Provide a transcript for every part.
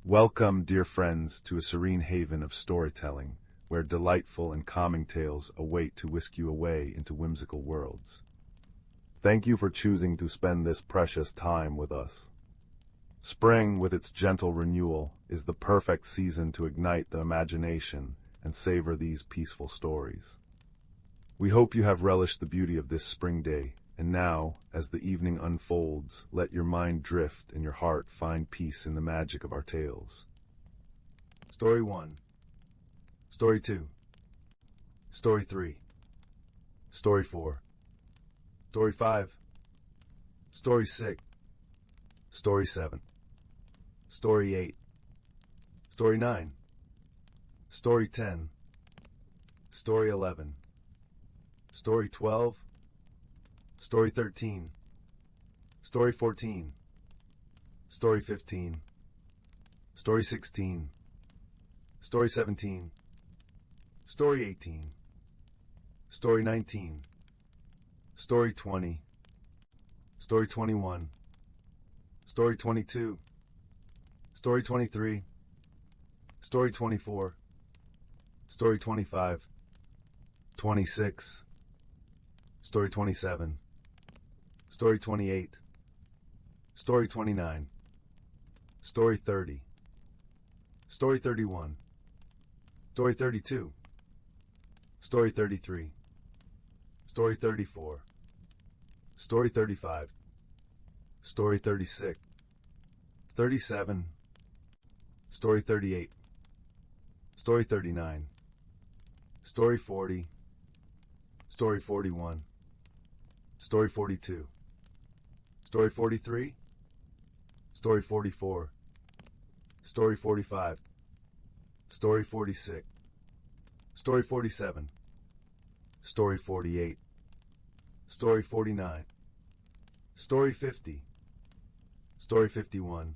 Welcome, dear friends, to a serene haven of storytelling, where delightful and calming tales await to whisk you away into whimsical worlds. Thank you for choosing to spend this precious time with us. Spring, with its gentle renewal, is the perfect season to ignite the imagination and savor these peaceful stories. We hope you have relished the beauty of this spring day, and now, as the evening unfolds, let your mind drift and your heart find peace in the magic of our tales. Story 1. Story 2. Story 3. Story 4. Story 5. Story 6. Story 7. Story 8. Story 9. Story 10. Story 11. Story 12. Story 13. Story 14. Story 15. Story 16. Story 17. Story 18. Story 19. Story 20. Story 21. Story 22. Story 23. Story 24. Story 25. 26. Story 27. Story 28. Story 29. Story 30. Story 31. Story 32. Story 33. Story 34. Story 35. Story 36. 37. Story 38. Story 39. Story 40. Story 41. Story 42. Story 43. Story 44. Story 45. Story 46. Story 47. Story 48. Story 49. Story 50. Story 51.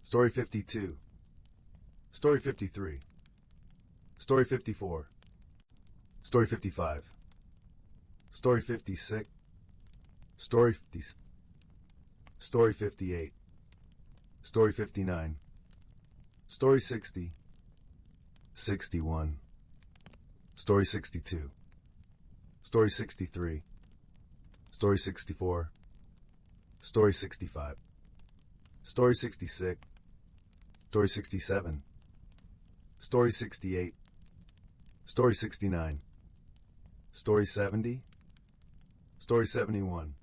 Story 52. Story 53. Story 54. Story 55. Story 56. Story 50. Story 58. Story 59. Story 60. 61. Story 62. Story 63. Story 64. Story 65. Story 66. Story 67. Story 68. Story 69. Story 70. Story 71.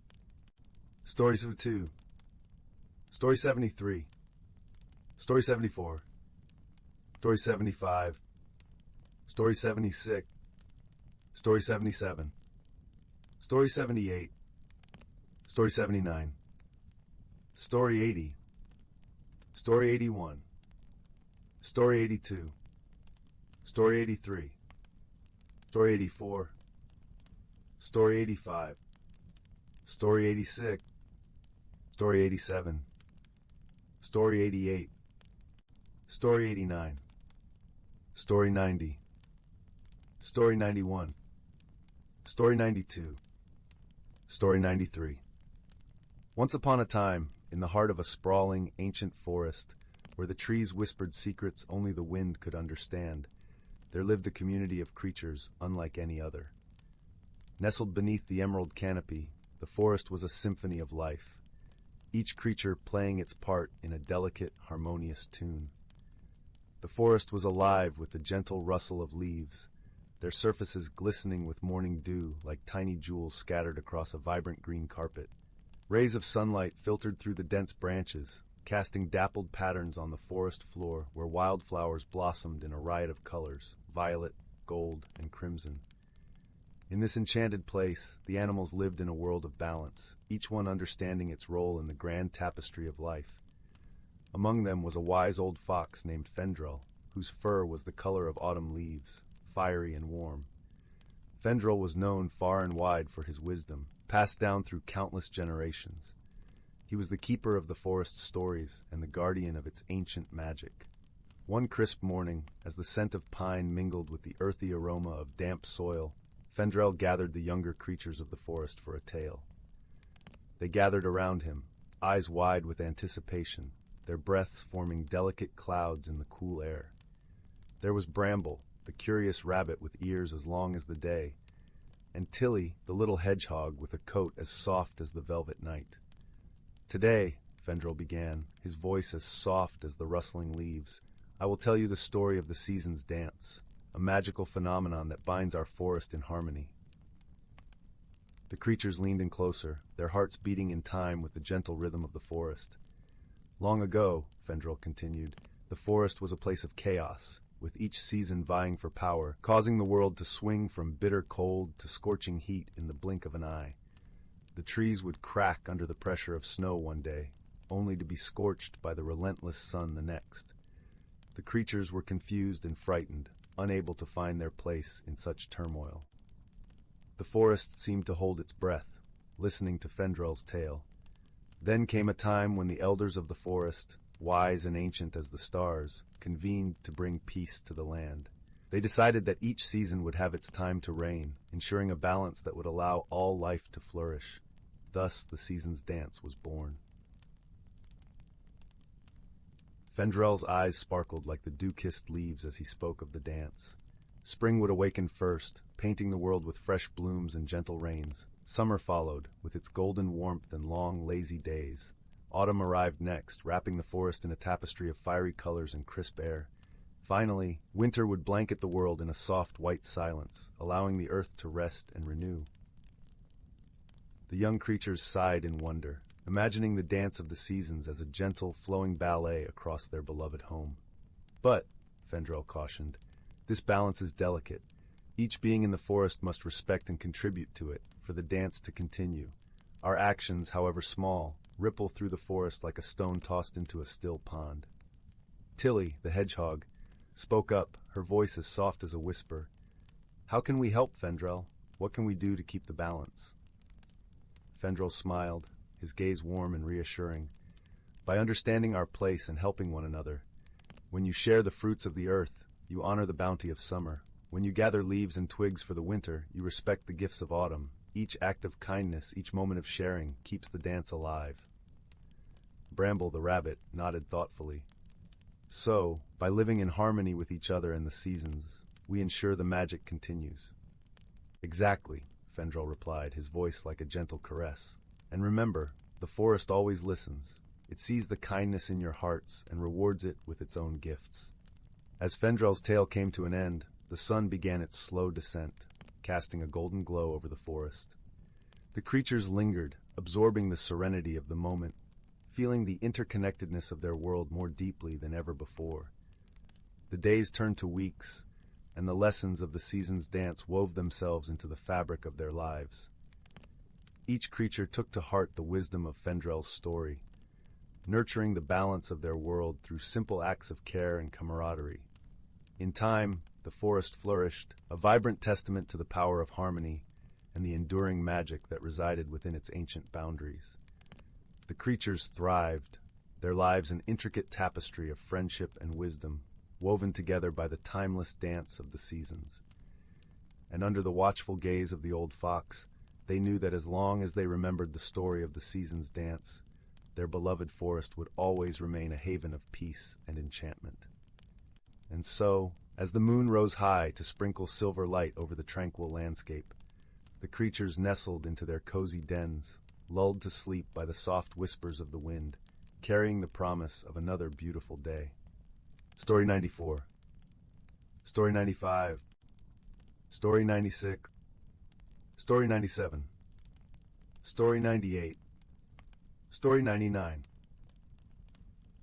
Story 72. Story 73. Story 74. Story 75. Story 76. Story 77. Story 78. Story 79. Story 80. Story 81. Story 82. Story 83. Story 84. Story 85. Story 86. Story 87. Story 88. Story 89. Story 90. Story 91. Story 92. Story 93. Once upon a time, in the heart of a sprawling, ancient forest, where the trees whispered secrets only the wind could understand, there lived a community of creatures unlike any other. Nestled beneath the emerald canopy, the forest was a symphony of life, each creature playing its part in a delicate, harmonious tune. The forest was alive with the gentle rustle of leaves, their surfaces glistening with morning dew like tiny jewels scattered across a vibrant green carpet. Rays of sunlight filtered through the dense branches, casting dappled patterns on the forest floor where wildflowers blossomed in a riot of colors, violet, gold, and crimson. In this enchanted place, the animals lived in a world of balance, each one understanding its role in the grand tapestry of life. Among them was a wise old fox named Fendrel, whose fur was the color of autumn leaves, fiery and warm. Fendrel was known far and wide for his wisdom, passed down through countless generations. He was the keeper of the forest's stories and the guardian of its ancient magic. One crisp morning, as the scent of pine mingled with the earthy aroma of damp soil, Fendrel gathered the younger creatures of the forest for a tale. They gathered around him, eyes wide with anticipation, their breaths forming delicate clouds in the cool air. There was Bramble, the curious rabbit with ears as long as the day, and Tilly, the little hedgehog with a coat as soft as the velvet night. "Today," Fendrel began, his voice as soft as the rustling leaves, "I will tell you the story of the season's dance, a magical phenomenon that binds our forest in harmony." The creatures leaned in closer, their hearts beating in time with the gentle rhythm of the forest. "Long ago," Fendrel continued, "the forest was a place of chaos, with each season vying for power, causing the world to swing from bitter cold to scorching heat in the blink of an eye. The trees would crack under the pressure of snow one day, only to be scorched by the relentless sun the next. The creatures were confused and frightened, unable to find their place in such turmoil. The forest seemed to hold its breath, listening to Fendrel's tale. Then came a time when the elders of the forest, wise and ancient as the stars, convened to bring peace to the land. They decided that each season would have its time to reign, ensuring a balance that would allow all life to flourish. Thus the season's dance was born. Fendrel's eyes sparkled like the dew-kissed leaves as he spoke of the dance. Spring would awaken first, painting the world with fresh blooms and gentle rains. Summer followed, with its golden warmth and long, lazy days. Autumn arrived next, wrapping the forest in a tapestry of fiery colors and crisp air. Finally, winter would blanket the world in a soft white silence, allowing the earth to rest and renew. The young creatures sighed in wonder, imagining the dance of the seasons as a gentle, flowing ballet across their beloved home. "But," Fendrel cautioned, "this balance is delicate. Each being in the forest must respect and contribute to it, for the dance to continue. Our actions, however small, ripple through the forest like a stone tossed into a still pond." Tilly, the hedgehog, spoke up, her voice as soft as a whisper. "How can we help, Fendrel? What can we do to keep the balance?" Fendrel smiled, his gaze warm and reassuring. "By understanding our place and helping one another. When you share the fruits of the earth, you honor the bounty of summer. When you gather leaves and twigs for the winter, you respect the gifts of autumn. Each act of kindness, each moment of sharing, keeps the dance alive." Bramble, the rabbit, nodded thoughtfully. "So, by living in harmony with each other and the seasons, we ensure the magic continues." "Exactly," Fendrel replied, his voice like a gentle caress. "And remember, the forest always listens. It sees the kindness in your hearts and rewards it with its own gifts." As Fendrel's tale came to an end, the sun began its slow descent, casting a golden glow over the forest. The creatures lingered, absorbing the serenity of the moment, feeling the interconnectedness of their world more deeply than ever before. The days turned to weeks, and the lessons of the season's dance wove themselves into the fabric of their lives. Each creature took to heart the wisdom of Fendrel's story, nurturing the balance of their world through simple acts of care and camaraderie. In time, the forest flourished, a vibrant testament to the power of harmony and the enduring magic that resided within its ancient boundaries. The creatures thrived, their lives an intricate tapestry of friendship and wisdom, woven together by the timeless dance of the seasons. And under the watchful gaze of the old fox, they knew that as long as they remembered the story of the season's dance, their beloved forest would always remain a haven of peace and enchantment. And so, as the moon rose high to sprinkle silver light over the tranquil landscape, the creatures nestled into their cozy dens, lulled to sleep by the soft whispers of the wind, carrying the promise of another beautiful day. Story 94. Story 95. Story 96. Story 97. Story 98. Story 99.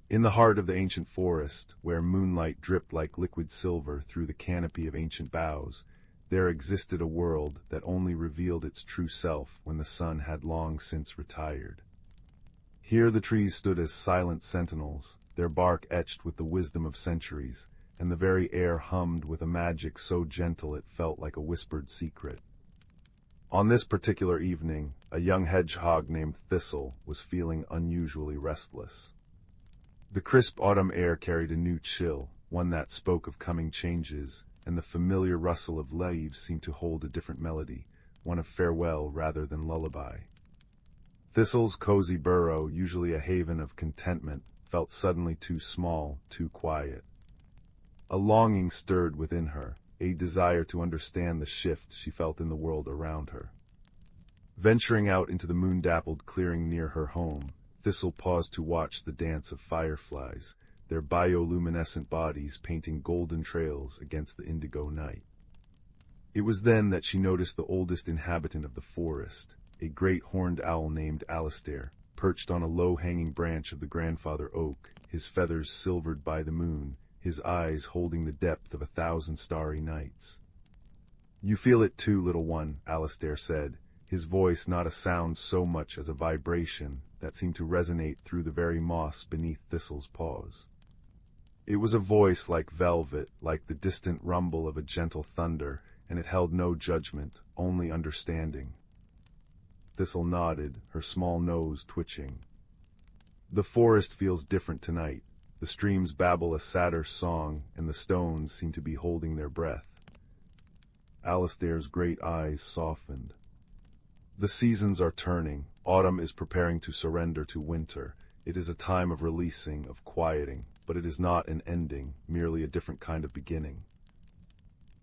In the heart of the ancient forest, where moonlight dripped like liquid silver through the canopy of ancient boughs, there existed a world that only revealed its true self when the sun had long since retired. Here the trees stood as silent sentinels, their bark etched with the wisdom of centuries, and the very air hummed with a magic so gentle it felt like a whispered secret. On this particular evening, a young hedgehog named Thistle was feeling unusually restless. The crisp autumn air carried a new chill, one that spoke of coming changes, and the familiar rustle of leaves seemed to hold a different melody, one of farewell rather than lullaby. Thistle's cozy burrow, usually a haven of contentment, felt suddenly too small, too quiet. A longing stirred within her, a desire to understand the shift she felt in the world around her. Venturing out into the moon-dappled clearing near her home, Thistle paused to watch the dance of fireflies, their bioluminescent bodies painting golden trails against the indigo night. It was then that she noticed the oldest inhabitant of the forest, a great horned owl named Alistair, perched on a low-hanging branch of the grandfather oak, his feathers silvered by the moon, his eyes holding the depth of 1,000 starry nights. "You feel it too, little one," Alistair said, his voice not a sound so much as a vibration that seemed to resonate through the very moss beneath Thistle's paws. It was a voice like velvet, like the distant rumble of a gentle thunder, and it held no judgment, only understanding. Thistle nodded, her small nose twitching. "The forest feels different tonight. The streams babble a sadder song, and the stones seem to be holding their breath." Alistair's great eyes softened. "The seasons are turning. Autumn is preparing to surrender to winter. It is a time of releasing, of quieting, but it is not an ending, merely a different kind of beginning."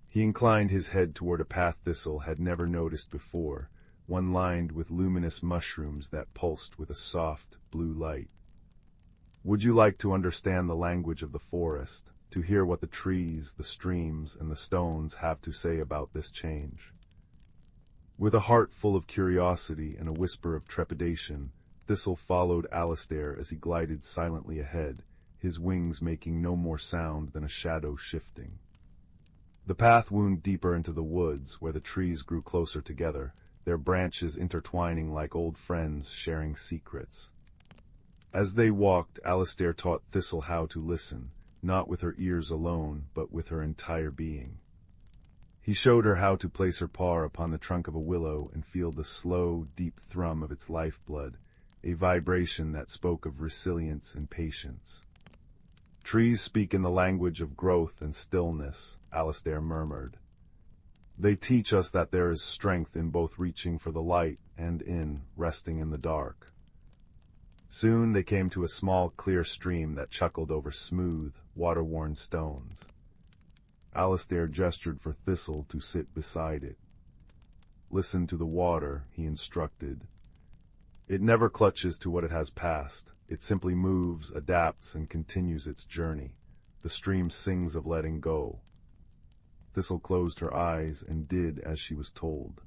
He inclined his head toward a path Thistle had never noticed before, one lined with luminous mushrooms that pulsed with a soft, blue light. "Would you like to understand the language of the forest, to hear what the trees, the streams, and the stones have to say about this change?" With a heart full of curiosity and a whisper of trepidation, Thistle followed Alistair as he glided silently ahead, his wings making no more sound than a shadow shifting. The path wound deeper into the woods, where the trees grew closer together, their branches intertwining like old friends sharing secrets. As they walked, Alistair taught Thistle how to listen, not with her ears alone, but with her entire being. He showed her how to place her paw upon the trunk of a willow and feel the slow, deep thrum of its lifeblood, a vibration that spoke of resilience and patience. "Trees speak in the language of growth and stillness," Alistair murmured. "They teach us that there is strength in both reaching for the light and in resting in the dark." Soon they came to a small, clear stream that chuckled over smooth, water-worn stones. Alistair gestured for Thistle to sit beside it. "Listen to the water," he instructed. "It never clutches to what it has passed. It simply moves, adapts, and continues its journey. The stream sings of letting go." Thistle closed her eyes and did as she was told.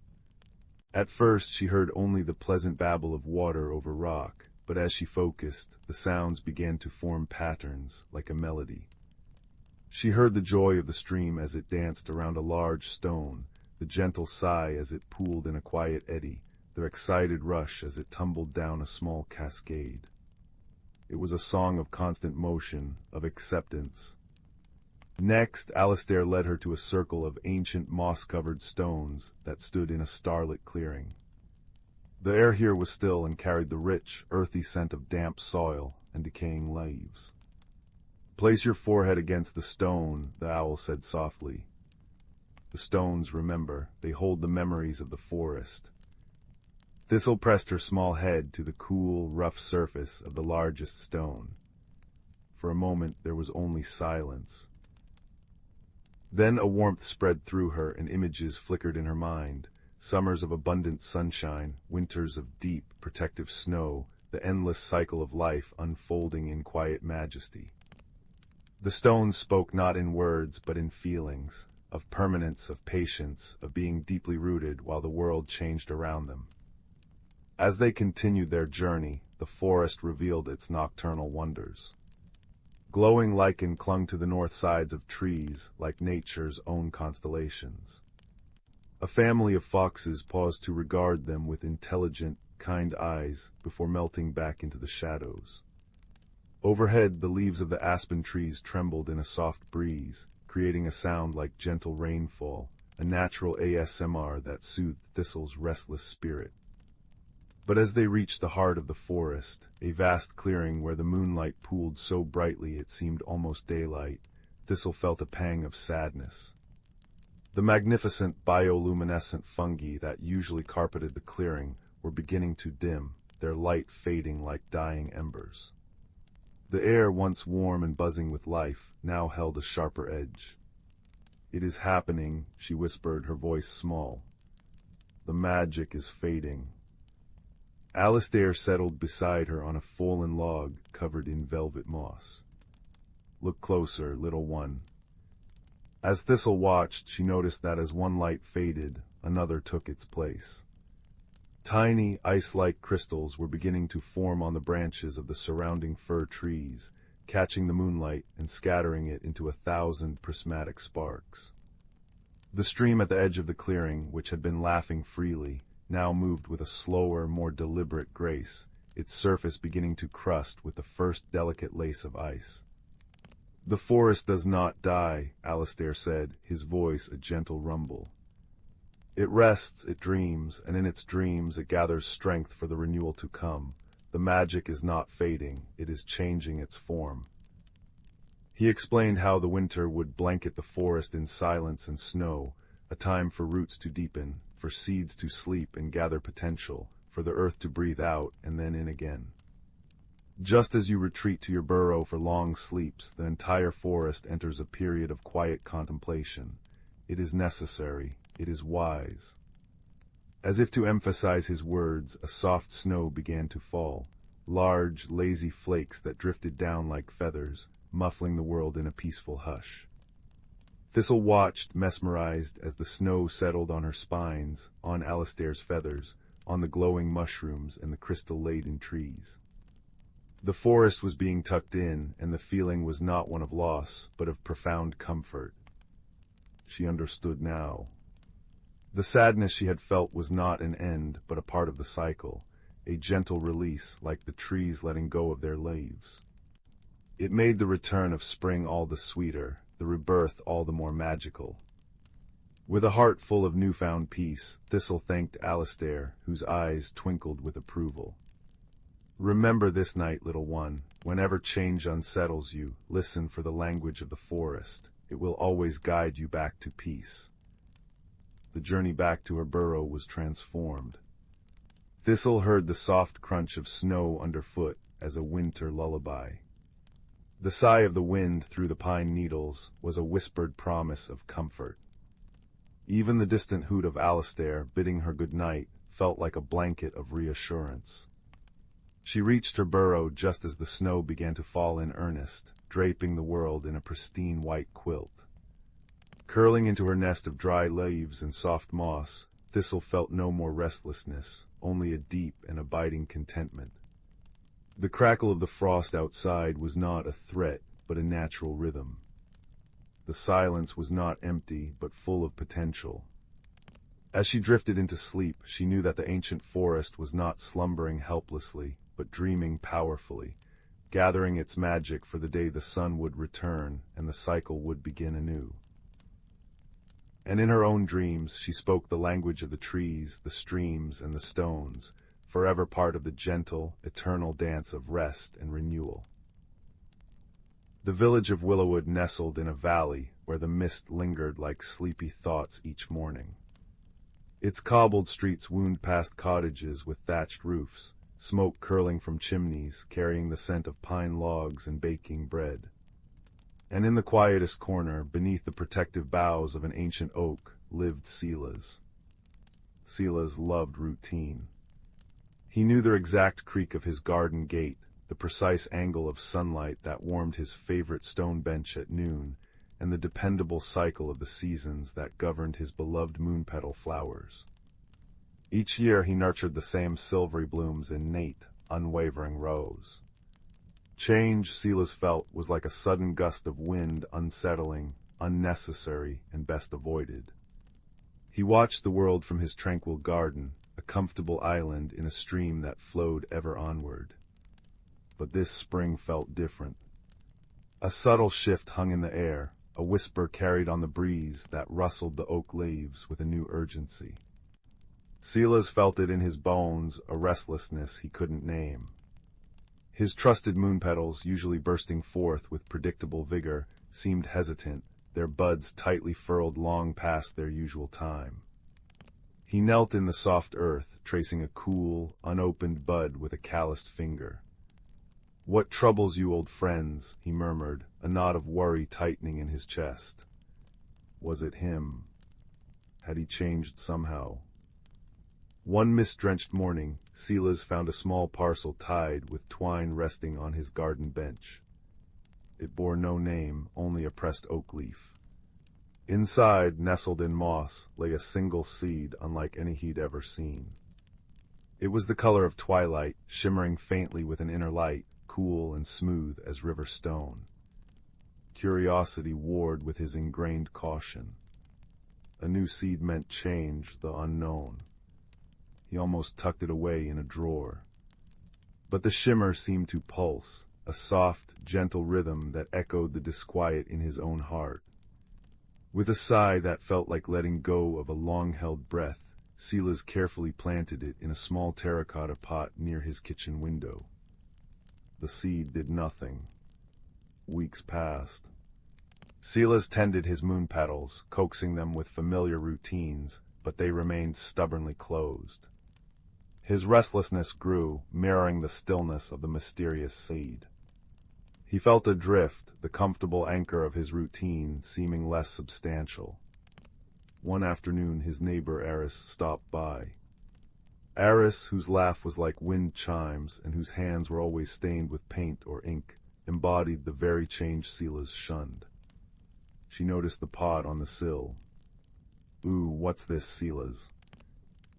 At first she heard only the pleasant babble of water over rock, but as she focused, the sounds began to form patterns, like a melody. She heard the joy of the stream as it danced around a large stone, the gentle sigh as it pooled in a quiet eddy, the excited rush as it tumbled down a small cascade. It was a song of constant motion, of acceptance. Next, Alistair led her to a circle of ancient moss-covered stones that stood in a starlit clearing. The air here was still and carried the rich, earthy scent of damp soil and decaying leaves. "Place your forehead against the stone," the owl said softly. "The stones remember. They hold the memories of the forest." Thistle pressed her small head to the cool, rough surface of the largest stone. For a moment there was only silence. Then a warmth spread through her and images flickered in her mind. Summers of abundant sunshine, winters of deep, protective snow, the endless cycle of life unfolding in quiet majesty. The stones spoke not in words but in feelings, of permanence, of patience, of being deeply rooted while the world changed around them. As they continued their journey, the forest revealed its nocturnal wonders. Glowing lichen clung to the north sides of trees like nature's own constellations. A family of foxes paused to regard them with intelligent, kind eyes before melting back into the shadows. Overhead, the leaves of the aspen trees trembled in a soft breeze, creating a sound like gentle rainfall, a natural ASMR that soothed Thistle's restless spirit. But as they reached the heart of the forest, a vast clearing where the moonlight pooled so brightly it seemed almost daylight, Thistle felt a pang of sadness. The magnificent bioluminescent fungi that usually carpeted the clearing were beginning to dim, their light fading like dying embers. The air, once warm and buzzing with life, now held a sharper edge. "It is happening," she whispered, her voice small. "The magic is fading." Alistair settled beside her on a fallen log covered in velvet moss. "Look closer, little one." As Thistle watched, she noticed that as one light faded, another took its place. Tiny, ice-like crystals were beginning to form on the branches of the surrounding fir trees, catching the moonlight and scattering it into 1,000 prismatic sparks. The stream at the edge of the clearing, which had been laughing freely, now moved with a slower, more deliberate grace, its surface beginning to crust with the first delicate lace of ice. "The forest does not die," Alistair said, his voice a gentle rumble. "It rests, it dreams, and in its dreams it gathers strength for the renewal to come. The magic is not fading, it is changing its form." He explained how the winter would blanket the forest in silence and snow, a time for roots to deepen, for seeds to sleep and gather potential, for the earth to breathe out and then in again. Just as you retreat to your burrow for long sleeps, the entire forest enters a period of quiet contemplation. It is necessary, it is wise. As if to emphasize his words, a soft snow began to fall, large, lazy flakes that drifted down like feathers, muffling the world in a peaceful hush. Thistle watched, mesmerized, as the snow settled on her spines, on Alistair's feathers, on the glowing mushrooms and the crystal-laden trees. The forest was being tucked in, and the feeling was not one of loss, but of profound comfort. She understood now. The sadness she had felt was not an end, but a part of the cycle, a gentle release, like the trees letting go of their leaves. It made the return of spring all the sweeter, the rebirth all the more magical. With a heart full of newfound peace, Thistle thanked Alistair, whose eyes twinkled with approval. "Remember this night, little one. Whenever change unsettles you, listen for the language of the forest. It will always guide you back to peace." The journey back to her burrow was transformed. Thistle heard the soft crunch of snow underfoot as a winter lullaby. The sigh of the wind through the pine needles was a whispered promise of comfort. Even the distant hoot of Alistair, bidding her good night, felt like a blanket of reassurance. She reached her burrow just as the snow began to fall in earnest, draping the world in a pristine white quilt. Curling into her nest of dry leaves and soft moss, Thistle felt no more restlessness, only a deep and abiding contentment. The crackle of the frost outside was not a threat, but a natural rhythm. The silence was not empty, but full of potential. As she drifted into sleep, she knew that the ancient forest was not slumbering helplessly, but dreaming powerfully, gathering its magic for the day the sun would return and the cycle would begin anew. And in her own dreams, she spoke the language of the trees, the streams, and the stones, forever part of the gentle, eternal dance of rest and renewal. The village of Willowwood nestled in a valley where the mist lingered like sleepy thoughts each morning. Its cobbled streets wound past cottages with thatched roofs, smoke curling from chimneys, carrying the scent of pine logs and baking bread. And in the quietest corner, beneath the protective boughs of an ancient oak, lived Zylas. Zylas loved routine. He knew the exact creak of his garden gate, the precise angle of sunlight that warmed his favorite stone bench at noon, and the dependable cycle of the seasons that governed his beloved moonpetal flowers. Each year he nurtured the same silvery blooms in innate, unwavering rows. Change, Zylas felt, was like a sudden gust of wind, unsettling, unnecessary, and best avoided. He watched the world from his tranquil garden, a comfortable island in a stream that flowed ever onward. But this spring felt different. A subtle shift hung in the air, a whisper carried on the breeze that rustled the oak leaves with a new urgency. Zylas felt it in his bones, a restlessness he couldn't name. His trusted moonpetals, usually bursting forth with predictable vigor, seemed hesitant, their buds tightly furled long past their usual time. He knelt in the soft earth, tracing a cool, unopened bud with a calloused finger. "What troubles you, old friends?" he murmured, a knot of worry tightening in his chest. Was it him? Had he changed somehow? One mist-drenched morning, Silas found a small parcel tied with twine resting on his garden bench. It bore no name, only a pressed oak leaf. Inside, nestled in moss, lay a single seed unlike any he'd ever seen. It was the color of twilight, shimmering faintly with an inner light, cool and smooth as river stone. Curiosity warred with his ingrained caution. A new seed meant change, the unknown. He almost tucked it away in a drawer. But the shimmer seemed to pulse, a soft, gentle rhythm that echoed the disquiet in his own heart. With a sigh that felt like letting go of a long-held breath, Silas carefully planted it in a small terracotta pot near his kitchen window. The seed did nothing. Weeks passed. Silas tended his moon petals, coaxing them with familiar routines, but they remained stubbornly closed. His restlessness grew, mirroring the stillness of the mysterious seed. He felt adrift, the comfortable anchor of his routine seeming less substantial. One afternoon his neighbor Eris stopped by. Eris, whose laugh was like wind chimes and whose hands were always stained with paint or ink, embodied the very change Silas shunned. She noticed the pot on the sill. "Ooh, what's this, Silas?"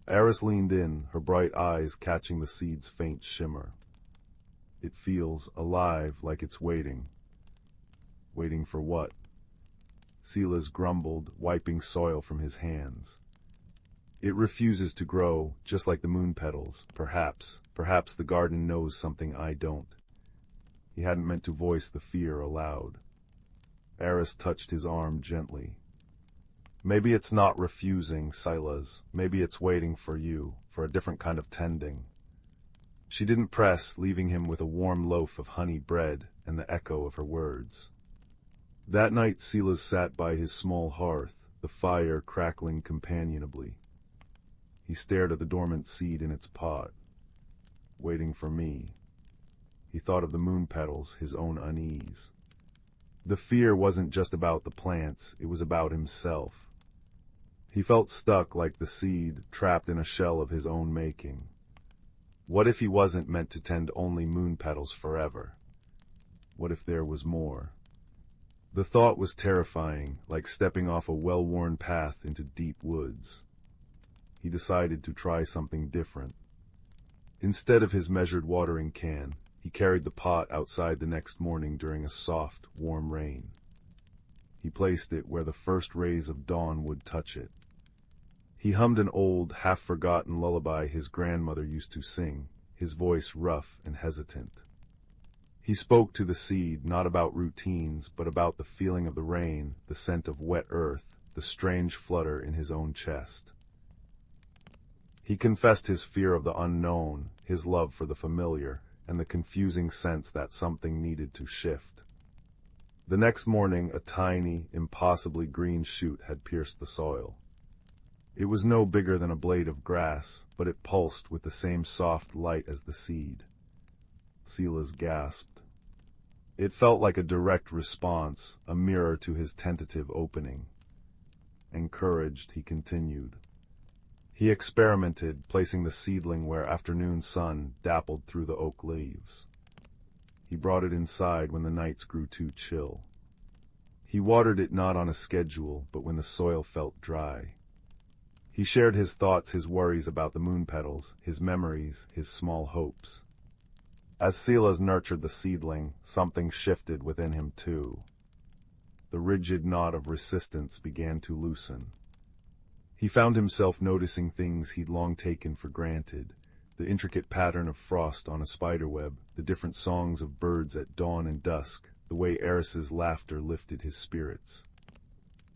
Eris leaned in, her bright eyes catching the seed's faint shimmer. "It feels alive, like it's waiting." "Waiting for what?" Silas grumbled, wiping soil from his hands. "It refuses to grow, just like the moon petals. Perhaps the garden knows something I don't." He hadn't meant to voice the fear aloud. Eris touched his arm gently. "Maybe it's not refusing, Silas. Maybe it's waiting for you, for a different kind of tending." She didn't press, leaving him with a warm loaf of honey bread and the echo of her words. That night Silas sat by his small hearth, the fire crackling companionably. He stared at the dormant seed in its pot. Waiting for me. He thought of the moon petals, his own unease. The fear wasn't just about the plants, it was about himself. He felt stuck like the seed, trapped in a shell of his own making. What if he wasn't meant to tend only moon petals forever? What if there was more? The thought was terrifying, like stepping off a well-worn path into deep woods. He decided to try something different. Instead of his measured watering can, he carried the pot outside the next morning during a soft, warm rain. He placed it where the first rays of dawn would touch it. He hummed an old, half-forgotten lullaby his grandmother used to sing, his voice rough and hesitant. He spoke to the seed, not about routines, but about the feeling of the rain, the scent of wet earth, the strange flutter in his own chest. He confessed his fear of the unknown, his love for the familiar, and the confusing sense that something needed to shift. The next morning, a tiny, impossibly green shoot had pierced the soil. It was no bigger than a blade of grass, but it pulsed with the same soft light as the seed. Silas gasped. It felt like a direct response, a mirror to his tentative opening. Encouraged, he continued. He experimented, placing the seedling where afternoon sun dappled through the oak leaves. He brought it inside when the nights grew too chill. He watered it not on a schedule, but when the soil felt dry. He shared his thoughts, his worries about the moon petals, his memories, his small hopes. As Silas nurtured the seedling, something shifted within him too. The rigid knot of resistance began to loosen. He found himself noticing things he'd long taken for granted, the intricate pattern of frost on a spiderweb, the different songs of birds at dawn and dusk, the way Eris's laughter lifted his spirits.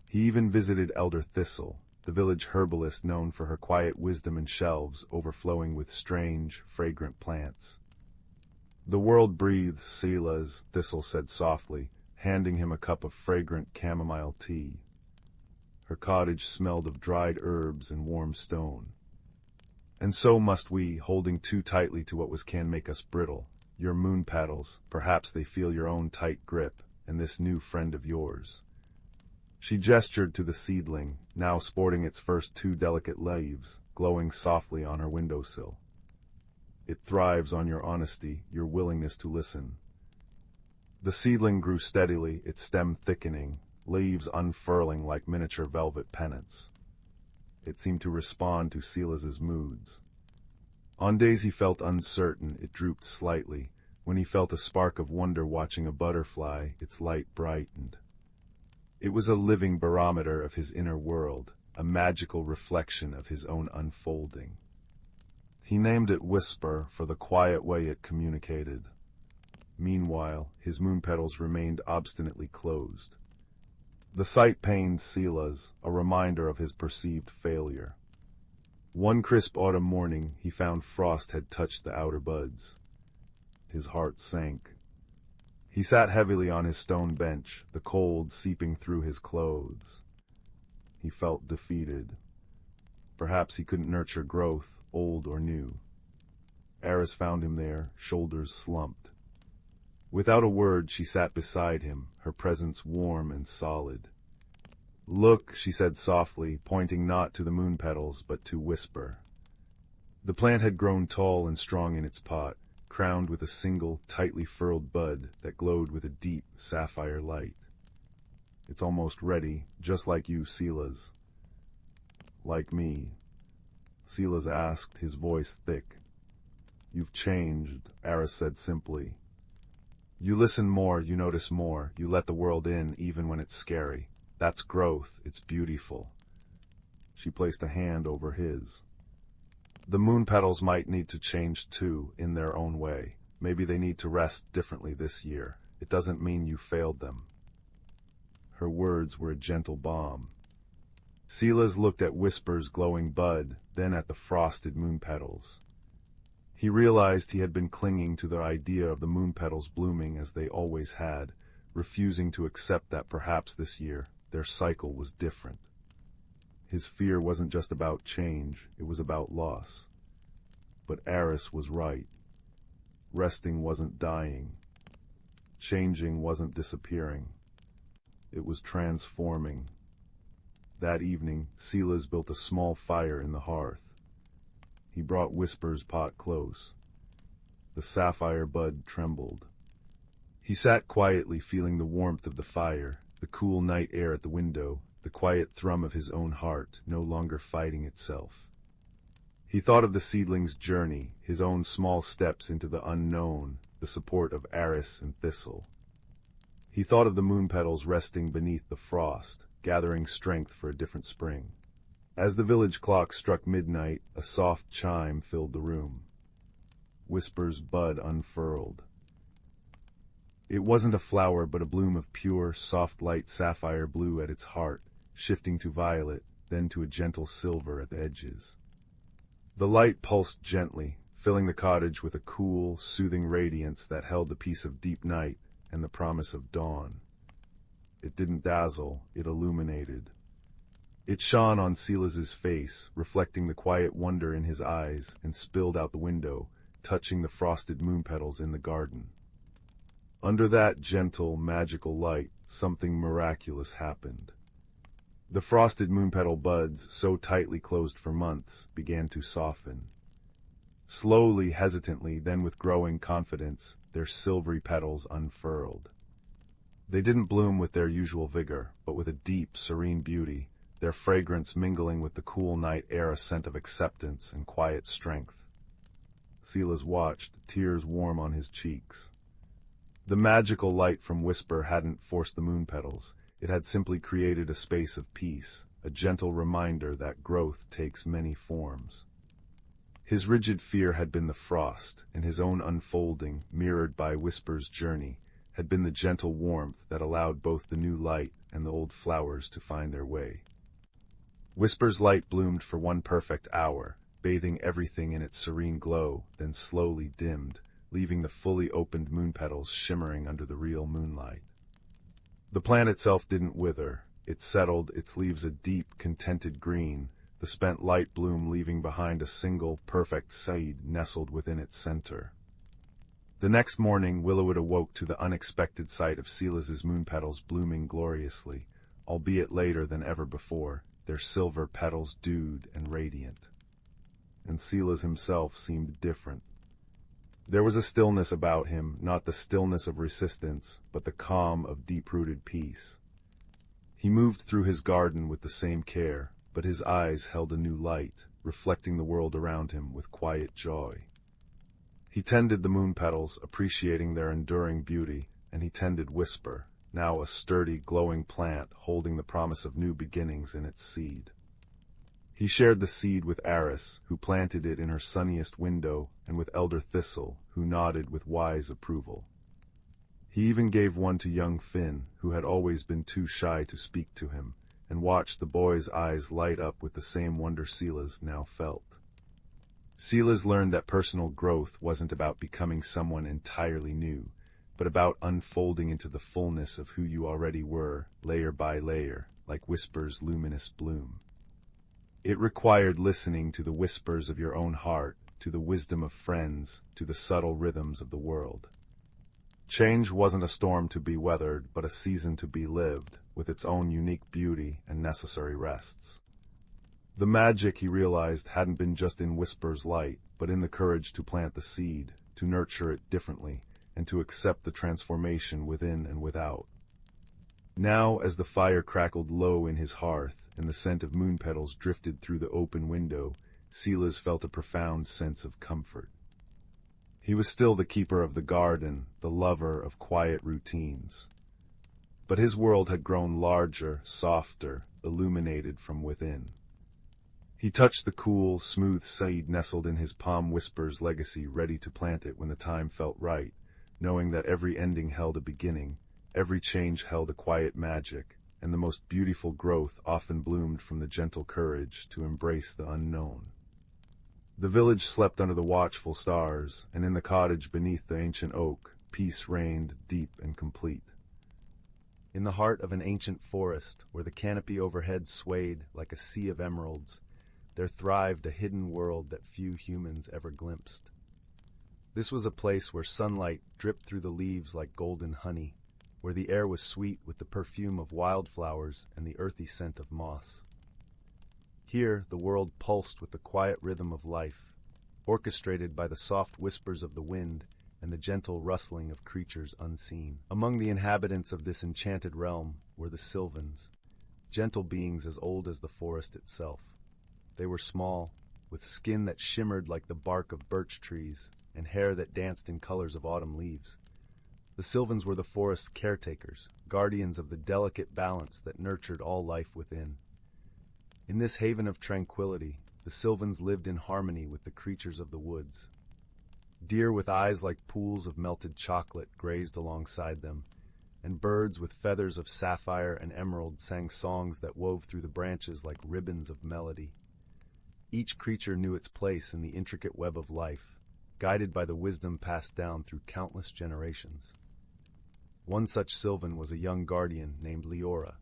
He even visited Elder Thistle, the village herbalist known for her quiet wisdom and shelves overflowing with strange, fragrant plants. "The world breathes, Silas," Thistle said softly, handing him a cup of fragrant chamomile tea. Her cottage smelled of dried herbs and warm stone. "And so must we, holding too tightly to what can make us brittle. Your moon petals, perhaps they feel your own tight grip, and this new friend of yours. She gestured to the seedling, now sporting its first two delicate leaves, glowing softly on her windowsill. It thrives on your honesty, your willingness to listen. The seedling grew steadily, its stem thickening, leaves unfurling like miniature velvet pennants. It seemed to respond to Zyla's moods. On days he felt uncertain, it drooped slightly. When he felt a spark of wonder watching a butterfly, its light brightened. It was a living barometer of his inner world, a magical reflection of his own unfolding. He named it Whisper for the quiet way it communicated. Meanwhile, his moon petals remained obstinately closed. The sight pained Zyla's, a reminder of his perceived failure. One crisp autumn morning, he found frost had touched the outer buds. His heart sank. He sat heavily on his stone bench, the cold seeping through his clothes. He felt defeated. Perhaps he couldn't nurture growth, old or new. Eris found him there, shoulders slumped. Without a word, she sat beside him, her presence warm and solid. "Look," she said softly, pointing not to the moon petals, but to Whisper. The plant had grown tall and strong in its pot, crowned with a single, tightly furled bud that glowed with a deep, sapphire light. "It's almost ready, just like you, Zyla's." "Like me?" Zyla's asked, his voice thick. "You've changed," Eris said simply. "You listen more, you notice more, you let the world in even when it's scary. That's growth, it's beautiful." She placed a hand over his. "The moon petals might need to change too, in their own way. Maybe they need to rest differently this year. It doesn't mean you failed them." Her words were a gentle balm. Zyla's looked at Whisper's glowing bud, then at the frosted moon petals. He realized he had been clinging to the idea of the moon petals blooming as they always had, refusing to accept that perhaps this year their cycle was different. His fear wasn't just about change, it was about loss. But Eris was right. Resting wasn't dying. Changing wasn't disappearing. It was transforming. That evening, Zyla's built a small fire in the hearth. He brought Whisper's pot close. The sapphire bud trembled. He sat quietly, feeling the warmth of the fire, the cool night air at the window, the quiet thrum of his own heart, no longer fighting itself. He thought of the seedling's journey, his own small steps into the unknown, the support of Eris and Thistle. He thought of the moon petals resting beneath the frost, gathering strength for a different spring. As the village clock struck midnight, a soft chime filled the room. Whisper's bud unfurled. It wasn't a flower, but a bloom of pure, soft light sapphire blue at its heart, shifting to violet, then to a gentle silver at the edges. The light pulsed gently, filling the cottage with a cool, soothing radiance that held the peace of deep night and the promise of dawn. It didn't dazzle, it illuminated. It shone on Zyla's face, reflecting the quiet wonder in his eyes, and spilled out the window, touching the frosted moon petals in the garden. Under that gentle, magical light, something miraculous happened. The frosted moon petal buds, so tightly closed for months, began to soften. Slowly, hesitantly, then with growing confidence, their silvery petals unfurled. They didn't bloom with their usual vigor, but with a deep, serene beauty, their fragrance mingling with the cool night air, a scent of acceptance and quiet strength. Zyla's watched, tears warm on his cheeks. The magical light from Whisper hadn't forced the moon petals. It had simply created a space of peace, a gentle reminder that growth takes many forms. His rigid fear had been the frost, and his own unfolding, mirrored by Whisper's journey, had been the gentle warmth that allowed both the new light and the old flowers to find their way. Whisper's light bloomed for one perfect hour, bathing everything in its serene glow, then slowly dimmed, leaving the fully opened moon petals shimmering under the real moonlight. The plant itself didn't wither. It settled, its leaves a deep, contented green, the spent light bloom leaving behind a single, perfect seed nestled within its center. The next morning, Willowwood awoke to the unexpected sight of Zyla's moon petals blooming gloriously, albeit later than ever before, their silver petals dewed and radiant. And Zyla himself seemed different. There was a stillness about him, not the stillness of resistance, but the calm of deep-rooted peace. He moved through his garden with the same care, but his eyes held a new light, reflecting the world around him with quiet joy. He tended the moon petals, appreciating their enduring beauty, and he tended Whisper, now a sturdy, glowing plant holding the promise of new beginnings in its seed. He shared the seed with Eris, who planted it in her sunniest window, and with Elder Thistle, who nodded with wise approval. He even gave one to young Finn, who had always been too shy to speak to him, and watched the boy's eyes light up with the same wonder Zyla's now felt. Zyla's learned that personal growth wasn't about becoming someone entirely new, but about unfolding into the fullness of who you already were, layer by layer, like Whisper's luminous bloom. It required listening to the whispers of your own heart, to the wisdom of friends, to the subtle rhythms of the world. Change wasn't a storm to be weathered, but a season to be lived, with its own unique beauty and necessary rests. The magic, he realized, hadn't been just in Whisper's light, but in the courage to plant the seed, to nurture it differently, and to accept the transformation within and without. Now, as the fire crackled low in his hearth, and the scent of moon petals drifted through the open window, Zyla felt a profound sense of comfort. He was still the keeper of the garden, the lover of quiet routines. But his world had grown larger, softer, illuminated from within. He touched the cool, smooth seed nestled in his palm, Whisper's legacy, ready to plant it when the time felt right, knowing that every ending held a beginning, every change held a quiet magic, and the most beautiful growth often bloomed from the gentle courage to embrace the unknown. The village slept under the watchful stars, and in the cottage beneath the ancient oak, peace reigned deep and complete. In the heart of an ancient forest, where the canopy overhead swayed like a sea of emeralds, there thrived a hidden world that few humans ever glimpsed. This was a place where sunlight dripped through the leaves like golden honey, where the air was sweet with the perfume of wildflowers and the earthy scent of moss. Here, the world pulsed with the quiet rhythm of life, orchestrated by the soft whispers of the wind and the gentle rustling of creatures unseen. Among the inhabitants of this enchanted realm were the Sylvans, gentle beings as old as the forest itself. They were small, with skin that shimmered like the bark of birch trees, and hair that danced in colors of autumn leaves. The Sylvans were the forest's caretakers, guardians of the delicate balance that nurtured all life within. In this haven of tranquility, the Sylvans lived in harmony with the creatures of the woods. Deer with eyes like pools of melted chocolate grazed alongside them, and birds with feathers of sapphire and emerald sang songs that wove through the branches like ribbons of melody. Each creature knew its place in the intricate web of life, guided by the wisdom passed down through countless generations. One such Sylvan was a young guardian named Leora.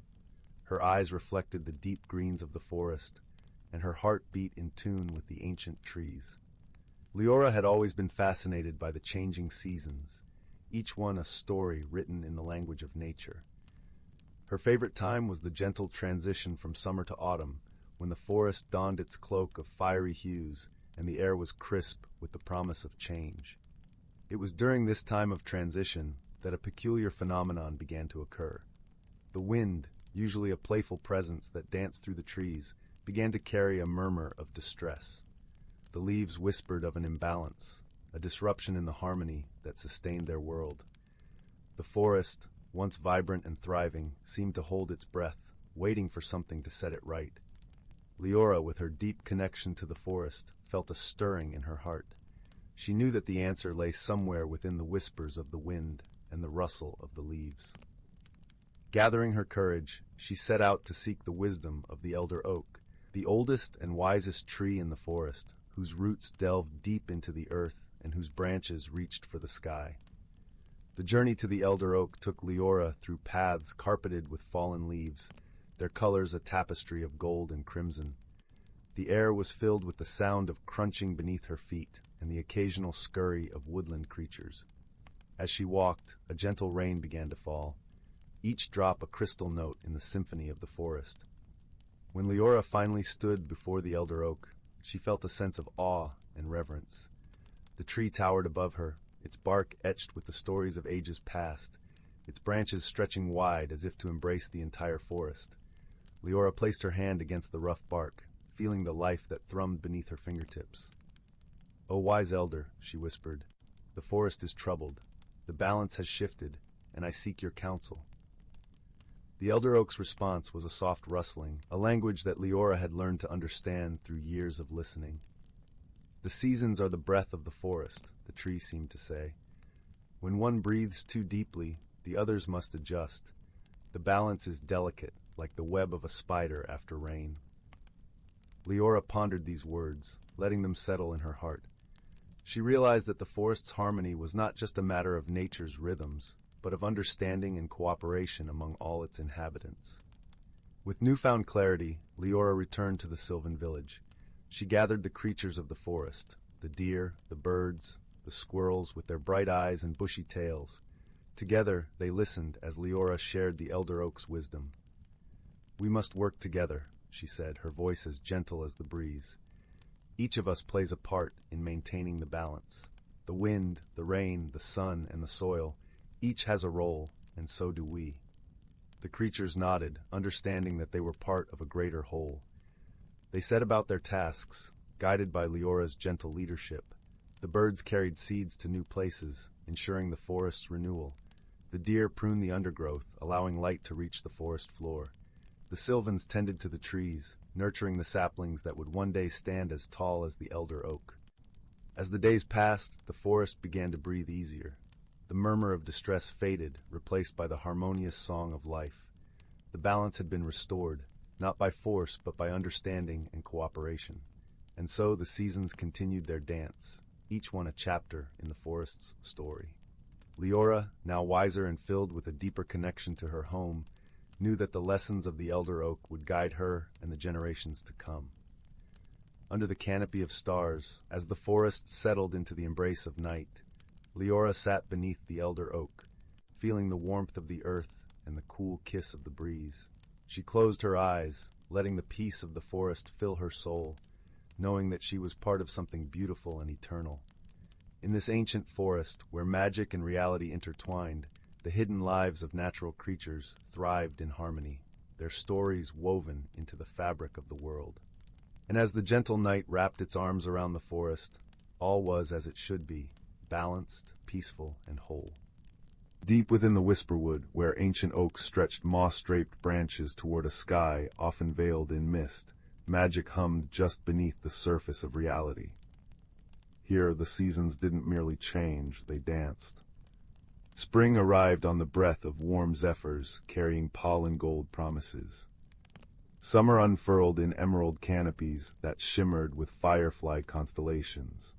Her eyes reflected the deep greens of the forest, and her heart beat in tune with the ancient trees. Leora had always been fascinated by the changing seasons, each one a story written in the language of nature. Her favorite time was the gentle transition from summer to autumn, when the forest donned its cloak of fiery hues and the air was crisp with the promise of change. It was during this time of transition that a peculiar phenomenon began to occur. The wind, usually a playful presence that danced through the trees, began to carry a murmur of distress. The leaves whispered of an imbalance, a disruption in the harmony that sustained their world. The forest, once vibrant and thriving, seemed to hold its breath, waiting for something to set it right. Leora, with her deep connection to the forest, felt a stirring in her heart. She knew that the answer lay somewhere within the whispers of the wind and the rustle of the leaves. Gathering her courage, she set out to seek the wisdom of the elder oak, the oldest and wisest tree in the forest, whose roots delved deep into the earth and whose branches reached for the sky. The journey to the elder oak took Leora through paths carpeted with fallen leaves, their colors a tapestry of gold and crimson. The air was filled with the sound of crunching beneath her feet and the occasional scurry of woodland creatures. As she walked, a gentle rain began to fall, each drop a crystal note in the symphony of the forest. When Leora finally stood before the elder oak, she felt a sense of awe and reverence. The tree towered above her, its bark etched with the stories of ages past, its branches stretching wide as if to embrace the entire forest. Leora placed her hand against the rough bark, feeling the life that thrummed beneath her fingertips. "O wise elder," she whispered, "the forest is troubled. The balance has shifted, and I seek your counsel." The elder oak's response was a soft rustling, a language that Leora had learned to understand through years of listening. "The seasons are the breath of the forest," the tree seemed to say. "When one breathes too deeply, the others must adjust. The balance is delicate, like the web of a spider after rain." Leora pondered these words, letting them settle in her heart. She realized that the forest's harmony was not just a matter of nature's rhythms, but of understanding and cooperation among all its inhabitants. With newfound clarity, Leora returned to the sylvan village. She gathered the creatures of the forest, the deer, the birds, the squirrels with their bright eyes and bushy tails. Together, they listened as Leora shared the elder oak's wisdom. "We must work together," she said, her voice as gentle as the breeze. "Each of us plays a part in maintaining the balance. The wind, the rain, the sun, and the soil, each has a role, and so do we." The creatures nodded, understanding that they were part of a greater whole. They set about their tasks, guided by Leora's gentle leadership. The birds carried seeds to new places, ensuring the forest's renewal. The deer pruned the undergrowth, allowing light to reach the forest floor. The sylvans tended to the trees, nurturing the saplings that would one day stand as tall as the elder oak. As the days passed, the forest began to breathe easier. The murmur of distress faded, replaced by the harmonious song of life. The balance had been restored, not by force but by understanding and cooperation. And so the seasons continued their dance, each one a chapter in the forest's story. Leora, now wiser and filled with a deeper connection to her home, knew that the lessons of the elder oak would guide her and the generations to come. Under the canopy of stars, as the forest settled into the embrace of night, Leora sat beneath the elder oak, feeling the warmth of the earth and the cool kiss of the breeze. She closed her eyes, letting the peace of the forest fill her soul, knowing that she was part of something beautiful and eternal. In this ancient forest, where magic and reality intertwined, the hidden lives of natural creatures thrived in harmony, their stories woven into the fabric of the world. And as the gentle night wrapped its arms around the forest, all was as it should be, balanced, peaceful, and whole. Deep within the whisperwood, where ancient oaks stretched moss-draped branches toward a sky often veiled in mist, magic hummed just beneath the surface of reality. Here the seasons didn't merely change, they danced. Spring arrived on the breath of warm zephyrs, carrying pollen-gold promises. Summer unfurled in emerald canopies that shimmered with firefly constellations.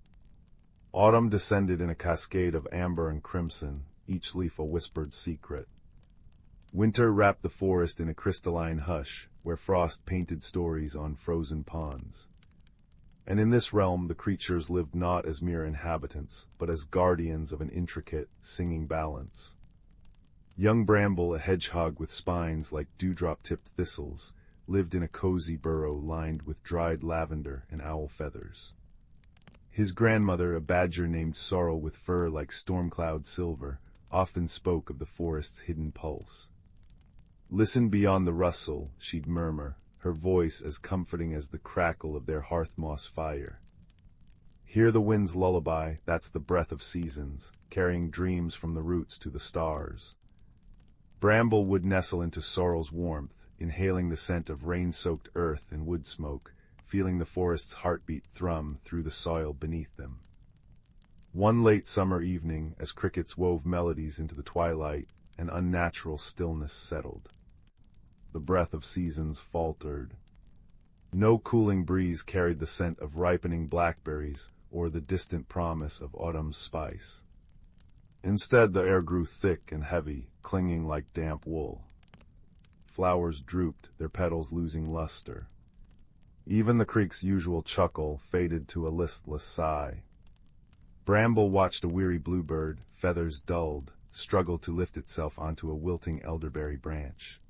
Autumn descended in a cascade of amber and crimson, each leaf a whispered secret. Winter wrapped the forest in a crystalline hush, where frost painted stories on frozen ponds. And in this realm the creatures lived not as mere inhabitants, but as guardians of an intricate, singing balance. Young Bramble, a hedgehog with spines like dewdrop-tipped thistles, lived in a cozy burrow lined with dried lavender and owl feathers. His grandmother, a badger named Sorrel with fur like storm-cloud silver, often spoke of the forest's hidden pulse. "Listen beyond the rustle," she'd murmur, her voice as comforting as the crackle of their hearth moss fire. "Hear the wind's lullaby, that's the breath of seasons, carrying dreams from the roots to the stars." Bramble would nestle into Sorrel's warmth, inhaling the scent of rain-soaked earth and wood smoke, feeling the forest's heartbeat thrum through the soil beneath them. One late summer evening, as crickets wove melodies into the twilight, an unnatural stillness settled. The breath of seasons faltered. No cooling breeze carried the scent of ripening blackberries or the distant promise of autumn's spice. Instead, the air grew thick and heavy, clinging like damp wool. Flowers drooped, their petals losing luster. Even the creek's usual chuckle faded to a listless sigh. Bramble watched a weary bluebird, feathers dulled, struggle to lift itself onto a wilting elderberry branch.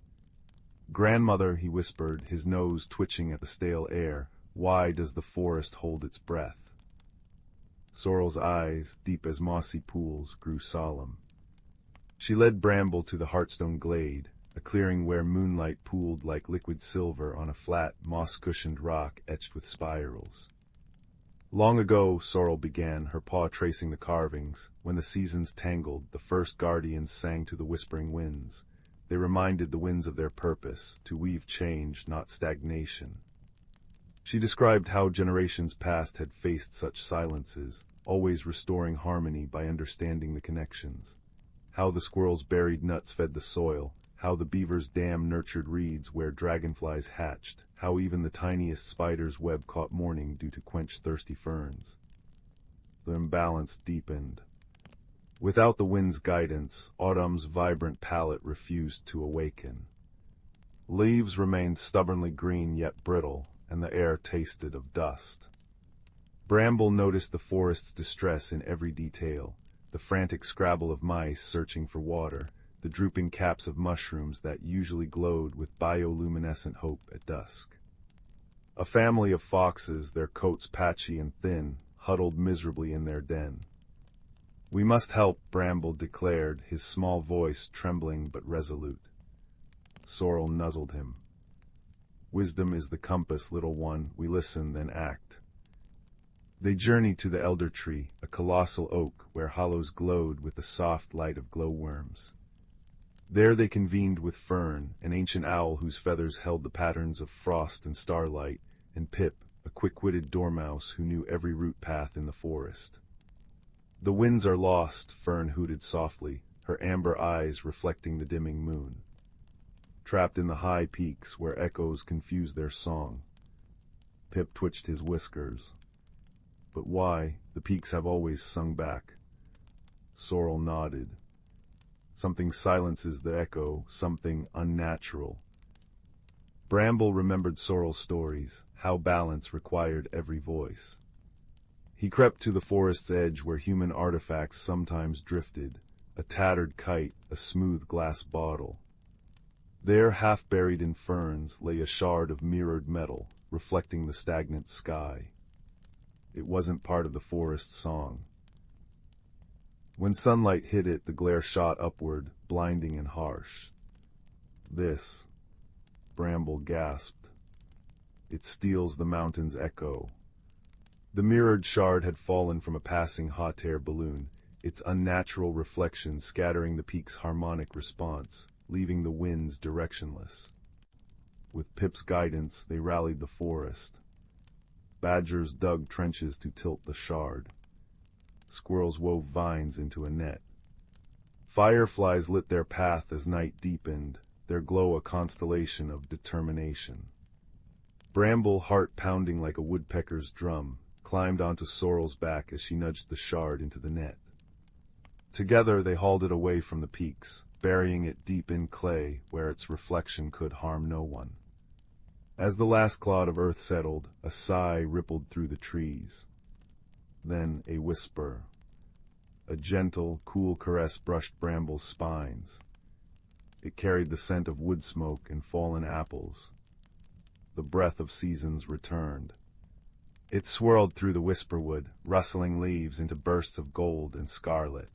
"Grandmother," he whispered, his nose twitching at the stale air, "why does the forest hold its breath?" Sorrel's eyes, deep as mossy pools, grew solemn. She led Bramble to the heartstone glade, a clearing where moonlight pooled like liquid silver on a flat, moss-cushioned rock etched with spirals. "Long ago," Sorrel began, her paw tracing the carvings, "when the seasons tangled, the first guardians sang to the whispering winds. They reminded the winds of their purpose, to weave change, not stagnation." She described how generations past had faced such silences, always restoring harmony by understanding the connections. How the squirrel's buried nuts fed the soil, how the beaver's dam nurtured reeds where dragonflies hatched, how even the tiniest spider's web caught morning dew to quench thirsty ferns. The imbalance deepened. Without the wind's guidance, autumn's vibrant palette refused to awaken. Leaves remained stubbornly green yet brittle, and the air tasted of dust. Bramble noticed the forest's distress in every detail, the frantic scrabble of mice searching for water, the drooping caps of mushrooms that usually glowed with bioluminescent hope at dusk. A family of foxes, their coats patchy and thin, huddled miserably in their den. "We must help," Bramble declared, his small voice trembling but resolute. Sorrel nuzzled him. "Wisdom is the compass, little one. We listen, then act." They journeyed to the elder tree, a colossal oak where hollows glowed with the soft light of glowworms. There they convened with Fern, an ancient owl whose feathers held the patterns of frost and starlight, and Pip, a quick-witted dormouse who knew every root path in the forest. "The winds are lost," Fern hooted softly, her amber eyes reflecting the dimming moon. "Trapped in the high peaks where echoes confuse their song." Pip twitched his whiskers. "But why? The peaks have always sung back." Sorrel nodded. "Something silences the echo, something unnatural." Bramble remembered Sorrel's stories, how balance required every voice. He crept to the forest's edge where human artifacts sometimes drifted, a tattered kite, a smooth glass bottle. There, half buried in ferns, lay a shard of mirrored metal, reflecting the stagnant sky. It wasn't part of the forest's song. When sunlight hit it, the glare shot upward, blinding and harsh. "This," Bramble gasped. "It steals the mountain's echo." The mirrored shard had fallen from a passing hot air balloon, its unnatural reflection scattering the peak's harmonic response, leaving the winds directionless. With Pip's guidance, they rallied the forest. Badgers dug trenches to tilt the shard. Squirrels wove vines into a net. Fireflies lit their path as night deepened, their glow a constellation of determination. Bramble, heart pounding like a woodpecker's drum, climbed onto Sorrel's back as she nudged the shard into the net. Together they hauled it away from the peaks, burying it deep in clay where its reflection could harm no one. As the last clod of earth settled, a sigh rippled through the trees. Then a whisper. A gentle, cool caress brushed Bramble's spines. It carried the scent of wood smoke and fallen apples. The breath of seasons returned. It swirled through the whisperwood, rustling leaves into bursts of gold and scarlet.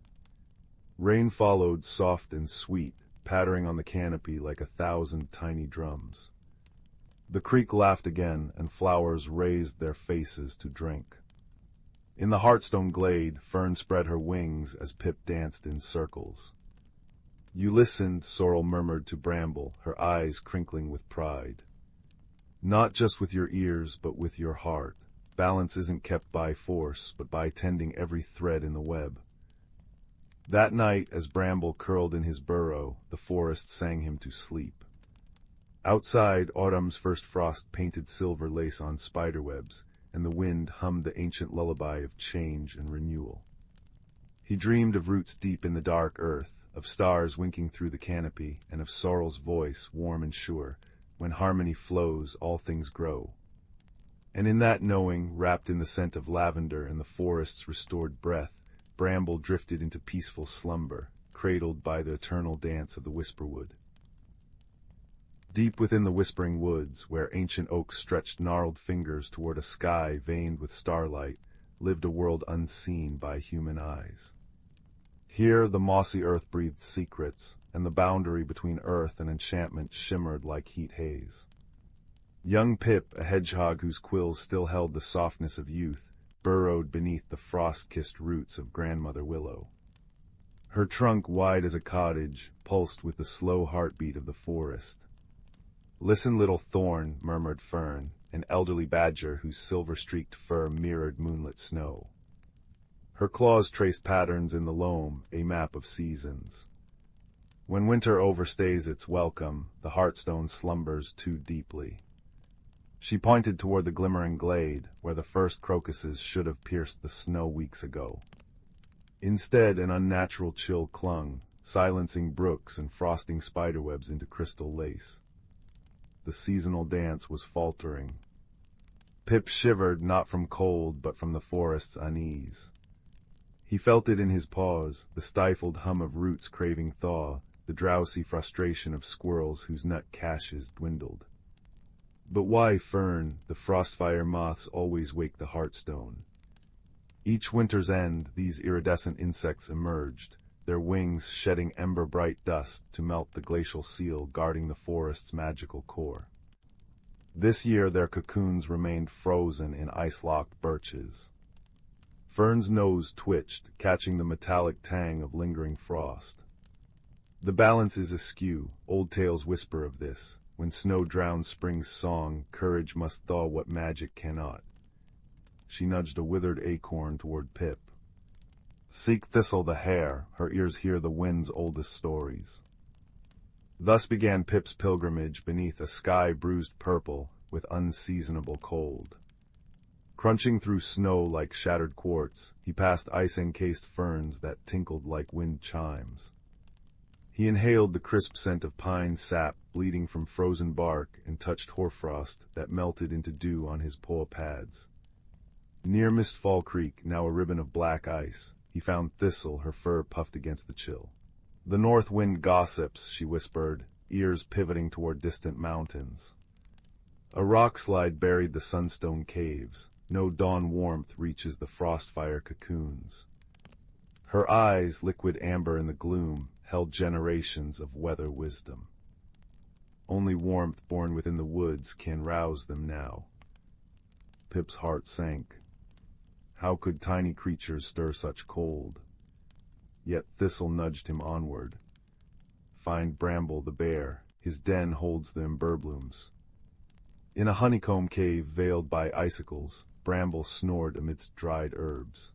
Rain followed, soft and sweet, pattering on the canopy like 1,000 tiny drums. The creek laughed again, and flowers raised their faces to drink. In the heartstone glade, Fern spread her wings as Pip danced in circles. "You listened," Sorrel murmured to Bramble, her eyes crinkling with pride. "Not just with your ears, but with your heart. Balance isn't kept by force, but by tending every thread in the web." That night, as Bramble curled in his burrow, the forest sang him to sleep. Outside, autumn's first frost painted silver lace on spiderwebs, and the wind hummed the ancient lullaby of change and renewal. He dreamed of roots deep in the dark earth, of stars winking through the canopy, and of Sorrel's voice, warm and sure. "When harmony flows, all things grow." And in that knowing, wrapped in the scent of lavender and the forest's restored breath, Bramble drifted into peaceful slumber, cradled by the eternal dance of the whisperwood. Deep within the whispering woods, where ancient oaks stretched gnarled fingers toward a sky veined with starlight, lived a world unseen by human eyes. Here the mossy earth breathed secrets, and the boundary between earth and enchantment shimmered like heat haze. Young Pip, a hedgehog whose quills still held the softness of youth, burrowed beneath the frost-kissed roots of Grandmother Willow. Her trunk, wide as a cottage, pulsed with the slow heartbeat of the forest. "Listen, little thorn," murmured Fern, an elderly badger whose silver-streaked fur mirrored moonlit snow. Her claws traced patterns in the loam, a map of seasons. When winter overstays its welcome, the heartstone slumbers too deeply. She pointed toward the glimmering glade, where the first crocuses should have pierced the snow weeks ago. Instead, an unnatural chill clung, silencing brooks and frosting spiderwebs into crystal lace. The seasonal dance was faltering. Pip shivered not from cold, but from the forest's unease. He felt it in his paws, the stifled hum of roots craving thaw, the drowsy frustration of squirrels whose nut caches dwindled. But why, Fern? The frostfire moths always wake the heartstone. Each winter's end, these iridescent insects emerged, their wings shedding ember-bright dust to melt the glacial seal guarding the forest's magical core. This year their cocoons remained frozen in ice-locked birches. Fern's nose twitched, catching the metallic tang of lingering frost. The balance is askew, old tales whisper of this. When snow drowns spring's song, courage must thaw what magic cannot. She nudged a withered acorn toward Pip. Seek Thistle the hare, her ears hear the wind's oldest stories. Thus began Pip's pilgrimage beneath a sky bruised purple with unseasonable cold. Crunching through snow like shattered quartz, he passed ice-encased ferns that tinkled like wind chimes. He inhaled the crisp scent of pine sap bleeding from frozen bark and touched hoarfrost that melted into dew on his paw pads. Near Mistfall Creek, now a ribbon of black ice, he found Thistle, her fur puffed against the chill. "The north wind gossips," she whispered, ears pivoting toward distant mountains. A rock slide buried the sunstone caves. No dawn warmth reaches the frostfire cocoons. Her eyes, liquid amber in the gloom, held generations of weather wisdom. Only warmth born within the woods can rouse them now. Pip's heart sank. How could tiny creatures stir such cold? Yet Thistle nudged him onward. Find Bramble the bear, his den holds the emberblooms. In a honeycomb cave veiled by icicles, Bramble snored amidst dried herbs.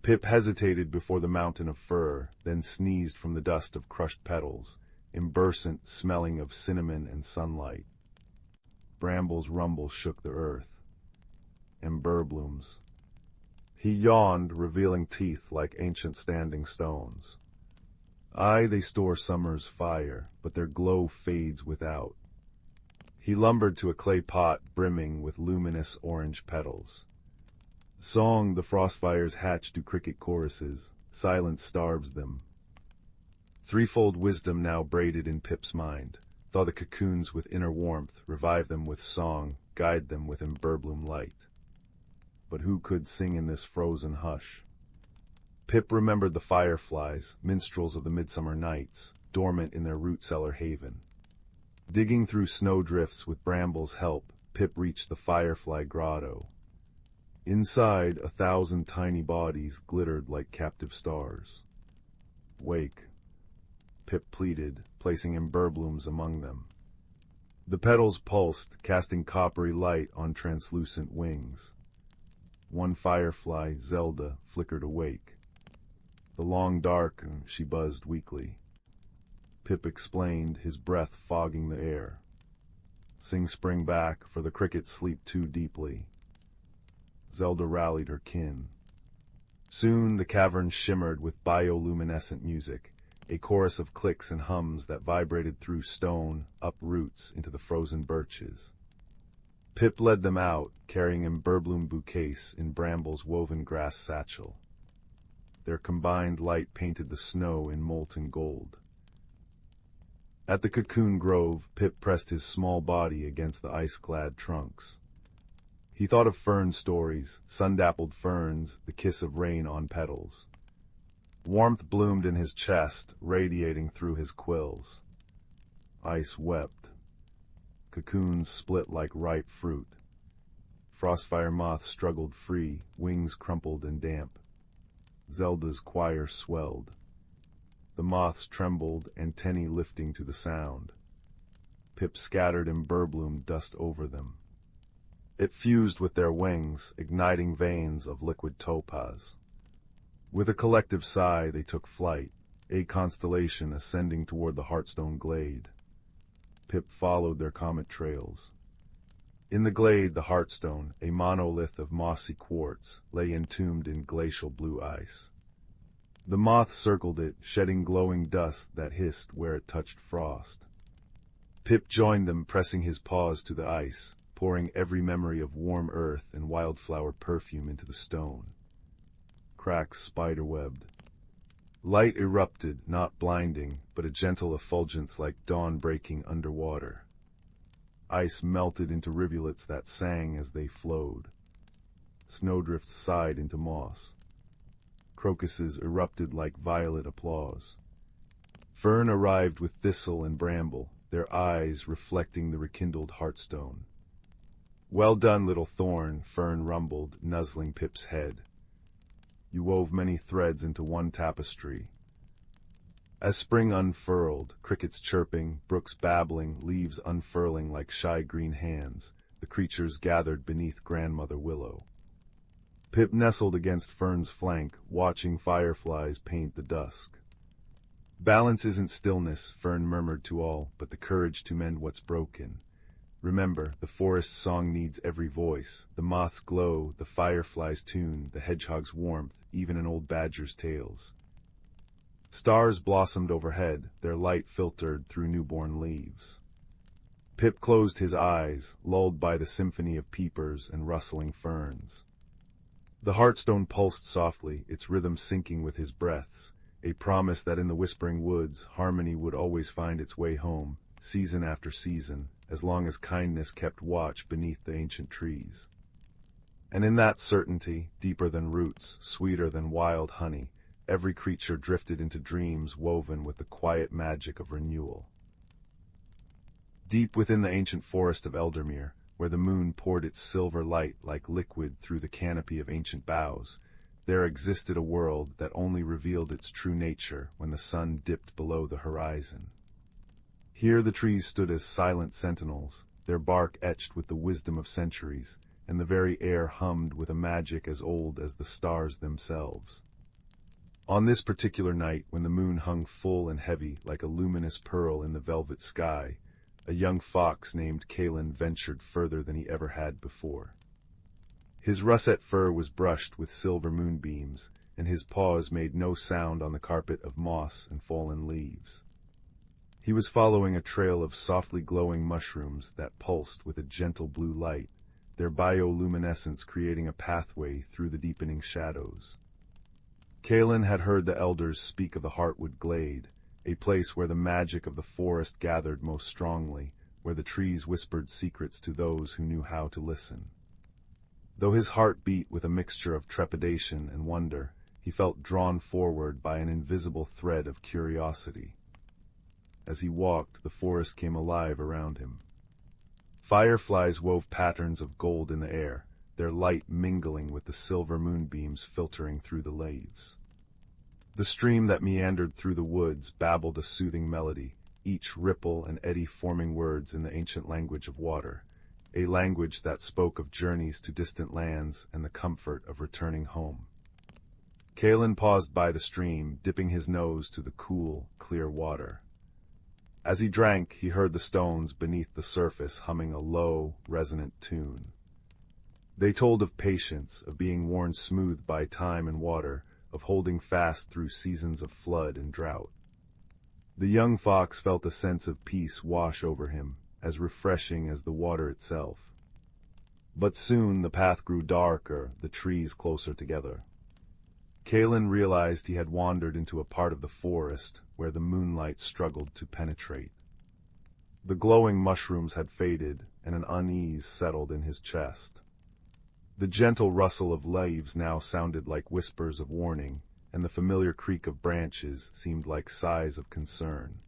Pip hesitated before the mountain of fur, then sneezed from the dust of crushed petals, imbursant smelling of cinnamon and sunlight. Bramble's rumble shook the earth. Emberblooms. He yawned, revealing teeth like ancient standing stones. Aye, they store summer's fire, but their glow fades without. He lumbered to a clay pot brimming with luminous orange petals. Song the frostfires hatch to cricket choruses, silence starves them. Threefold wisdom now braided in Pip's mind, thaw the cocoons with inner warmth, revive them with song, guide them with emberbloom light. But who could sing in this frozen hush? Pip remembered the fireflies, minstrels of the midsummer nights, dormant in their root-cellar haven. Digging through snowdrifts with Bramble's help, Pip reached the firefly grotto. Inside, 1,000 tiny bodies glittered like captive stars. "Wake," Pip pleaded, placing emberblooms among them. The petals pulsed, casting coppery light on translucent wings. One firefly, Zelda, flickered awake. "The long dark," she buzzed weakly. Pip explained, his breath fogging the air. "Sing spring back, for the crickets sleep too deeply." Zelda rallied her kin. Soon the cavern shimmered with bioluminescent music, a chorus of clicks and hums that vibrated through stone, up roots into the frozen birches. Pip led them out, carrying emberbloom bouquets in Bramble's woven grass satchel. Their combined light painted the snow in molten gold. At the cocoon grove, Pip pressed his small body against the ice-clad trunks. He thought of fern stories, sun-dappled ferns, the kiss of rain on petals. Warmth bloomed in his chest, radiating through his quills. Ice wept. Cocoons split like ripe fruit. Frostfire moths struggled free, wings crumpled and damp. Zelda's choir swelled. The moths trembled, antennae lifting to the sound. Pip scattered emberbloom dust over them. It fused with their wings, igniting veins of liquid topaz. With a collective sigh, they took flight, a constellation ascending toward the Heartstone glade. Pip followed their comet trails. In the glade, the Heartstone, a monolith of mossy quartz, lay entombed in glacial blue ice. The moths circled it, shedding glowing dust that hissed where it touched frost. Pip joined them, pressing his paws to the ice, pouring every memory of warm earth and wildflower perfume into the stone. Cracks spiderwebbed. Light erupted, not blinding, but a gentle effulgence like dawn breaking underwater. Ice melted into rivulets that sang as they flowed. Snowdrifts sighed into moss. Crocuses erupted like violet applause. Fern arrived with thistle and bramble, their eyes reflecting the rekindled Heartstone. "Well done, little thorn," Fern rumbled, nuzzling Pip's head. "You wove many threads into one tapestry." As spring unfurled, crickets chirping, brooks babbling, leaves unfurling like shy green hands, the creatures gathered beneath Grandmother Willow. Pip nestled against Fern's flank, watching fireflies paint the dusk. "Balance isn't stillness," Fern murmured to all, "but the courage to mend what's broken. Remember, the forest's song needs every voice, the moth's glow, the firefly's tune, the hedgehog's warmth, even an old badger's tales." Stars blossomed overhead, their light filtered through newborn leaves. Pip closed his eyes, lulled by the symphony of peepers and rustling ferns. The Heartstone pulsed softly, its rhythm syncing with his breaths, a promise that in the whispering woods, harmony would always find its way home, season after season, as long as kindness kept watch beneath the ancient trees. And in that certainty, deeper than roots, sweeter than wild honey, every creature drifted into dreams woven with the quiet magic of renewal. Deep within the ancient forest of Eldermere, where the moon poured its silver light like liquid through the canopy of ancient boughs, there existed a world that only revealed its true nature when the sun dipped below the horizon. Here the trees stood as silent sentinels, their bark etched with the wisdom of centuries, and the very air hummed with a magic as old as the stars themselves. On this particular night, when the moon hung full and heavy like a luminous pearl in the velvet sky, a young fox named Kalen ventured further than he ever had before. His russet fur was brushed with silver moonbeams, and his paws made no sound on the carpet of moss and fallen leaves. He was following a trail of softly glowing mushrooms that pulsed with a gentle blue light, their bioluminescence creating a pathway through the deepening shadows. Kalen had heard the elders speak of the Heartwood Glade, a place where the magic of the forest gathered most strongly, where the trees whispered secrets to those who knew how to listen. Though his heart beat with a mixture of trepidation and wonder, he felt drawn forward by an invisible thread of curiosity. As he walked, the forest came alive around him. Fireflies wove patterns of gold in the air, their light mingling with the silver moonbeams filtering through the leaves. The stream that meandered through the woods babbled a soothing melody, each ripple and eddy forming words in the ancient language of water, a language that spoke of journeys to distant lands and the comfort of returning home. Kalen paused by the stream, dipping his nose to the cool, clear water. As he drank, he heard the stones beneath the surface humming a low, resonant tune. They told of patience, of being worn smooth by time and water, of holding fast through seasons of flood and drought. The young fox felt a sense of peace wash over him, as refreshing as the water itself. But soon the path grew darker, the trees closer together. Kalen realized he had wandered into a part of the forest where the moonlight struggled to penetrate. The glowing mushrooms had faded, and an unease settled in his chest. The gentle rustle of leaves now sounded like whispers of warning, and the familiar creak of branches seemed like sighs of concern.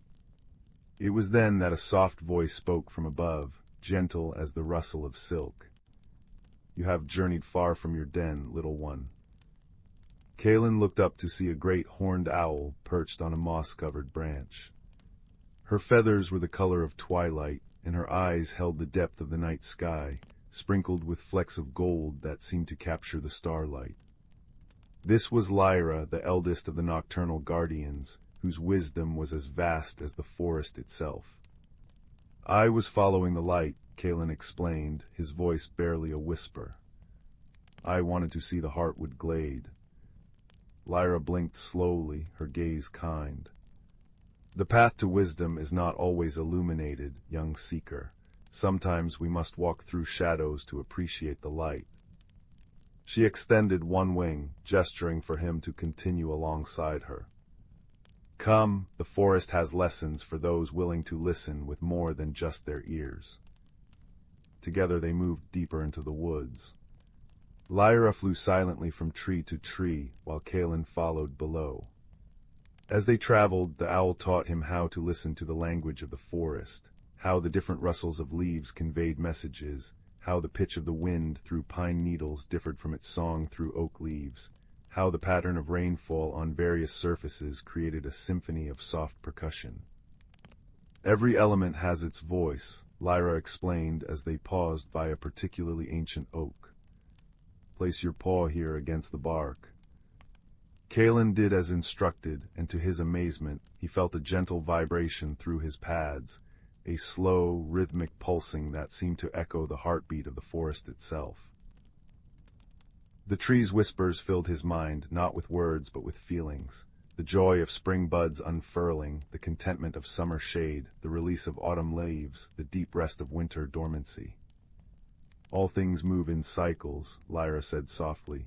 It was then that a soft voice spoke from above, gentle as the rustle of silk. "You have journeyed far from your den, little one." Kalen looked up to see a great horned owl perched on a moss-covered branch. Her feathers were the color of twilight, and her eyes held the depth of the night sky, sprinkled with flecks of gold that seemed to capture the starlight. This was Lyra, the eldest of the nocturnal guardians, whose wisdom was as vast as the forest itself. "I was following the light," Kalen explained, his voice barely a whisper. "I wanted to see the Heartwood glade." Lyra blinked slowly, her gaze kind. "The path to wisdom is not always illuminated, young seeker. Sometimes we must walk through shadows to appreciate the light." She extended one wing, gesturing for him to continue alongside her. "Come, the forest has lessons for those willing to listen with more than just their ears." Together they moved deeper into the woods. Lyra flew silently from tree to tree, while Kalen followed below. As they traveled, the owl taught him how to listen to the language of the forest, how the different rustles of leaves conveyed messages, how the pitch of the wind through pine needles differed from its song through oak leaves, how the pattern of rainfall on various surfaces created a symphony of soft percussion. "Every element has its voice," Lyra explained as they paused by a particularly ancient oak. "Place your paw here against the bark." Kalen did as instructed, and to his amazement, he felt a gentle vibration through his pads, a slow, rhythmic pulsing that seemed to echo the heartbeat of the forest itself. The trees' whispers filled his mind, not with words but with feelings. The joy of spring buds unfurling, the contentment of summer shade, the release of autumn leaves, the deep rest of winter dormancy. "All things move in cycles," Lyra said softly.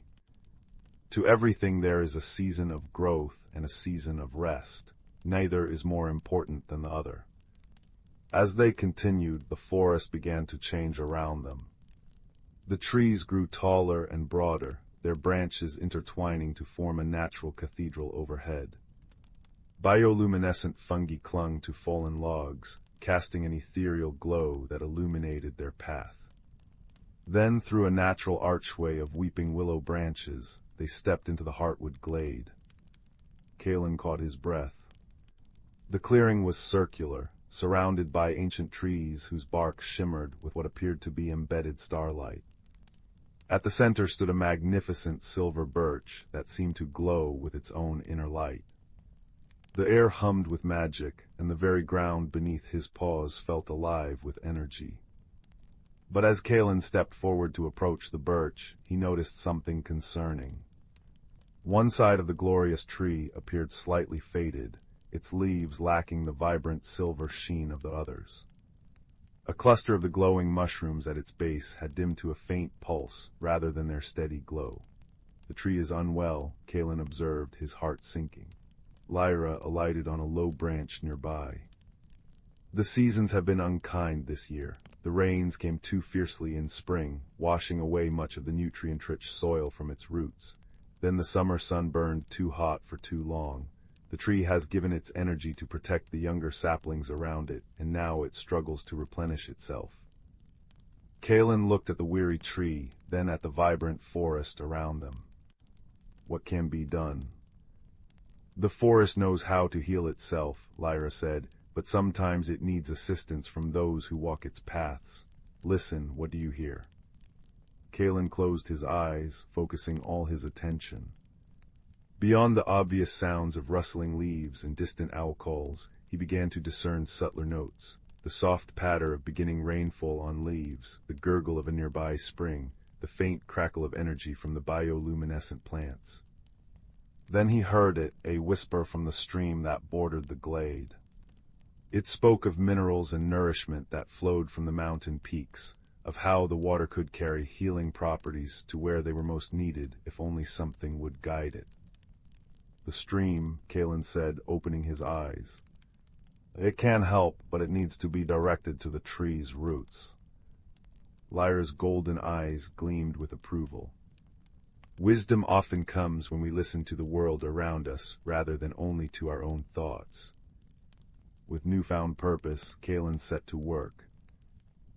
"To everything there is a season of growth and a season of rest. Neither is more important than the other." As they continued, the forest began to change around them. The trees grew taller and broader, their branches intertwining to form a natural cathedral overhead. Bioluminescent fungi clung to fallen logs, casting an ethereal glow that illuminated their path. Then, through a natural archway of weeping willow branches, they stepped into the Heartwood glade. Kalen caught his breath. The clearing was circular, surrounded by ancient trees whose bark shimmered with what appeared to be embedded starlight. At the center stood a magnificent silver birch that seemed to glow with its own inner light. The air hummed with magic, and the very ground beneath his paws felt alive with energy. But as Kalen stepped forward to approach the birch, he noticed something concerning. One side of the glorious tree appeared slightly faded, its leaves lacking the vibrant silver sheen of the others. A cluster of the glowing mushrooms at its base had dimmed to a faint pulse rather than their steady glow. "The tree is unwell," Kalen observed, his heart sinking. Lyra alighted on a low branch nearby. "The seasons have been unkind this year. The rains came too fiercely in spring, washing away much of the nutrient-rich soil from its roots. Then the summer sun burned too hot for too long. The tree has given its energy to protect the younger saplings around it, and now it struggles to replenish itself." Kalen looked at the weary tree, then at the vibrant forest around them. "What can be done?" "The forest knows how to heal itself," Lyra said, "but sometimes it needs assistance from those who walk its paths. Listen, what do you hear?" Kalen closed his eyes, focusing all his attention. Beyond the obvious sounds of rustling leaves and distant owl calls, he began to discern subtler notes, the soft patter of beginning rainfall on leaves, the gurgle of a nearby spring, the faint crackle of energy from the bioluminescent plants. Then he heard it, a whisper from the stream that bordered the glade. It spoke of minerals and nourishment that flowed from the mountain peaks, of how the water could carry healing properties to where they were most needed if only something would guide it. "The stream," Kalen said, opening his eyes. "It can help, but it needs to be directed to the tree's roots." Lyra's golden eyes gleamed with approval. "Wisdom often comes when we listen to the world around us rather than only to our own thoughts." With newfound purpose, Kalen set to work.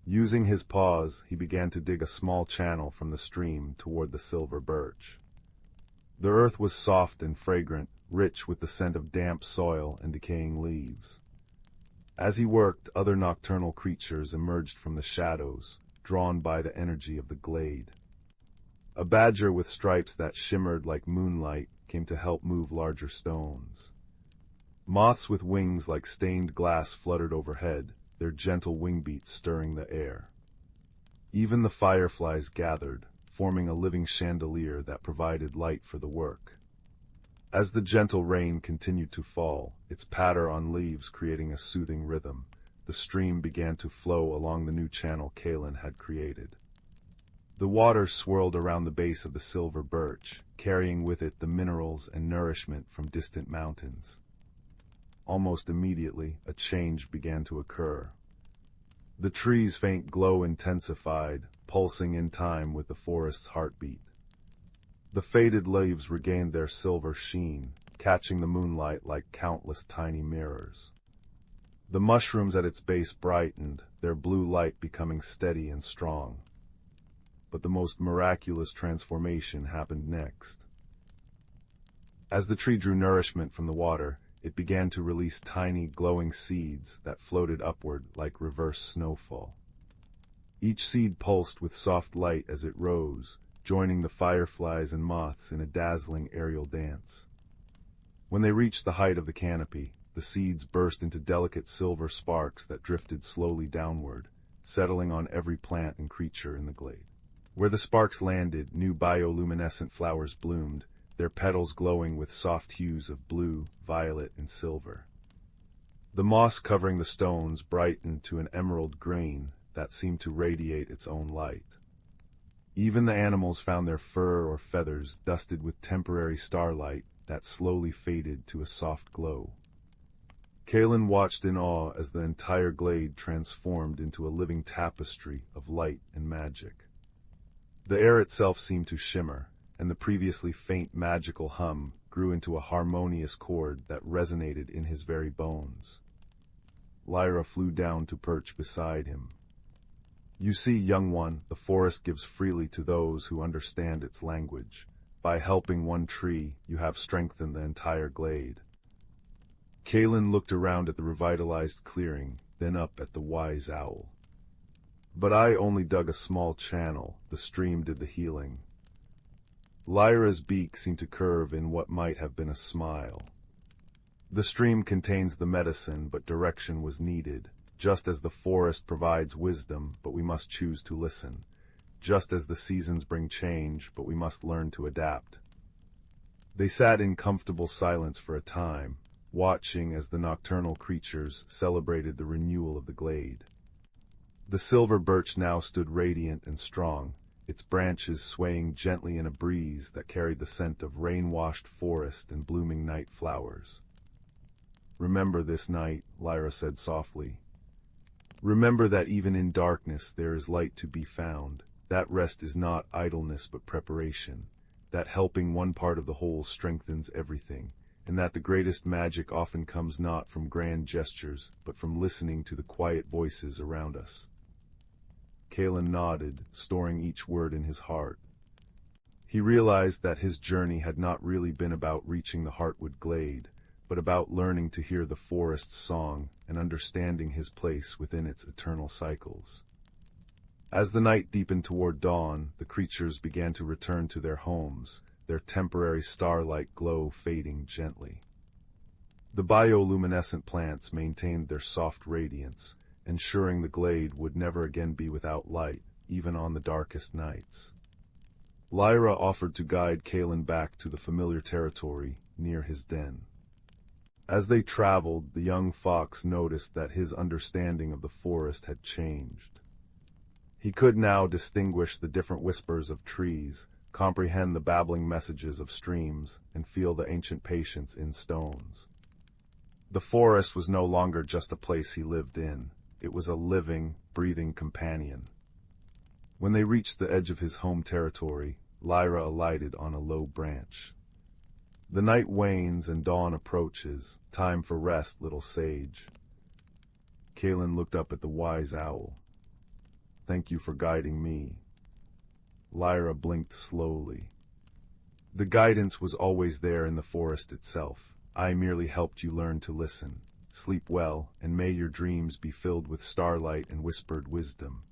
Using his paws, he began to dig a small channel from the stream toward the silver birch. The earth was soft and fragrant, rich with the scent of damp soil and decaying leaves. As he worked, other nocturnal creatures emerged from the shadows, drawn by the energy of the glade. A badger with stripes that shimmered like moonlight came to help move larger stones. Moths with wings like stained glass fluttered overhead, their gentle wing beats stirring the air. Even the fireflies gathered, forming a living chandelier that provided light for the work. As the gentle rain continued to fall, its patter on leaves creating a soothing rhythm, the stream began to flow along the new channel Kalen had created. The water swirled around the base of the silver birch, carrying with it the minerals and nourishment from distant mountains. Almost immediately, a change began to occur. The tree's faint glow intensified, pulsing in time with the forest's heartbeat. The faded leaves regained their silver sheen, catching the moonlight like countless tiny mirrors. The mushrooms at its base brightened, their blue light becoming steady and strong. But the most miraculous transformation happened next. As the tree drew nourishment from the water, it began to release tiny, glowing seeds that floated upward like reverse snowfall. Each seed pulsed with soft light as it rose, joining the fireflies and moths in a dazzling aerial dance. When they reached the height of the canopy, the seeds burst into delicate silver sparks that drifted slowly downward, settling on every plant and creature in the glade. Where the sparks landed, new bioluminescent flowers bloomed, their petals glowing with soft hues of blue, violet, and silver. The moss covering the stones brightened to an emerald green that seemed to radiate its own light. Even the animals found their fur or feathers dusted with temporary starlight that slowly faded to a soft glow. Kalen watched in awe as the entire glade transformed into a living tapestry of light and magic. The air itself seemed to shimmer, and the previously faint magical hum grew into a harmonious chord that resonated in his very bones. Lyra flew down to perch beside him. "You see, young one, the forest gives freely to those who understand its language. By helping one tree, you have strengthened the entire glade." Kalen looked around at the revitalized clearing, then up at the wise owl. "But I only dug a small channel, the stream did the healing." Lyra's beak seemed to curve in what might have been a smile. "The stream contains the medicine, but direction was needed. Just as the forest provides wisdom, but we must choose to listen. Just as the seasons bring change, but we must learn to adapt." They sat in comfortable silence for a time, watching as the nocturnal creatures celebrated the renewal of the glade. The silver birch now stood radiant and strong, its branches swaying gently in a breeze that carried the scent of rain-washed forest and blooming night flowers. "Remember this night," Lyra said softly. "Remember that even in darkness there is light to be found. That rest is not idleness but preparation. That helping one part of the whole strengthens everything. And that the greatest magic often comes not from grand gestures, but from listening to the quiet voices around us." Kalen nodded, storing each word in his heart. He realized that his journey had not really been about reaching the Heartwood Glade, but about learning to hear the forest's song and understanding his place within its eternal cycles. As the night deepened toward dawn, the creatures began to return to their homes, their temporary starlight glow fading gently. The bioluminescent plants maintained their soft radiance, ensuring the glade would never again be without light, even on the darkest nights. Lyra offered to guide Kalen back to the familiar territory near his den. As they traveled, the young fox noticed that his understanding of the forest had changed. He could now distinguish the different whispers of trees, comprehend the babbling messages of streams, and feel the ancient patience in stones. The forest was no longer just a place he lived in. It was a living, breathing companion. When they reached the edge of his home territory, Lyra alighted on a low branch. The night wanes and dawn approaches. Time for rest, little sage. Kaelin looked up at the wise owl. Thank you for guiding me. Lyra blinked slowly. The guidance was always there in the forest itself. I merely helped you learn to listen. Sleep well, and may your dreams be filled with starlight and whispered wisdom.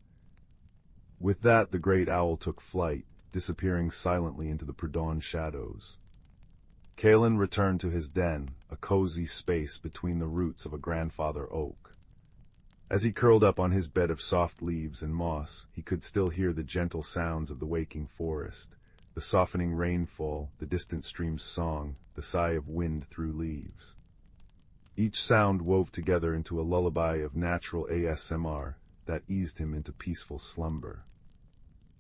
With that, the great owl took flight, disappearing silently into the pre-dawn shadows. Kaelin returned to his den, a cozy space between the roots of a grandfather oak. As he curled up on his bed of soft leaves and moss, he could still hear the gentle sounds of the waking forest, the softening rainfall, the distant stream's song, the sigh of wind through leaves. Each sound wove together into a lullaby of natural ASMR that eased him into peaceful slumber.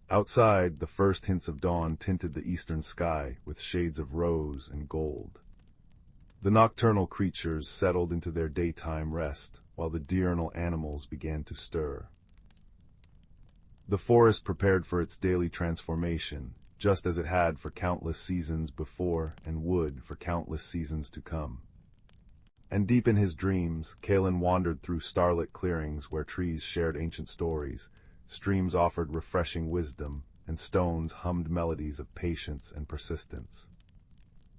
Outside, the first hints of dawn tinted the eastern sky with shades of rose and gold. The nocturnal creatures settled into their daytime rest, while the diurnal animals began to stir. The forest prepared for its daily transformation, just as it had for countless seasons before and would for countless seasons to come. And deep in his dreams, Kaelin wandered through starlit clearings where trees shared ancient stories, streams offered refreshing wisdom, and stones hummed melodies of patience and persistence.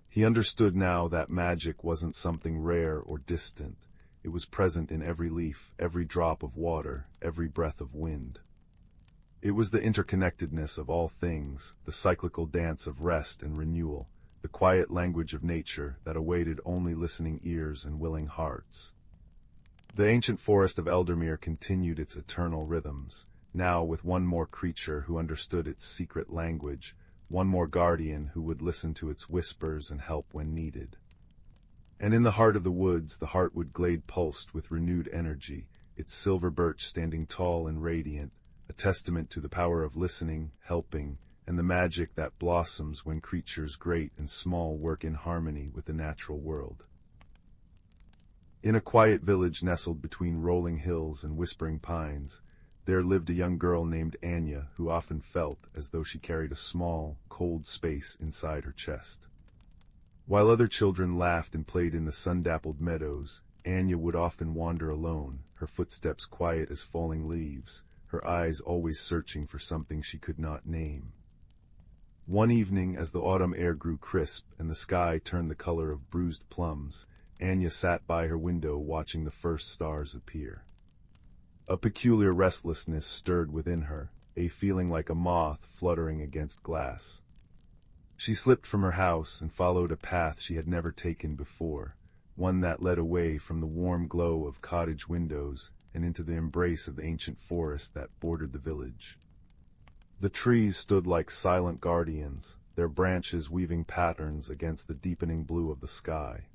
He understood now that magic wasn't something rare or distant. It was present in every leaf, every drop of water, every breath of wind. It was the interconnectedness of all things, the cyclical dance of rest and renewal, the quiet language of nature that awaited only listening ears and willing hearts. The ancient forest of Eldermere continued its eternal rhythms, now with one more creature who understood its secret language, one more guardian who would listen to its whispers and help when needed. And in the heart of the woods, the heartwood glade pulsed with renewed energy, its silver birch standing tall and radiant, a testament to the power of listening, helping, and the magic that blossoms when creatures great and small work in harmony with the natural world. In a quiet village nestled between rolling hills and whispering pines, there lived a young girl named Anya who often felt as though she carried a small, cold space inside her chest. While other children laughed and played in the sun-dappled meadows, Anya would often wander alone, her footsteps quiet as falling leaves, her eyes always searching for something she could not name. One evening, as the autumn air grew crisp and the sky turned the color of bruised plums, Anya sat by her window watching the first stars appear. A peculiar restlessness stirred within her, a feeling like a moth fluttering against glass. She slipped from her house and followed a path she had never taken before, one that led away from the warm glow of cottage windows and into the embrace of the ancient forest that bordered the village. The trees stood like silent guardians, their branches weaving patterns against the deepening blue of the sky.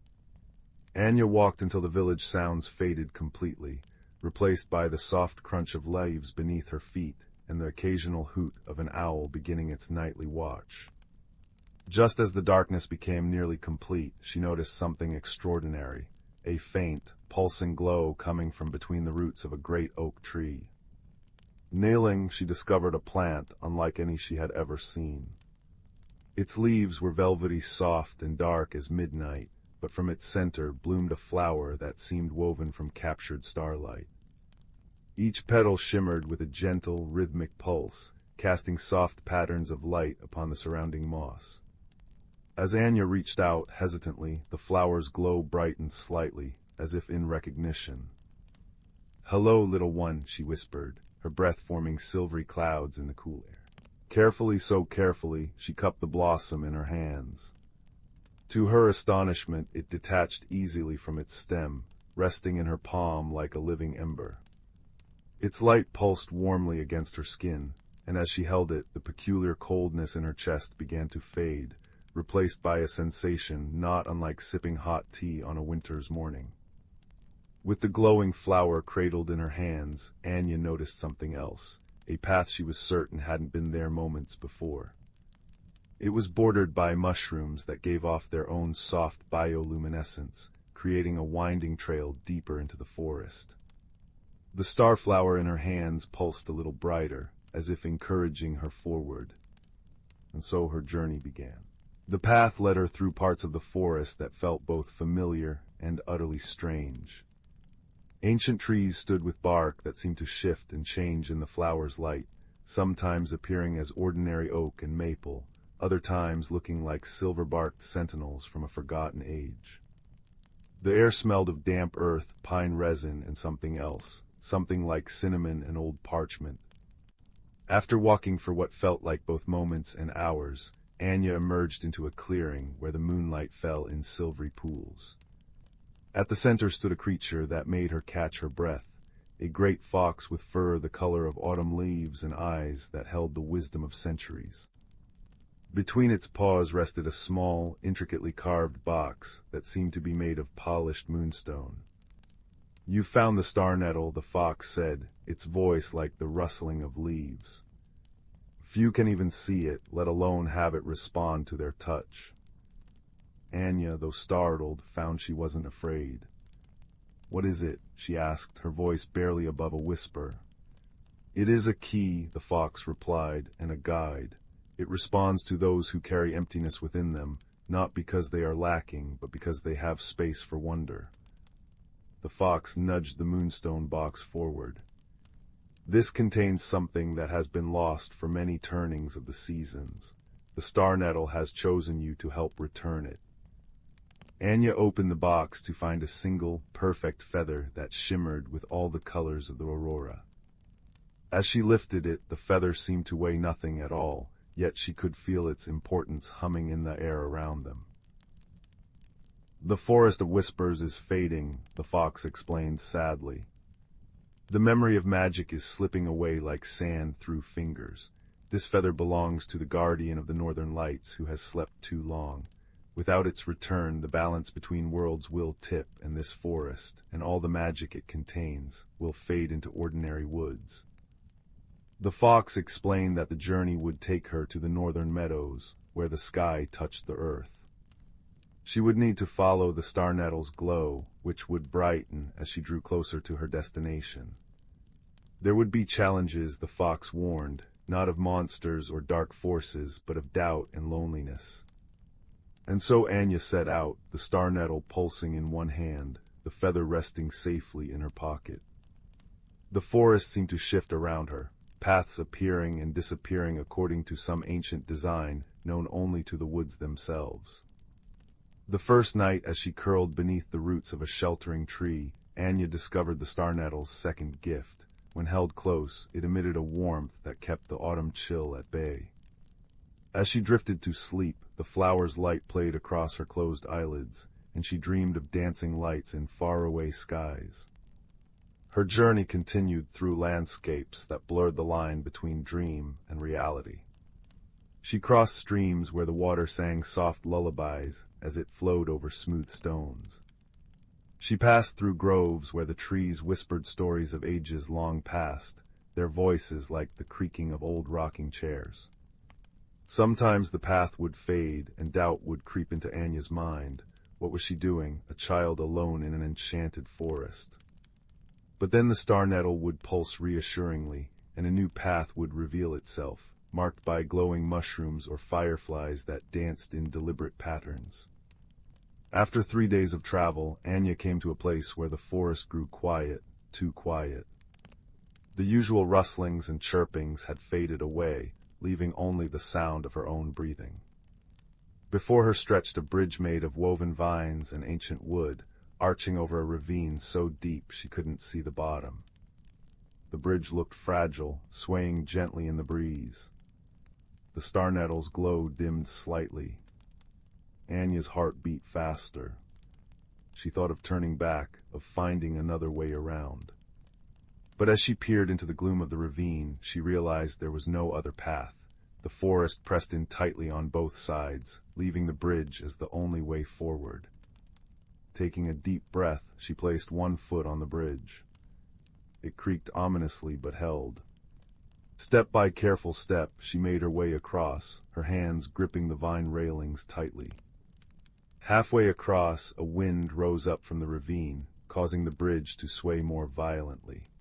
Anya walked until the village sounds faded completely, replaced by the soft crunch of leaves beneath her feet and the occasional hoot of an owl beginning its nightly watch. Just as the darkness became nearly complete, she noticed something extraordinary, a faint, pulsing glow coming from between the roots of a great oak tree. Kneeling, she discovered a plant unlike any she had ever seen. Its leaves were velvety soft and dark as midnight, but from its center bloomed a flower that seemed woven from captured starlight. Each petal shimmered with a gentle, rhythmic pulse, casting soft patterns of light upon the surrounding moss. As Anya reached out hesitantly, the flower's glow brightened slightly, as if in recognition. "Hello, little one," she whispered, her breath forming silvery clouds in the cool air. Carefully, so carefully, she cupped the blossom in her hands. To her astonishment, it detached easily from its stem, resting in her palm like a living ember. Its light pulsed warmly against her skin, and as she held it, the peculiar coldness in her chest began to fade, replaced by a sensation not unlike sipping hot tea on a winter's morning. With the glowing flower cradled in her hands, Anya noticed something else, a path she was certain hadn't been there moments before. It was bordered by mushrooms that gave off their own soft bioluminescence, creating a winding trail deeper into the forest. The starflower in her hands pulsed a little brighter, as if encouraging her forward. And so her journey began. The path led her through parts of the forest that felt both familiar and utterly strange. Ancient trees stood with bark that seemed to shift and change in the flower's light, sometimes appearing as ordinary oak and maple, other times looking like silver-barked sentinels from a forgotten age. The air smelled of damp earth, pine resin, and something else, something like cinnamon and old parchment. After walking for what felt like both moments and hours, Anya emerged into a clearing where the moonlight fell in silvery pools. At the center stood a creature that made her catch her breath, a great fox with fur the color of autumn leaves and eyes that held the wisdom of centuries. Between its paws rested a small, intricately carved box that seemed to be made of polished moonstone. "You found the star nettle," the fox said, its voice like the rustling of leaves. Few can even see it, let alone have it respond to their touch. Anya, though startled, found she wasn't afraid. "What is it?" she asked, her voice barely above a whisper. "It is a key," the fox replied, "and a guide. It responds to those who carry emptiness within them, not because they are lacking, but because they have space for wonder." The fox nudged the moonstone box forward. "This contains something that has been lost for many turnings of the seasons. The star nettle has chosen you to help return it." Anya opened the box to find a single, perfect feather that shimmered with all the colors of the aurora. As she lifted it, the feather seemed to weigh nothing at all, yet she could feel its importance humming in the air around them. "The forest of whispers is fading," the fox explained sadly. "The memory of magic is slipping away like sand through fingers. This feather belongs to the guardian of the northern lights who has slept too long. Without its return, the balance between worlds will tip, and this forest, and all the magic it contains, will fade into ordinary woods." The fox explained that the journey would take her to the northern meadows, where the sky touched the earth. She would need to follow the star nettle's glow, which would brighten as she drew closer to her destination. There would be challenges, the fox warned, not of monsters or dark forces, but of doubt and loneliness. And so Anya set out, the star nettle pulsing in one hand, the feather resting safely in her pocket. The forest seemed to shift around her, paths appearing and disappearing according to some ancient design known only to the woods themselves. The first night, as she curled beneath the roots of a sheltering tree, Anya discovered the star nettle's second gift. When held close, it emitted a warmth that kept the autumn chill at bay. As she drifted to sleep, the flower's light played across her closed eyelids, and she dreamed of dancing lights in faraway skies. Her journey continued through landscapes that blurred the line between dream and reality. She crossed streams where the water sang soft lullabies as it flowed over smooth stones. She passed through groves where the trees whispered stories of ages long past, their voices like the creaking of old rocking chairs. Sometimes the path would fade and doubt would creep into Anya's mind. What was she doing, a child alone in an enchanted forest? But then the star nettle would pulse reassuringly, and a new path would reveal itself, marked by glowing mushrooms or fireflies that danced in deliberate patterns. After 3 days of travel, Anya came to a place where the forest grew quiet, too quiet. The usual rustlings and chirpings had faded away, leaving only the sound of her own breathing. Before her stretched a bridge made of woven vines and ancient wood, arching over a ravine so deep she couldn't see the bottom. The bridge looked fragile, swaying gently in the breeze. The star nettle's glow dimmed slightly. Anya's heart beat faster. She thought of turning back, of finding another way around. But as she peered into the gloom of the ravine, she realized there was no other path. The forest pressed in tightly on both sides, leaving the bridge as the only way forward. Taking a deep breath, she placed one foot on the bridge. It creaked ominously but held. Step by careful step, she made her way across, her hands gripping the vine railings tightly. Halfway across, a wind rose up from the ravine, causing the bridge to sway more violently.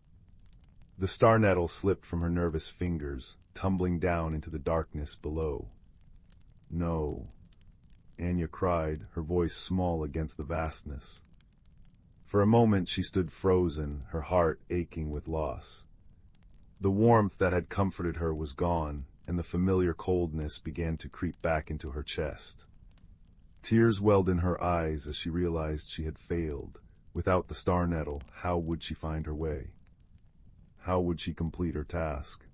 The star nettle slipped from her nervous fingers, tumbling down into the darkness below. "No," Anya cried, her voice small against the vastness. For a moment she stood frozen, her heart aching with loss. The warmth that had comforted her was gone, and the familiar coldness began to creep back into her chest. Tears welled in her eyes as she realized she had failed. Without the star nettle, how would she find her way? How would she complete her task?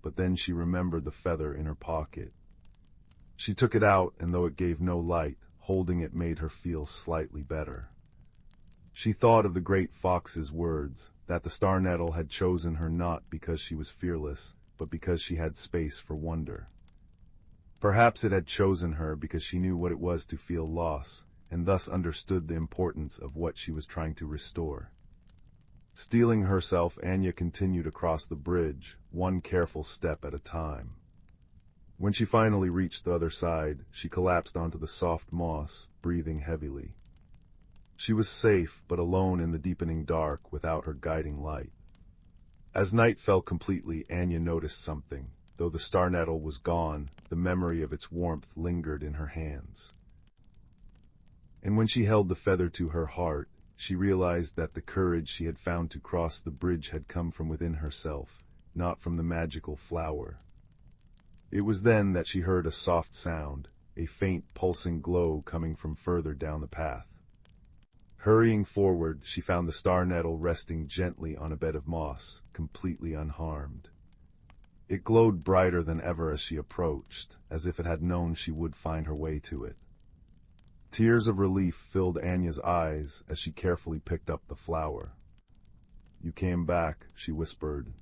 But then she remembered the feather in her pocket. She took it out, and though it gave no light, holding it made her feel slightly better. She thought of the great fox's words, that the star nettle had chosen her not because she was fearless, but because she had space for wonder. Perhaps it had chosen her because she knew what it was to feel loss, and thus understood the importance of what she was trying to restore. Steeling herself, Anya continued across the bridge, one careful step at a time. When she finally reached the other side, she collapsed onto the soft moss, breathing heavily. She was safe, but alone in the deepening dark, without her guiding light. As night fell completely, Anya noticed something. Though the star nettle was gone, the memory of its warmth lingered in her hands. And when she held the feather to her heart, she realized that the courage she had found to cross the bridge had come from within herself, not from the magical flower. It was then that she heard a soft sound, a faint pulsing glow coming from further down the path. Hurrying forward, she found the star nettle resting gently on a bed of moss, completely unharmed. It glowed brighter than ever as she approached, as if it had known she would find her way to it. Tears of relief filled Anya's eyes as she carefully picked up the flower. "You came back," she whispered.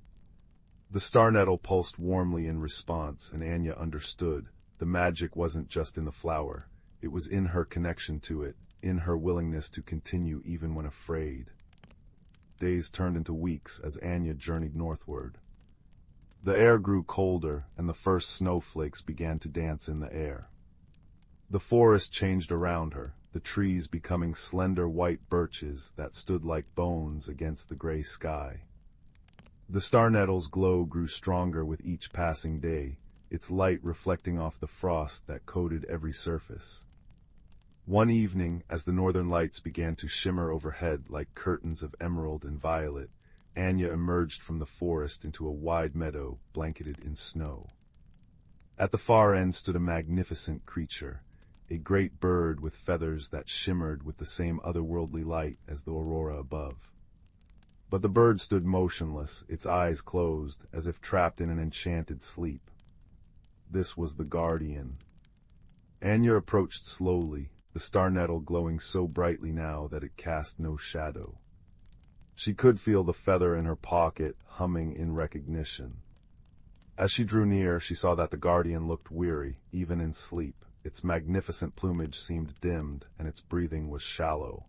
The star nettle pulsed warmly in response, and Anya understood. The magic wasn't just in the flower. It was in her connection to it, in her willingness to continue even when afraid. Days turned into weeks as Anya journeyed northward. The air grew colder, and the first snowflakes began to dance in the air. The forest changed around her, the trees becoming slender white birches that stood like bones against the gray sky. The star nettle's glow grew stronger with each passing day, its light reflecting off the frost that coated every surface. One evening, as the northern lights began to shimmer overhead like curtains of emerald and violet, Anya emerged from the forest into a wide meadow blanketed in snow. At the far end stood a magnificent creature, a great bird with feathers that shimmered with the same otherworldly light as the aurora above. But the bird stood motionless, its eyes closed, as if trapped in an enchanted sleep. This was the guardian. Anya approached slowly, the star nettle glowing so brightly now that it cast no shadow. She could feel the feather in her pocket humming in recognition. As she drew near, she saw that the guardian looked weary, even in sleep. Its magnificent plumage seemed dimmed, and its breathing was shallow.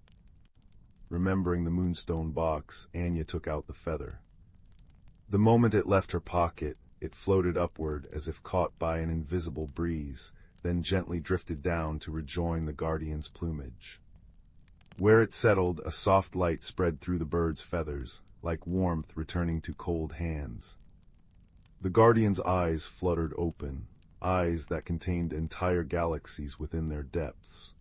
Remembering the moonstone box, Anya took out the feather. The moment it left her pocket, it floated upward as if caught by an invisible breeze, then gently drifted down to rejoin the guardian's plumage. Where it settled, a soft light spread through the bird's feathers, like warmth returning to cold hands. The guardian's eyes fluttered open, eyes that contained entire galaxies within their depths.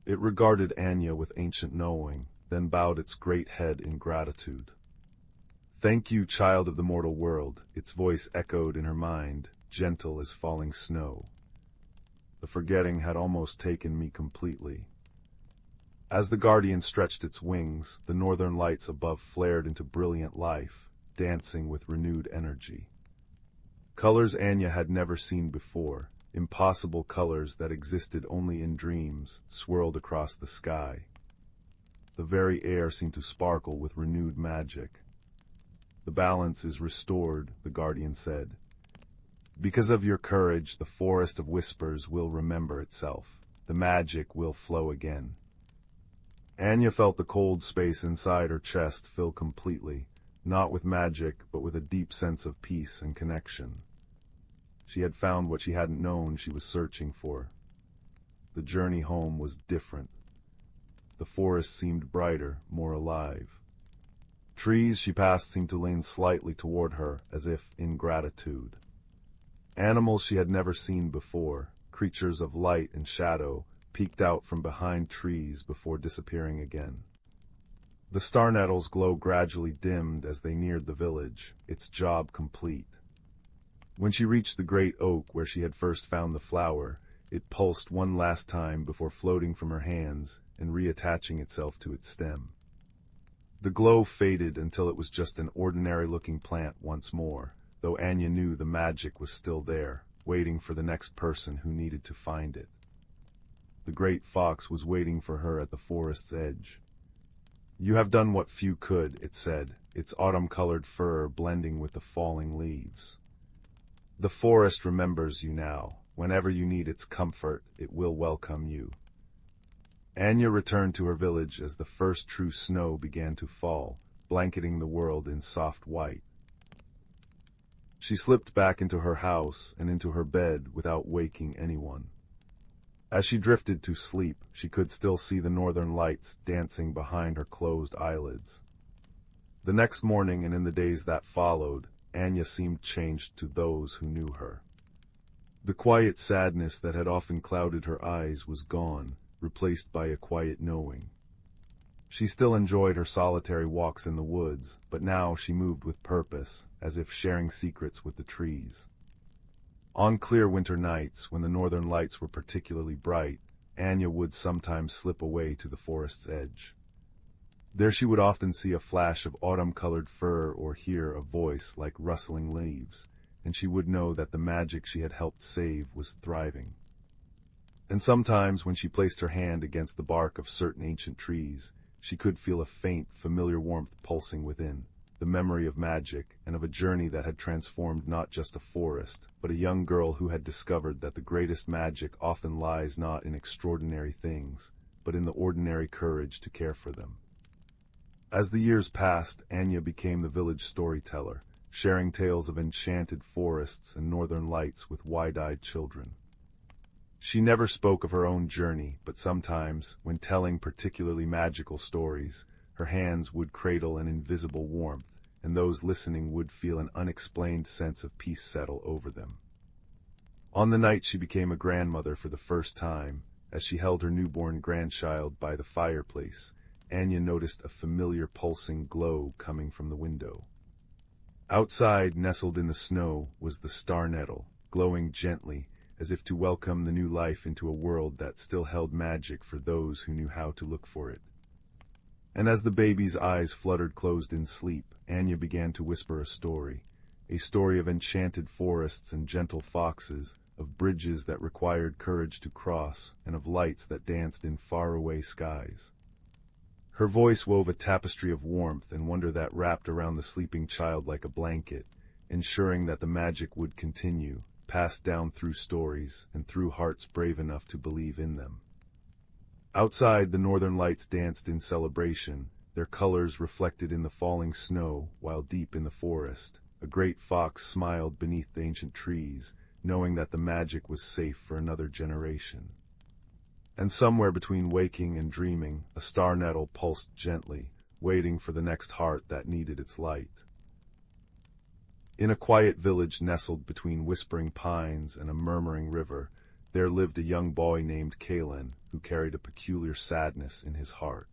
It regarded Anya with ancient knowing, then bowed its great head in gratitude. "Thank you, child of the mortal world," its voice echoed in her mind, gentle as falling snow. The forgetting had almost taken me completely. As the guardian stretched its wings, the northern lights above flared into brilliant life, dancing with renewed energy. Colors Anya had never seen before, impossible colors that existed only in dreams, swirled across the sky. The very air seemed to sparkle with renewed magic. "The balance is restored," the guardian said. "Because of your courage, the forest of whispers will remember itself. The magic will flow again." Anya felt the cold space inside her chest fill completely. not with magic, but with a deep sense of peace and connection. She had found what she hadn't known she was searching for. The journey home was different. The forest seemed brighter, more alive. Trees she passed seemed to lean slightly toward her, as if in gratitude. Animals she had never seen before, creatures of light and shadow, peeked out from behind trees before disappearing again. The star nettle's glow gradually dimmed as they neared the village, its job complete. When she reached the great oak where she had first found the flower, it pulsed one last time before floating from her hands and reattaching itself to its stem. The glow faded until it was just an ordinary-looking plant once more, though Anya knew the magic was still there, waiting for the next person who needed to find it. The great fox was waiting for her at the forest's edge. "You have done what few could," it said, its autumn-colored fur blending with the falling leaves. "The forest remembers you now. Whenever you need its comfort, it will welcome you." Anya returned to her village as the first true snow began to fall, blanketing the world in soft white. She slipped back into her house and into her bed without waking anyone. As she drifted to sleep, she could still see the northern lights dancing behind her closed eyelids. The next morning and in the days that followed, Anya seemed changed to those who knew her. The quiet sadness that had often clouded her eyes was gone, replaced by a quiet knowing. She still enjoyed her solitary walks in the woods, but now she moved with purpose, as if sharing secrets with the trees. On clear winter nights, when the northern lights were particularly bright, Anya would sometimes slip away to the forest's edge. There she would often see a flash of autumn-colored fur or hear a voice like rustling leaves, and she would know that the magic she had helped save was thriving. And sometimes, when she placed her hand against the bark of certain ancient trees, she could feel a faint, familiar warmth pulsing within, the memory of magic and of a journey that had transformed not just a forest, but a young girl who had discovered that the greatest magic often lies not in extraordinary things, but in the ordinary courage to care for them. As the years passed, Anya became the village storyteller, sharing tales of enchanted forests and northern lights with wide-eyed children. She never spoke of her own journey, but sometimes, when telling particularly magical stories, her hands would cradle an invisible warmth, and those listening would feel an unexplained sense of peace settle over them. On the night she became a grandmother for the first time, as she held her newborn grandchild by the fireplace, Anya noticed a familiar pulsing glow coming from the window. Outside, nestled in the snow, was the star nettle, glowing gently, as if to welcome the new life into a world that still held magic for those who knew how to look for it. And as the baby's eyes fluttered closed in sleep, Anya began to whisper a story of enchanted forests and gentle foxes, of bridges that required courage to cross, and of lights that danced in faraway skies. Her voice wove a tapestry of warmth and wonder that wrapped around the sleeping child like a blanket, ensuring that the magic would continue, passed down through stories and through hearts brave enough to believe in them. Outside, the northern lights danced in celebration, their colors reflected in the falling snow, while deep in the forest, a great fox smiled beneath the ancient trees, knowing that the magic was safe for another generation. And somewhere between waking and dreaming, a star nettle pulsed gently, waiting for the next heart that needed its light. In a quiet village nestled between whispering pines and a murmuring river, there lived a young boy named Kalen, who carried a peculiar sadness in his heart.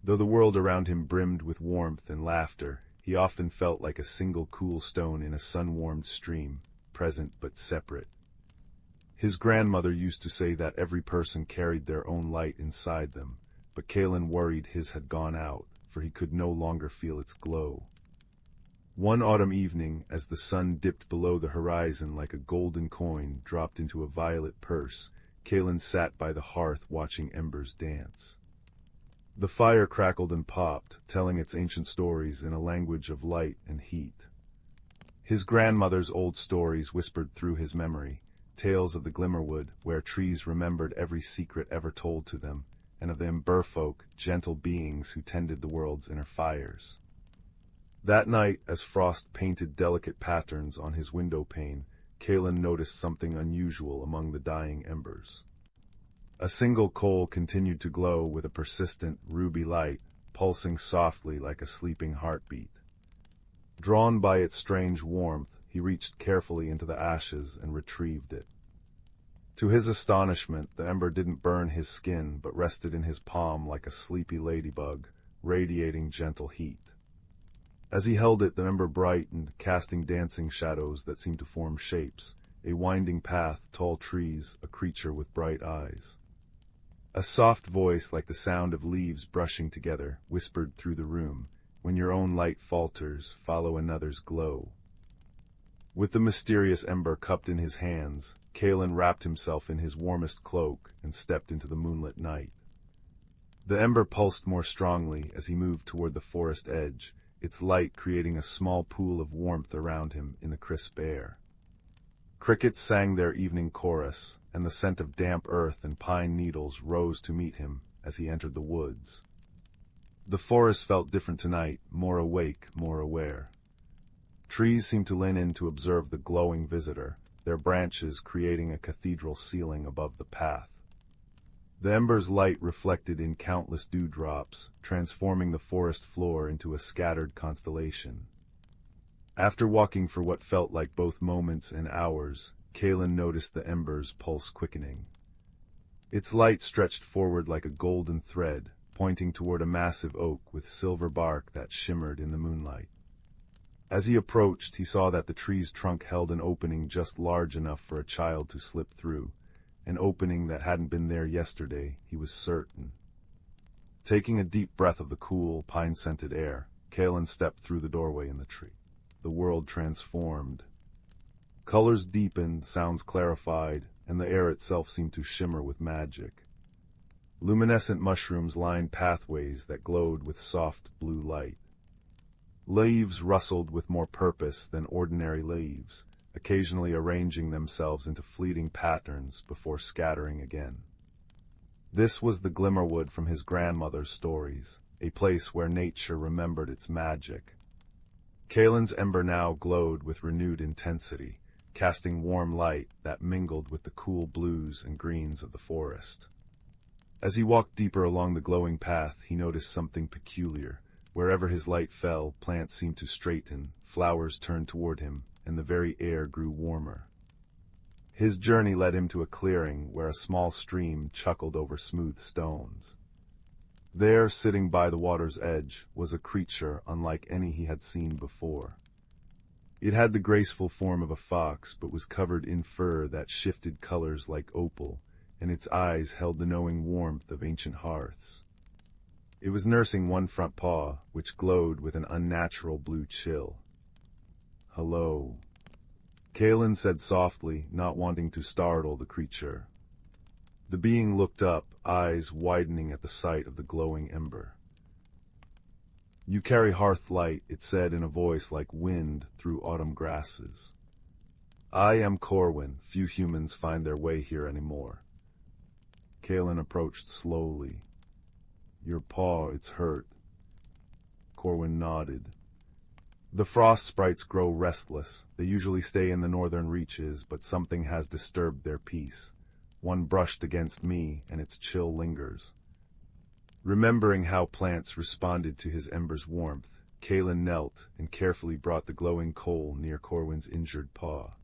Though the world around him brimmed with warmth and laughter, he often felt like a single cool stone in a sun-warmed stream, present but separate. His grandmother used to say that every person carried their own light inside them, but Kalen worried his had gone out, for he could no longer feel its glow. One autumn evening, as the sun dipped below the horizon like a golden coin dropped into a violet purse, Kalen sat by the hearth watching embers dance. The fire crackled and popped, telling its ancient stories in a language of light and heat. His grandmother's old stories whispered through his memory, tales of the Glimmerwood, where trees remembered every secret ever told to them, and of the Emberfolk, gentle beings who tended the world's inner fires. That night, as frost painted delicate patterns on his window pane, Kalen noticed something unusual among the dying embers. A single coal continued to glow with a persistent, ruby light, pulsing softly like a sleeping heartbeat. Drawn by its strange warmth, he reached carefully into the ashes and retrieved it. To his astonishment, the ember didn't burn his skin, but rested in his palm like a sleepy ladybug, radiating gentle heat. As he held it, the ember brightened, casting dancing shadows that seemed to form shapes, a winding path, tall trees, a creature with bright eyes. A soft voice, like the sound of leaves brushing together, whispered through the room, "When your own light falters, follow another's glow." With the mysterious ember cupped in his hands, Kalen wrapped himself in his warmest cloak and stepped into the moonlit night. The ember pulsed more strongly as he moved toward the forest edge, its light creating a small pool of warmth around him in the crisp air. Crickets sang their evening chorus, and the scent of damp earth and pine needles rose to meet him as he entered the woods. The forest felt different tonight, more awake, more aware. Trees seemed to lean in to observe the glowing visitor, their branches creating a cathedral ceiling above the path. The ember's light reflected in countless dewdrops, transforming the forest floor into a scattered constellation. After walking for what felt like both moments and hours, Kalen noticed the ember's pulse quickening. Its light stretched forward like a golden thread, pointing toward a massive oak with silver bark that shimmered in the moonlight. As he approached, he saw that the tree's trunk held an opening just large enough for a child to slip through, an opening that hadn't been there yesterday, he was certain. Taking a deep breath of the cool, pine-scented air, Kalen stepped through the doorway in the tree. The world transformed. Colors deepened, sounds clarified, and the air itself seemed to shimmer with magic. Luminescent mushrooms lined pathways that glowed with soft blue light. Leaves rustled with more purpose than ordinary leaves, occasionally arranging themselves into fleeting patterns before scattering again. This was the Glimmerwood from his grandmother's stories, a place where nature remembered its magic. Kalen's ember now glowed with renewed intensity, casting warm light that mingled with the cool blues and greens of the forest. As he walked deeper along the glowing path, he noticed something peculiar. Wherever his light fell, plants seemed to straighten, flowers turned toward him, and the very air grew warmer. His journey led him to a clearing where a small stream chuckled over smooth stones. There, sitting by the water's edge, was a creature unlike any he had seen before. It had the graceful form of a fox, but was covered in fur that shifted colors like opal, and its eyes held the knowing warmth of ancient hearths. It was nursing one front paw, which glowed with an unnatural blue chill. "Hello," Kalen said softly, not wanting to startle the creature. The being looked up, eyes widening at the sight of the glowing ember. "You carry hearth light," it said in a voice like wind through autumn grasses. "I am Corwin. Few humans find their way here anymore." Kalen approached slowly. "Your paw, it's hurt." Corwin nodded. "The frost sprites grow restless. They usually stay in the northern reaches, but something has disturbed their peace. One brushed against me, and its chill lingers." Remembering how plants responded to his ember's warmth, Kalen knelt and carefully brought the glowing coal near Corwin's injured paw.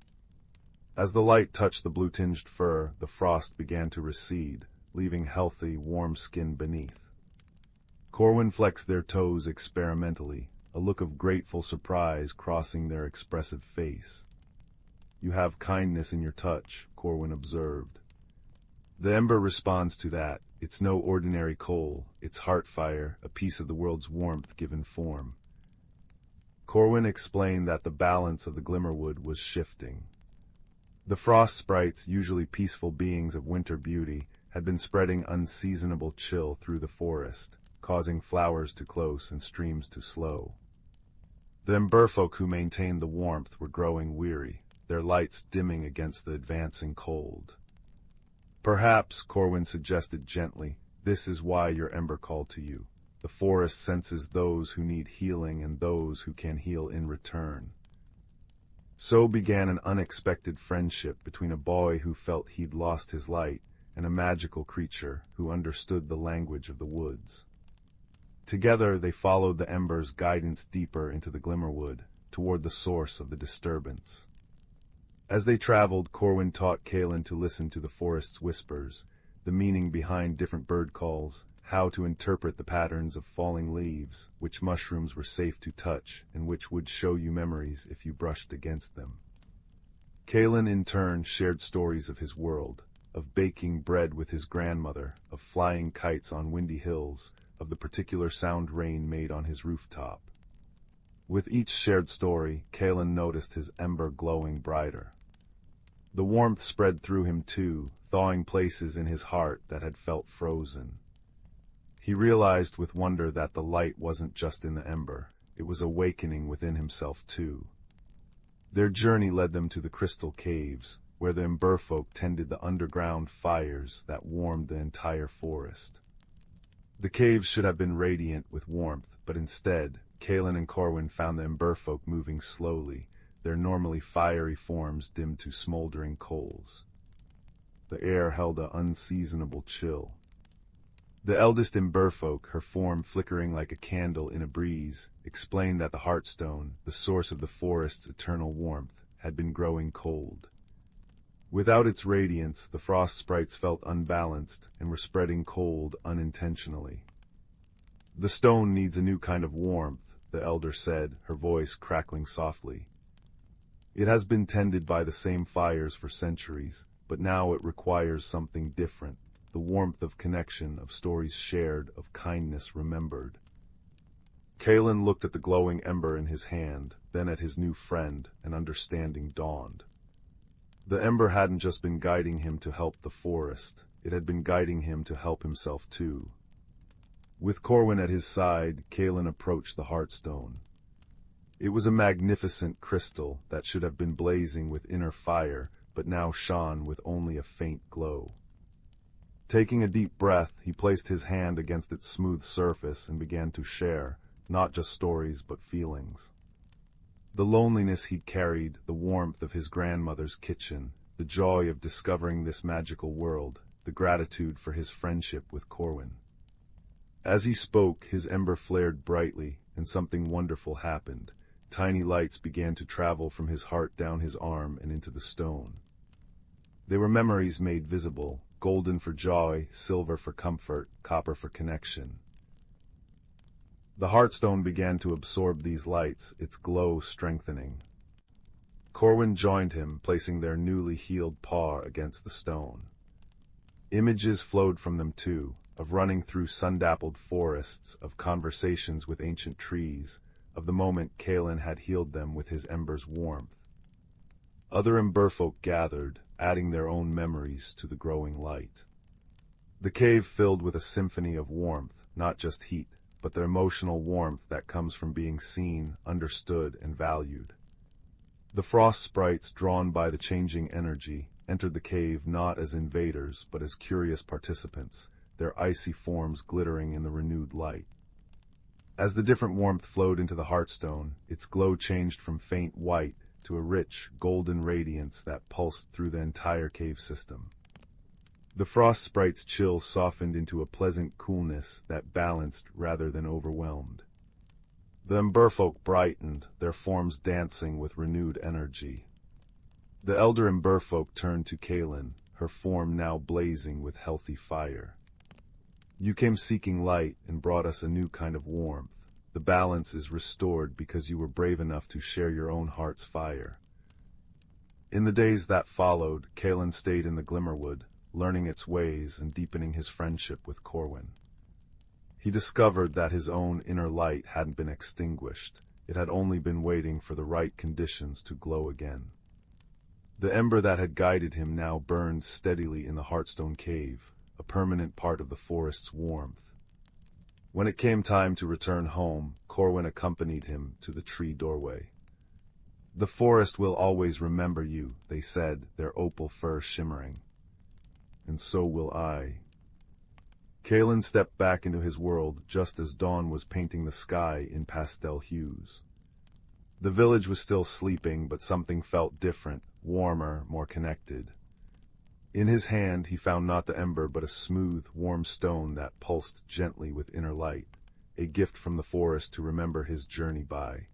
As the light touched the blue-tinged fur, the frost began to recede, leaving healthy, warm skin beneath. Corwin flexed their toes experimentally, a look of grateful surprise crossing their expressive face. "You have kindness in your touch," Corwin observed. "The ember responds to that. It's no ordinary coal. It's heart fire, a piece of the world's warmth given form." Corwin explained that the balance of the Glimmerwood was shifting. The frost sprites, usually peaceful beings of winter beauty, had been spreading unseasonable chill through the forest, causing flowers to close and streams to slow. The emberfolk who maintained the warmth were growing weary, their lights dimming against the advancing cold. "Perhaps," Corwin suggested gently, "this is why your ember called to you. The forest senses those who need healing and those who can heal in return. So began an unexpected friendship between a boy who felt he'd lost his light and a magical creature who understood the language of the woods. Together they followed the ember's guidance deeper into the glimmerwood, toward the source of the disturbance. As they traveled, Corwin taught Kaelin to listen to the forest's whispers, the meaning behind different bird calls, how to interpret the patterns of falling leaves, which mushrooms were safe to touch, and which would show you memories if you brushed against them. Kaelin in turn shared stories of his world, of baking bread with his grandmother, of flying kites on windy hills, of the particular sound rain made on his rooftop. With each shared story, Kaelin noticed his ember glowing brighter. The warmth spread through him too, thawing places in his heart that had felt frozen. He realized with wonder that the light wasn't just in the ember, it was awakening within himself too. Their journey led them to the crystal caves, where the emberfolk tended the underground fires that warmed the entire forest. The caves should have been radiant with warmth, but instead, Kaelin and Corwin found the emberfolk moving slowly, their normally fiery forms dimmed to smoldering coals. The air held an unseasonable chill. The eldest emberfolk, her form flickering like a candle in a breeze, explained that the Heartstone, the source of the forest's eternal warmth, had been growing cold. Without its radiance, the frost sprites felt unbalanced and were spreading cold unintentionally. "The stone needs a new kind of warmth," the elder said, her voice crackling softly. "It has been tended by the same fires for centuries, but now it requires something different, the warmth of connection, of stories shared, of kindness remembered." Kaelin looked at the glowing ember in his hand, then at his new friend, and understanding dawned. The ember hadn't just been guiding him to help the forest, it had been guiding him to help himself too. With Corwin at his side, Kaelin approached the Heartstone. It was a magnificent crystal that should have been blazing with inner fire, but now shone with only a faint glow. Taking a deep breath, he placed his hand against its smooth surface and began to share, not just stories but feelings. The loneliness he'd carried, the warmth of his grandmother's kitchen, the joy of discovering this magical world, the gratitude for his friendship with Corwin. As he spoke, his ember flared brightly, and something wonderful happened. Tiny lights began to travel from his heart down his arm and into the stone. They were memories made visible, golden for joy, silver for comfort, copper for connection. The Heartstone began to absorb these lights, its glow strengthening. Corwin joined him, placing their newly healed paw against the stone. Images flowed from them too, of running through sun-dappled forests, of conversations with ancient trees, of the moment Kaelin had healed them with his ember's warmth. Other emberfolk gathered, adding their own memories to the growing light. The cave filled with a symphony of warmth, not just heat, but the emotional warmth that comes from being seen, understood, and valued. The frost sprites, drawn by the changing energy, entered the cave not as invaders, but as curious participants, their icy forms glittering in the renewed light. As the different warmth flowed into the Heartstone, its glow changed from faint white to a rich, golden radiance that pulsed through the entire cave system. The frost sprite's chill softened into a pleasant coolness that balanced rather than overwhelmed. The emberfolk brightened, their forms dancing with renewed energy. The elder emberfolk turned to Kaelin, her form now blazing with healthy fire. "You came seeking light and brought us a new kind of warmth. The balance is restored because you were brave enough to share your own heart's fire." In the days that followed, Kaelin stayed in the Glimmerwood, learning its ways and deepening his friendship with Corwin. He discovered that his own inner light hadn't been extinguished, it had only been waiting for the right conditions to glow again. The ember that had guided him now burned steadily in the Heartstone cave, a permanent part of the forest's warmth. When it came time to return home, Corwin accompanied him to the tree doorway. "The forest will always remember you," they said, their opal fur shimmering. "And so will I." Kalen stepped back into his world just as dawn was painting the sky in pastel hues. The village was still sleeping, but something felt different, warmer, more connected. In his hand he found not the ember but a smooth, warm stone that pulsed gently with inner light, a gift from the forest to remember his journey by.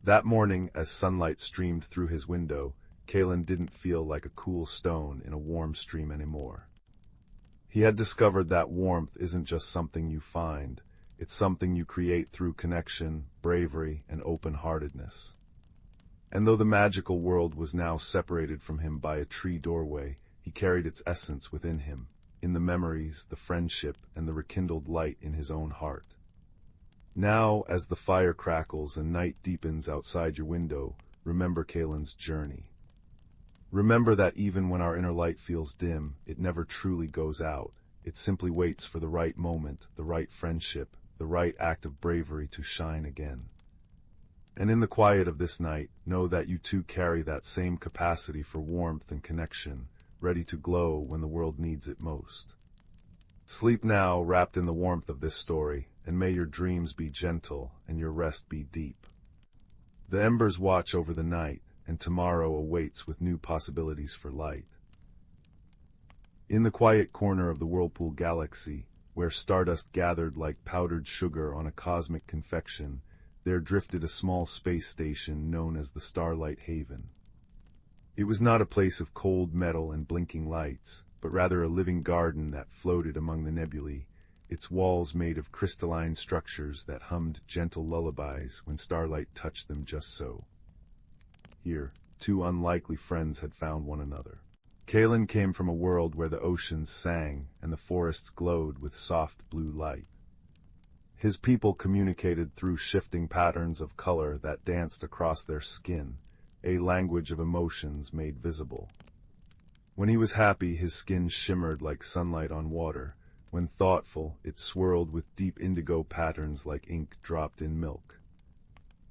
That morning, as sunlight streamed through his window, Kalen didn't feel like a cool stone in a warm stream anymore. He had discovered that warmth isn't just something you find, it's something you create through connection, bravery, and open-heartedness. And though the magical world was now separated from him by a tree doorway, he carried its essence within him, in the memories, the friendship, and the rekindled light in his own heart. Now, as the fire crackles and night deepens outside your window, remember Kalen's journey. Remember that even when our inner light feels dim, it never truly goes out. It simply waits for the right moment, the right friendship, the right act of bravery to shine again. And in the quiet of this night, know that you too carry that same capacity for warmth and connection, ready to glow when the world needs it most. Sleep now, wrapped in the warmth of this story, and may your dreams be gentle and your rest be deep. The embers watch over the night, and tomorrow awaits with new possibilities for light. In the quiet corner of the whirlpool galaxy, where stardust gathered like powdered sugar on a cosmic confection, there drifted a small space station known as the Starlight Haven. It was not a place of cold metal and blinking lights, but rather a living garden that floated among the nebulae, its walls made of crystalline structures that hummed gentle lullabies when starlight touched them just so. Here, two unlikely friends had found one another. Kalen came from a world where the oceans sang and the forests glowed with soft blue light. His people communicated through shifting patterns of color that danced across their skin, a language of emotions made visible. When he was happy, his skin shimmered like sunlight on water. When thoughtful, it swirled with deep indigo patterns like ink dropped in milk.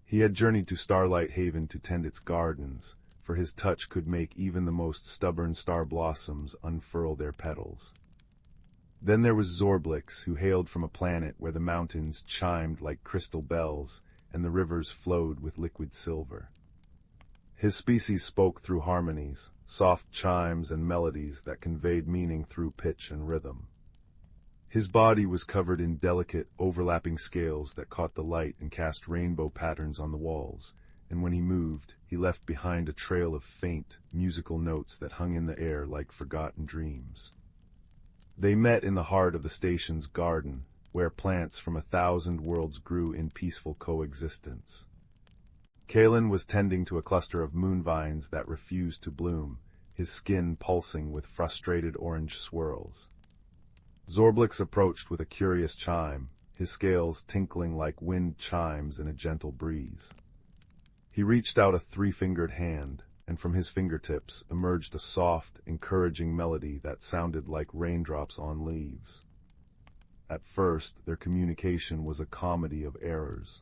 He had journeyed to Starlight Haven to tend its gardens, for his touch could make even the most stubborn star blossoms unfurl their petals. Then there was Zorblix, who hailed from a planet where the mountains chimed like crystal bells and the rivers flowed with liquid silver. His species spoke through harmonies, soft chimes and melodies that conveyed meaning through pitch and rhythm. His body was covered in delicate, overlapping scales that caught the light and cast rainbow patterns on the walls, and when he moved, he left behind a trail of faint, musical notes that hung in the air like forgotten dreams. They met in the heart of the station's garden, where plants from 1,000 worlds grew in peaceful coexistence. Kalen was tending to a cluster of moonvines that refused to bloom, his skin pulsing with frustrated orange swirls. Zorblix approached with a curious chime, his scales tinkling like wind chimes in a gentle breeze. He reached out a 3-fingered hand, and from his fingertips emerged a soft, encouraging melody that sounded like raindrops on leaves. At first, their communication was a comedy of errors.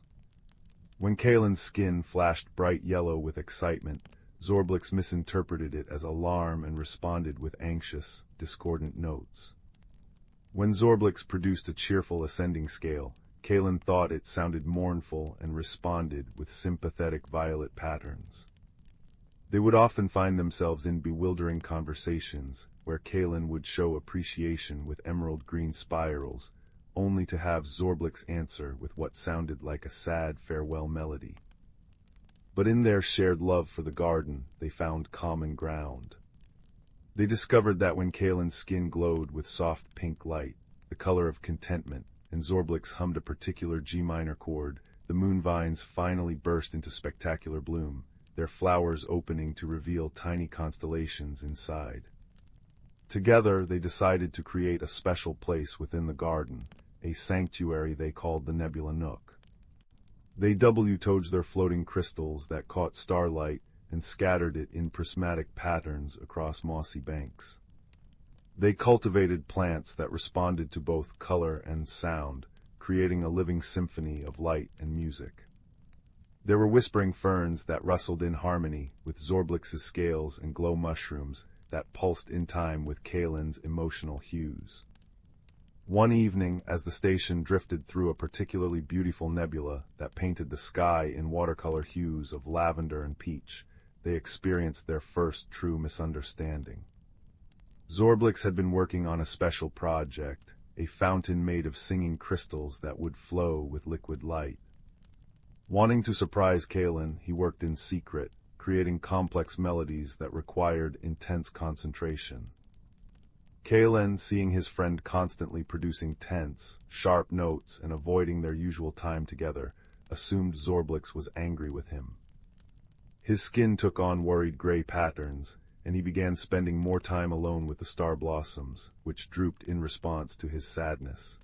When Kalen's skin flashed bright yellow with excitement, Zorblix misinterpreted it as alarm and responded with anxious, discordant notes. When Zorblix produced a cheerful ascending scale, Kalen thought it sounded mournful and responded with sympathetic violet patterns. They would often find themselves in bewildering conversations, where Kalen would show appreciation with emerald green spirals, only to have Zorblix answer with what sounded like a sad farewell melody. But in their shared love for the garden, they found common ground. They discovered that when Kalen's skin glowed with soft pink light, the color of contentment, and Zorblix hummed a particular G minor chord, the moonvines finally burst into spectacular bloom, their flowers opening to reveal tiny constellations inside. Together, they decided to create a special place within the garden, a sanctuary they called the Nebula Nook. They WTO'd their floating crystals that caught starlight and scattered it in prismatic patterns across mossy banks. They cultivated plants that responded to both color and sound, creating a living symphony of light and music. There were whispering ferns that rustled in harmony with Zorblix's scales and glow mushrooms that pulsed in time with Kalen's emotional hues. One evening, as the station drifted through a particularly beautiful nebula that painted the sky in watercolor hues of lavender and peach, they experienced their first true misunderstanding. Zorblix had been working on a special project, a fountain made of singing crystals that would flow with liquid light. Wanting to surprise Kalen, he worked in secret, creating complex melodies that required intense concentration. Kalen, seeing his friend constantly producing tense, sharp notes and avoiding their usual time together, assumed Zorblix was angry with him. His skin took on worried gray patterns, and he began spending more time alone with the star blossoms, which drooped in response to his sadness.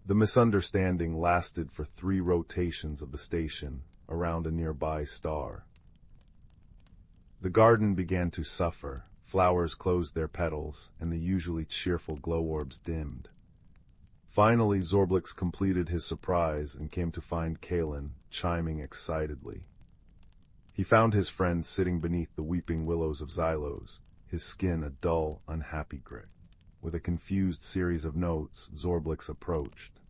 The misunderstanding lasted for 3 rotations of the station, around a nearby star. The garden began to suffer. Flowers closed their petals, and the usually cheerful glow orbs dimmed. Finally, Zorblix completed his surprise and came to find Kalen chiming excitedly. He found his friend sitting beneath the weeping willows of Zylos, his skin a dull, unhappy gray. With a confused series of notes, Zorblix approached.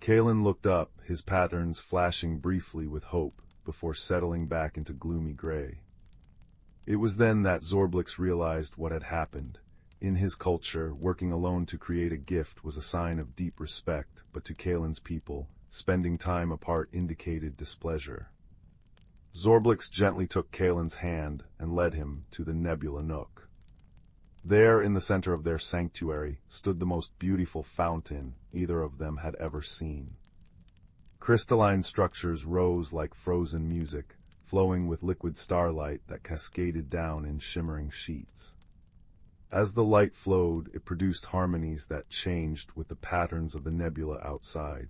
Kalen looked up, his patterns flashing briefly with hope before settling back into gloomy gray. It was then that Zorblix realized what had happened. In his culture, working alone to create a gift was a sign of deep respect, but to Kalen's people, spending time apart indicated displeasure. Zorblix gently took Kalen's hand and led him to the nebula nook. There, in the center of their sanctuary, stood the most beautiful fountain either of them had ever seen. Crystalline structures rose like frozen music, flowing with liquid starlight that cascaded down in shimmering sheets. As the light flowed, it produced harmonies that changed with the patterns of the nebula outside.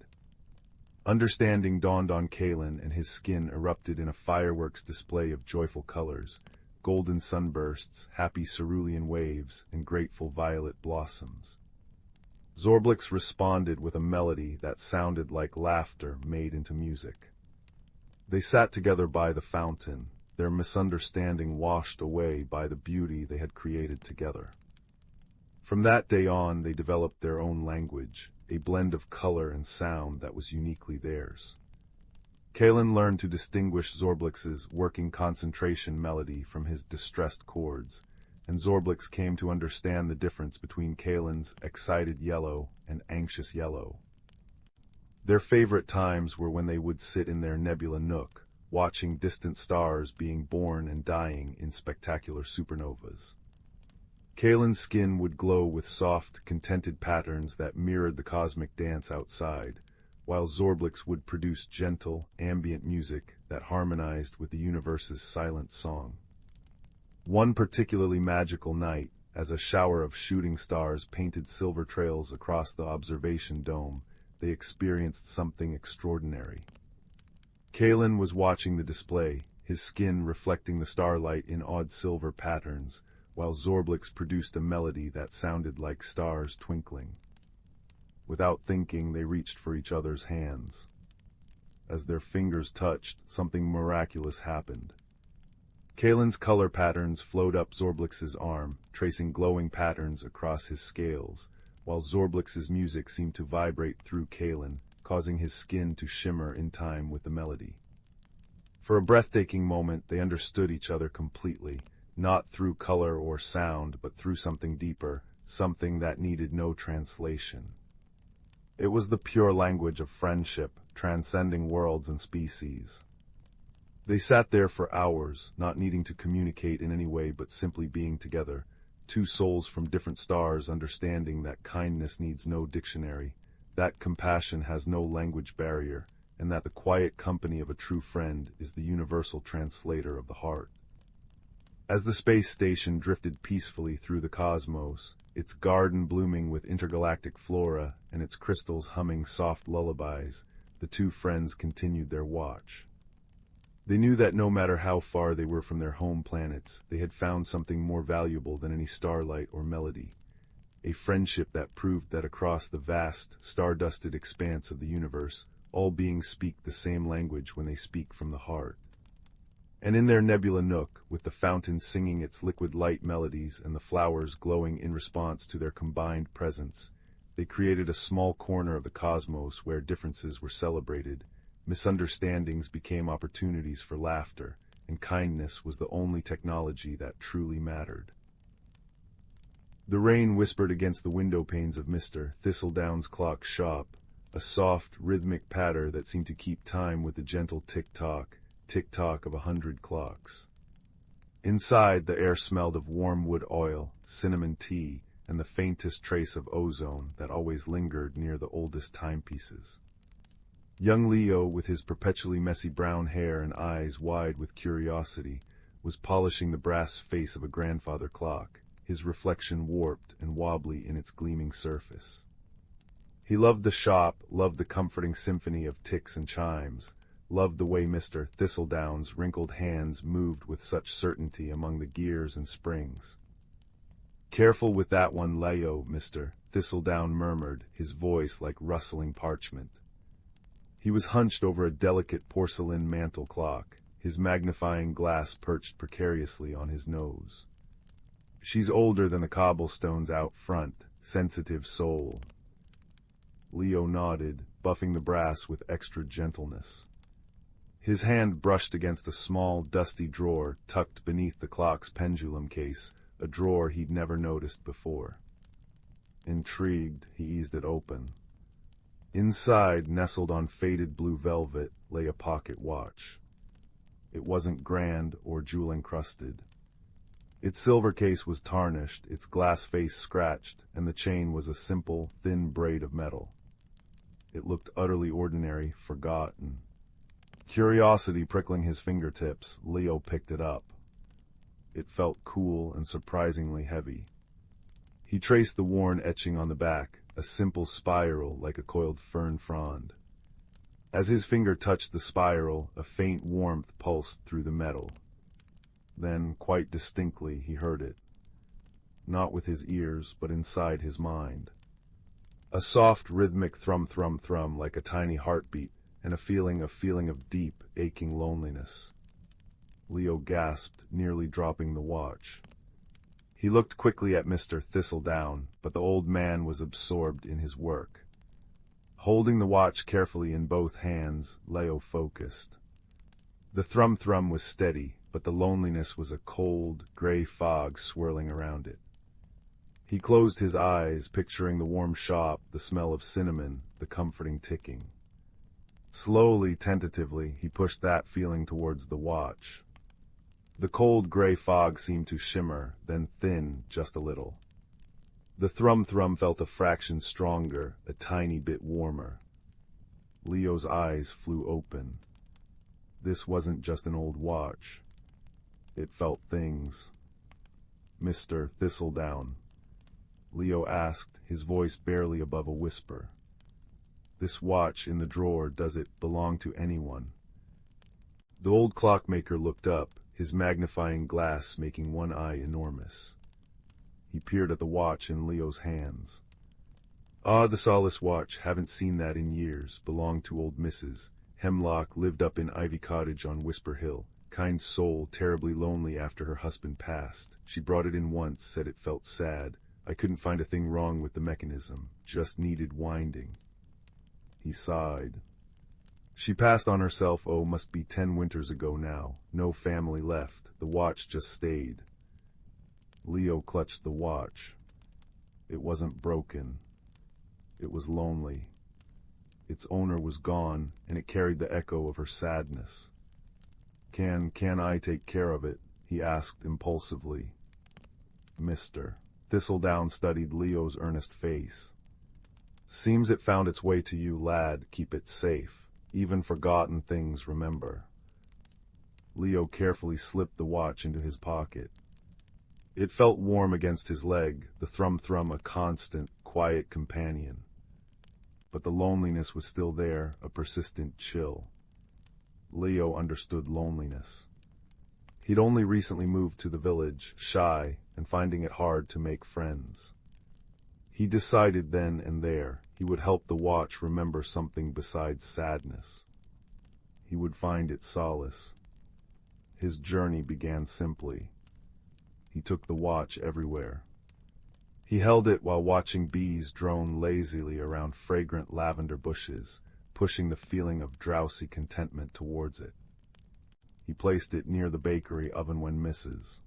Understanding dawned on Kalen, and his skin erupted in a fireworks display of joyful colors, golden sunbursts, happy cerulean waves, and grateful violet blossoms. Zorblix responded with a melody that sounded like laughter made into music. They sat together by the fountain, their misunderstanding washed away by the beauty they had created together. From that day on, they developed their own language, a blend of color and sound that was uniquely theirs. Kalen learned to distinguish Zorblix's working concentration melody from his distressed chords, and Zorblix came to understand the difference between Kalen's excited yellow and anxious yellow. Their favorite times were when they would sit in their nebula nook, watching distant stars being born and dying in spectacular supernovas. Kalen's skin would glow with soft, contented patterns that mirrored the cosmic dance outside, while Zorblix would produce gentle, ambient music that harmonized with the universe's silent song. One particularly magical night, as a shower of shooting stars painted silver trails across the observation dome, they experienced something extraordinary. Kalen was watching the display, his skin reflecting the starlight in odd silver patterns, while Zorblix produced a melody that sounded like stars twinkling. Without thinking, they reached for each other's hands. As their fingers touched, something miraculous happened. Kalen's color patterns flowed up Zorblix's arm, tracing glowing patterns across his scales, while Zorblix's music seemed to vibrate through Kalen, causing his skin to shimmer in time with the melody. For a breathtaking moment, they understood each other completely, not through color or sound, but through something deeper, something that needed no translation. It was the pure language of friendship, transcending worlds and species. They sat there for hours, not needing to communicate in any way but simply being together, two souls from different stars understanding that kindness needs no dictionary, that compassion has no language barrier, and that the quiet company of a true friend is the universal translator of the heart. As the space station drifted peacefully through the cosmos, its garden blooming with intergalactic flora and its crystals humming soft lullabies, the two friends continued their watch. They knew that no matter how far they were from their home planets, they had found something more valuable than any starlight or melody, a friendship that proved that across the vast, star-dusted expanse of the universe, all beings speak the same language when they speak from the heart. And in their nebula nook, with the fountain singing its liquid light melodies and the flowers glowing in response to their combined presence, They created a small corner of the cosmos where differences were celebrated, misunderstandings became opportunities for laughter, and kindness was the only technology that truly mattered. The rain whispered against the window panes of Mr. Thistledown's clock shop, a soft, rhythmic patter that seemed to keep time with the gentle tick-tock of 100 clocks. Inside, the air smelled of warm wood oil, cinnamon tea, and the faintest trace of ozone that always lingered near the oldest timepieces. Young Leo, with his perpetually messy brown hair and eyes wide with curiosity, was polishing the brass face of a grandfather clock, his reflection warped and wobbly in its gleaming surface. He loved the shop, loved the comforting symphony of ticks and chimes, loved the way Mr. Thistledown's wrinkled hands moved with such certainty among the gears and springs. "Careful with that one, Leo," Mr. Thistledown murmured, his voice like rustling parchment. He was hunched over a delicate porcelain mantel clock, his magnifying glass perched precariously on his nose. "She's older than the cobblestones out front, sensitive soul." Leo nodded, buffing the brass with extra gentleness. His hand brushed against a small, dusty drawer tucked beneath the clock's pendulum case, a drawer he'd never noticed before. Intrigued, he eased it open. Inside, nestled on faded blue velvet, lay a pocket watch. It wasn't grand or jewel-encrusted. Its silver case was tarnished, its glass face scratched, and the chain was a simple, thin braid of metal. It looked utterly ordinary, forgotten. Curiosity prickling his fingertips, Leo picked it up. It felt cool and surprisingly heavy. He traced the worn etching on the back, a simple spiral like a coiled fern frond. As his finger touched the spiral, a faint warmth pulsed through the metal. Then, quite distinctly, he heard it. Not with his ears, but inside his mind. A soft, rhythmic thrum-thrum-thrum like a tiny heartbeat, and a feeling of deep, aching loneliness. Leo gasped, nearly dropping the watch. He looked quickly at Mr. Thistledown, but the old man was absorbed in his work. Holding the watch carefully in both hands, Leo focused. The thrum-thrum was steady, but the loneliness was a cold, gray fog swirling around it. He closed his eyes, picturing the warm shop, the smell of cinnamon, the comforting ticking. Slowly, tentatively, he pushed that feeling towards the watch. The cold gray fog seemed to shimmer, then thin just a little. The thrum-thrum felt a fraction stronger, a tiny bit warmer. Leo's eyes flew open. This wasn't just an old watch. It felt things. "Mr. Thistledown," Leo asked, his voice barely above a whisper. "This watch in the drawer, does it belong to anyone?" The old clockmaker looked up, his magnifying glass making one eye enormous. He peered at the watch in Leo's hands. "Ah, the Solace watch, haven't seen that in years, belonged to old Mrs. Hemlock, lived up in Ivy Cottage on Whisper Hill. Kind soul, terribly lonely after her husband passed. She brought it in once, said it felt sad. I couldn't find a thing wrong with the mechanism, just needed winding." He sighed. "She passed on herself, oh, must be 10 winters ago now. No family left, the watch just stayed." Leo clutched the watch. It wasn't broken. It was lonely. Its owner was gone, and it carried the echo of her sadness. Can I take care of it?" he asked impulsively. "Mr." Thistledown studied Leo's earnest face. "Seems it found its way to you, lad. Keep it safe. Even forgotten things remember." Leo carefully slipped the watch into his pocket. It felt warm against his leg, the thrum-thrum a constant, quiet companion. But the loneliness was still there, a persistent chill. Leo understood loneliness. He'd only recently moved to the village, shy, and finding it hard to make friends. He decided then and there he would help the watch remember something besides sadness. He would find it solace. His journey began simply. He took the watch everywhere. He held it while watching bees drone lazily around fragrant lavender bushes, pushing the feeling of drowsy contentment towards it. He placed it near the bakery oven when Mrs.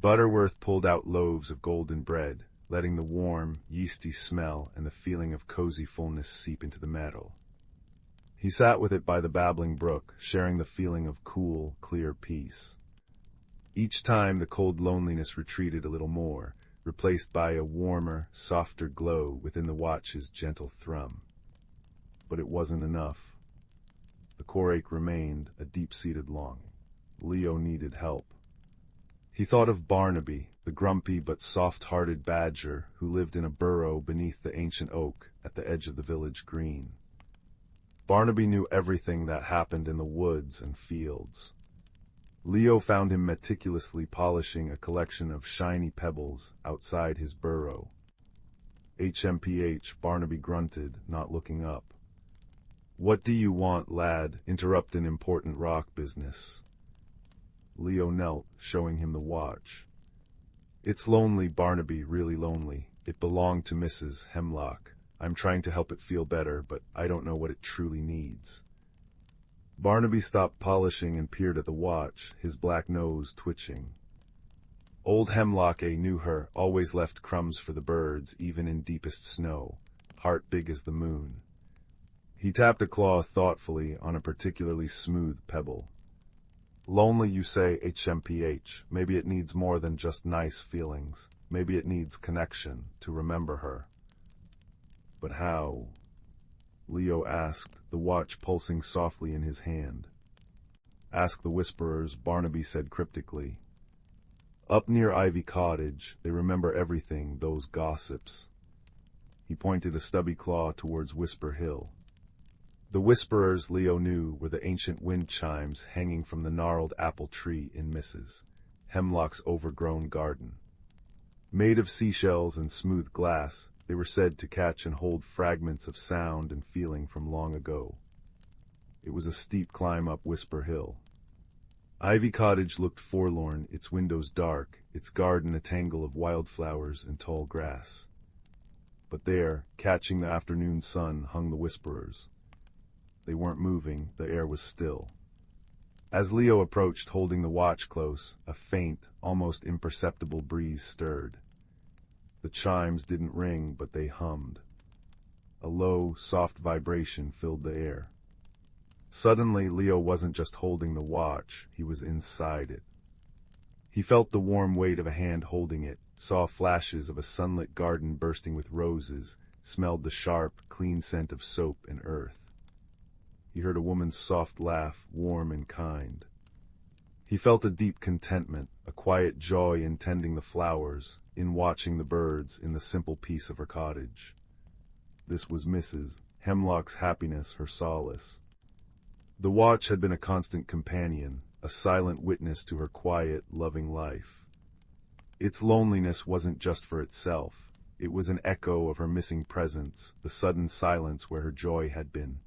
Butterworth pulled out loaves of golden bread, letting the warm, yeasty smell and the feeling of cozy fullness seep into the meadow. He sat with it by the babbling brook, sharing the feeling of cool, clear peace. Each time the cold loneliness retreated a little more, replaced by a warmer, softer glow within the watch's gentle thrum. But it wasn't enough. The core ache remained, a deep-seated longing. Leo needed help. He thought of Barnaby, the grumpy but soft-hearted badger who lived in a burrow beneath the ancient oak at the edge of the village green. Barnaby knew everything that happened in the woods and fields. Leo found him meticulously polishing a collection of shiny pebbles outside his burrow. HMPH, Barnaby grunted, not looking up. "What do you want, lad? Interrupt an important rock business." Leo knelt, showing him the watch. "It's lonely, Barnaby, really lonely. It belonged to Mrs. Hemlock. I'm trying to help it feel better, but I don't know what it truly needs." Barnaby stopped polishing and peered at the watch, his black nose twitching. Old Hemlock knew her, always left crumbs for the birds, even in deepest snow, heart big as the moon. He tapped a claw thoughtfully on a particularly smooth pebble. "Lonely, you say, HMPH. Maybe it needs more than just nice feelings. Maybe it needs connection, to remember her." "But how?" Leo asked, the watch pulsing softly in his hand. "Ask the Whisperers," Barnaby said cryptically. "Up near Ivy Cottage, they remember everything, those gossips." He pointed a stubby claw towards Whisper Hill. The Whisperers, Leo knew, were the ancient wind chimes hanging from the gnarled apple tree in Mrs. Hemlock's overgrown garden. Made of seashells and smooth glass, they were said to catch and hold fragments of sound and feeling from long ago. It was a steep climb up Whisper Hill. Ivy Cottage looked forlorn, its windows dark, its garden a tangle of wildflowers and tall grass. But there, catching the afternoon sun, hung the Whisperers. They weren't moving, the air was still. As Leo approached, holding the watch close, a faint, almost imperceptible breeze stirred. The chimes didn't ring, but they hummed. A low, soft vibration filled the air. Suddenly, Leo wasn't just holding the watch, he was inside it. He felt the warm weight of a hand holding it, saw flashes of a sunlit garden bursting with roses, smelled the sharp, clean scent of soap and earth. He heard a woman's soft laugh, warm and kind. He felt a deep contentment, a quiet joy in tending the flowers, in watching the birds, in the simple peace of her cottage. This was Mrs. Hemlock's happiness, her solace. The watch had been a constant companion, a silent witness to her quiet, loving life. Its loneliness wasn't just for itself. It was an echo of her missing presence, the sudden silence where her joy had been.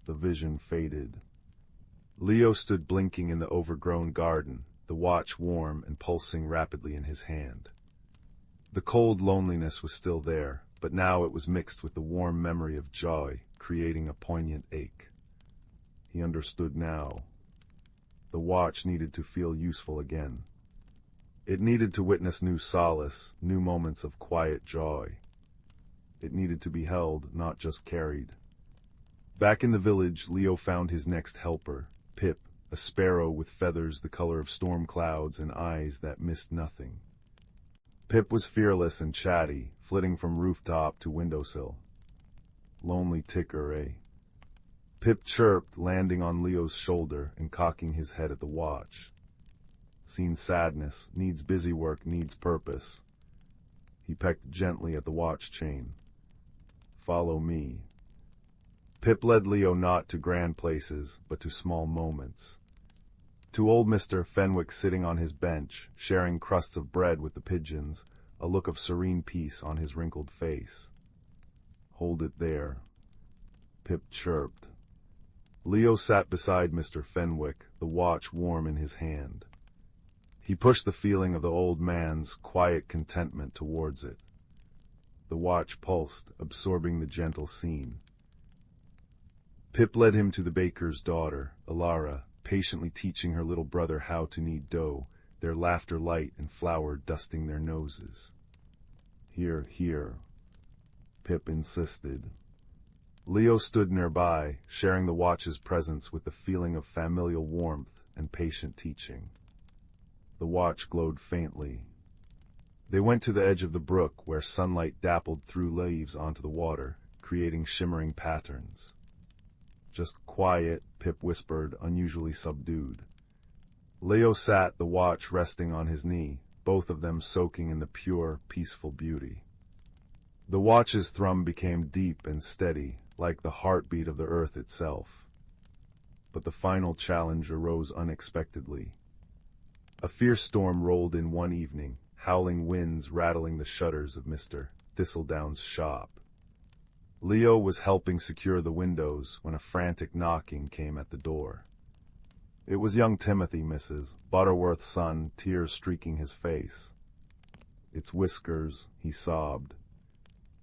The vision faded. Leo stood blinking in the overgrown garden, the watch warm and pulsing rapidly in his hand. The cold loneliness was still there, but now it was mixed with the warm memory of joy, creating a poignant ache. He understood now. The watch needed to feel useful again. It needed to witness new solace, new moments of quiet joy. It needed to be held, not just carried. Back in the village, Leo found his next helper, Pip, a sparrow with feathers the color of storm clouds and eyes that missed nothing. Pip was fearless and chatty, flitting from rooftop to windowsill. "Lonely ticker, eh?" Pip chirped, landing on Leo's shoulder and cocking his head at the watch. "Seen sadness, needs busy work, needs purpose." He pecked gently at the watch chain. "Follow me." Pip led Leo not to grand places, but to small moments. To old Mr. Fenwick sitting on his bench, sharing crusts of bread with the pigeons, a look of serene peace on his wrinkled face. "Hold it there," Pip chirped. Leo sat beside Mr. Fenwick, the watch warm in his hand. He pushed the feeling of the old man's quiet contentment towards it. The watch pulsed, absorbing the gentle scene. Pip led him to the baker's daughter, Alara, patiently teaching her little brother how to knead dough, their laughter light and flour dusting their noses. "Here, here," Pip insisted. Leo stood nearby, sharing the watch's presence with the feeling of familial warmth and patient teaching. The watch glowed faintly. They went to the edge of the brook where sunlight dappled through leaves onto the water, creating shimmering patterns. "Just quiet," Pip whispered, unusually subdued. Leo sat, the watch resting on his knee, both of them soaking in the pure, peaceful beauty. The watch's thrum became deep and steady, like the heartbeat of the earth itself. But the final challenge arose unexpectedly. A fierce storm rolled in one evening, howling winds rattling the shutters of Mr. Thistledown's shop. Leo was helping secure the windows when a frantic knocking came at the door. It was young Timothy, Mrs. Butterworth's son, tears streaking his face. "It's Whiskers," he sobbed.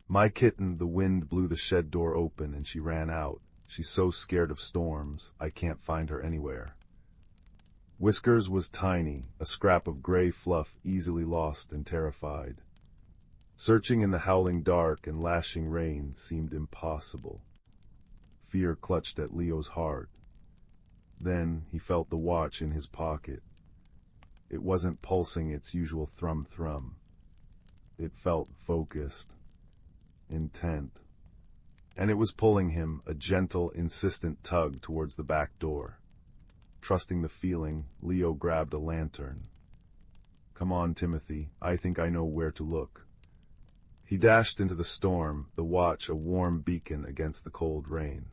"My kitten." The wind blew the shed door open and she ran out. "She's so scared of storms, I can't find her anywhere." Whiskers was tiny, a scrap of gray fluff easily lost and terrified. Searching in the howling dark and lashing rain seemed impossible. Fear clutched at Leo's heart. Then he felt the watch in his pocket. It wasn't pulsing its usual thrum-thrum. It felt focused, intent. And it was pulling him, a gentle, insistent tug towards the back door. Trusting the feeling, Leo grabbed a lantern. "Come on, Timothy, I think I know where to look." He dashed into the storm, the watch a warm beacon against the cold rain.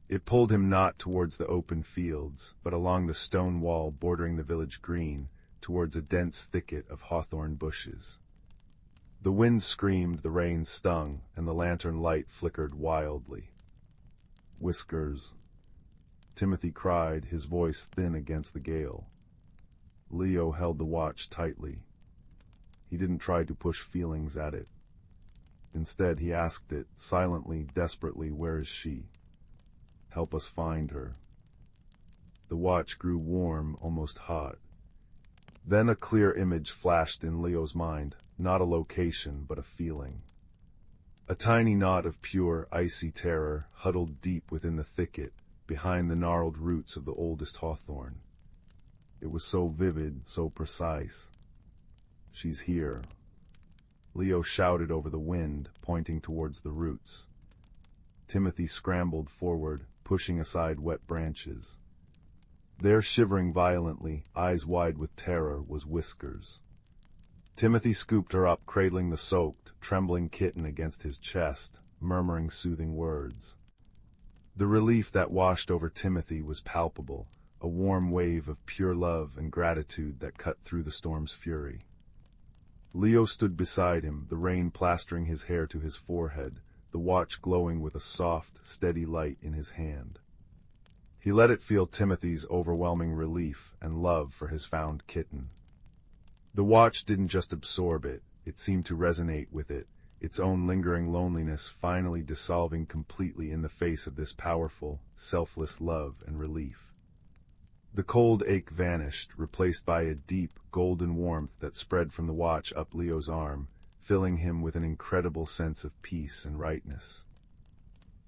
It pulled him not towards the open fields, but along the stone wall bordering the village green, towards a dense thicket of hawthorn bushes. The wind screamed, the rain stung, and the lantern light flickered wildly. "Whiskers," Timothy cried, his voice thin against the gale. Leo held the watch tightly. He didn't try to push feelings at it. Instead, he asked it, silently, desperately, "Where is she? Help us find her." The watch grew warm, almost hot. Then a clear image flashed in Leo's mind, not a location, but a feeling. A tiny knot of pure, icy terror huddled deep within the thicket, behind the gnarled roots of the oldest hawthorn. It was so vivid, so precise. "She's here." Leo shouted over the wind, pointing towards the roots. Timothy scrambled forward, pushing aside wet branches. There, shivering violently, eyes wide with terror, was Whiskers. Timothy scooped her up, cradling the soaked, trembling kitten against his chest, murmuring soothing words. The relief that washed over Timothy was palpable, a warm wave of pure love and gratitude that cut through the storm's fury. Leo stood beside him, the rain plastering his hair to his forehead, the watch glowing with a soft, steady light in his hand. He let it feel Timothy's overwhelming relief and love for his found kitten. The watch didn't just absorb it, it seemed to resonate with it, its own lingering loneliness finally dissolving completely in the face of this powerful, selfless love and relief. The cold ache vanished, replaced by a deep, golden warmth that spread from the watch up Leo's arm, filling him with an incredible sense of peace and rightness.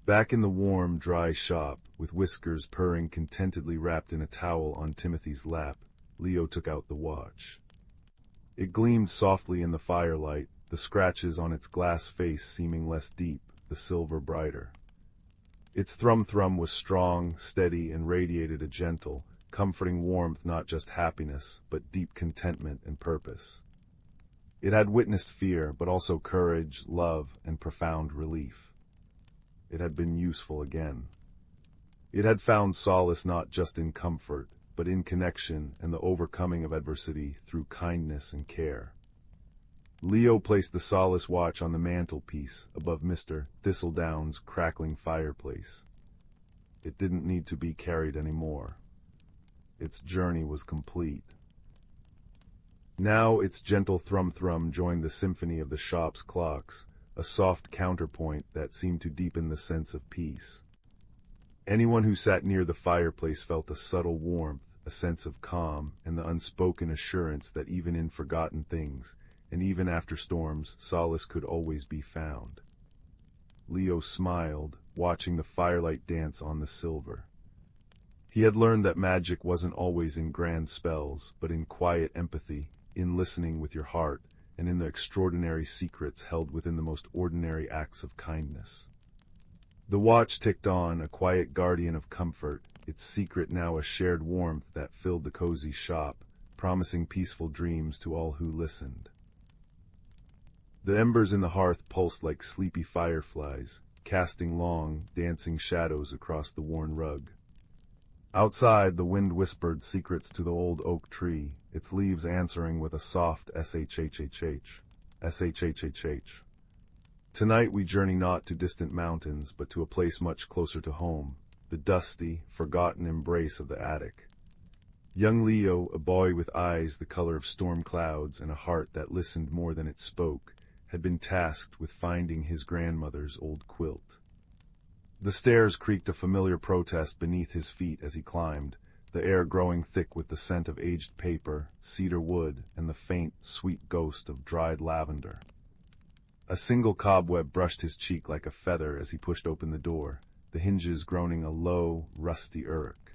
Back in the warm, dry shop, with Whiskers purring contentedly wrapped in a towel on Timothy's lap, Leo took out the watch. It gleamed softly in the firelight, the scratches on its glass face seeming less deep, the silver brighter. Its thrum-thrum was strong, steady, and radiated a gentle, comforting warmth, not just happiness, but deep contentment and purpose. It had witnessed fear, but also courage, love, and profound relief. It had been useful again. It had found solace not just in comfort, but in connection and the overcoming of adversity through kindness and care. Leo placed the solace watch on the mantelpiece above Mr. Thistledown's crackling fireplace. It didn't need to be carried anymore. Its journey was complete. Now its gentle thrum-thrum joined the symphony of the shop's clocks, a soft counterpoint that seemed to deepen the sense of peace. Anyone who sat near the fireplace felt a subtle warmth, a sense of calm, and the unspoken assurance that even in forgotten things, and even after storms, solace could always be found. Leo smiled, watching the firelight dance on the silver. He had learned that magic wasn't always in grand spells, but in quiet empathy, in listening with your heart, and in the extraordinary secrets held within the most ordinary acts of kindness. The watch ticked on, a quiet guardian of comfort, its secret now a shared warmth that filled the cozy shop, promising peaceful dreams to all who listened. The embers in the hearth pulsed like sleepy fireflies, casting long, dancing shadows across the worn rug. Outside, the wind whispered secrets to the old oak tree, its leaves answering with a soft shhhh, shhhh. Tonight we journey not to distant mountains, but to a place much closer to home, the dusty, forgotten embrace of the attic. Young Leo, a boy with eyes the color of storm clouds and a heart that listened more than it spoke, had been tasked with finding his grandmother's old quilt. The stairs creaked a familiar protest beneath his feet as he climbed, the air growing thick with the scent of aged paper, cedar wood, and the faint, sweet ghost of dried lavender. A single cobweb brushed his cheek like a feather as he pushed open the door, the hinges groaning a low, rusty irk.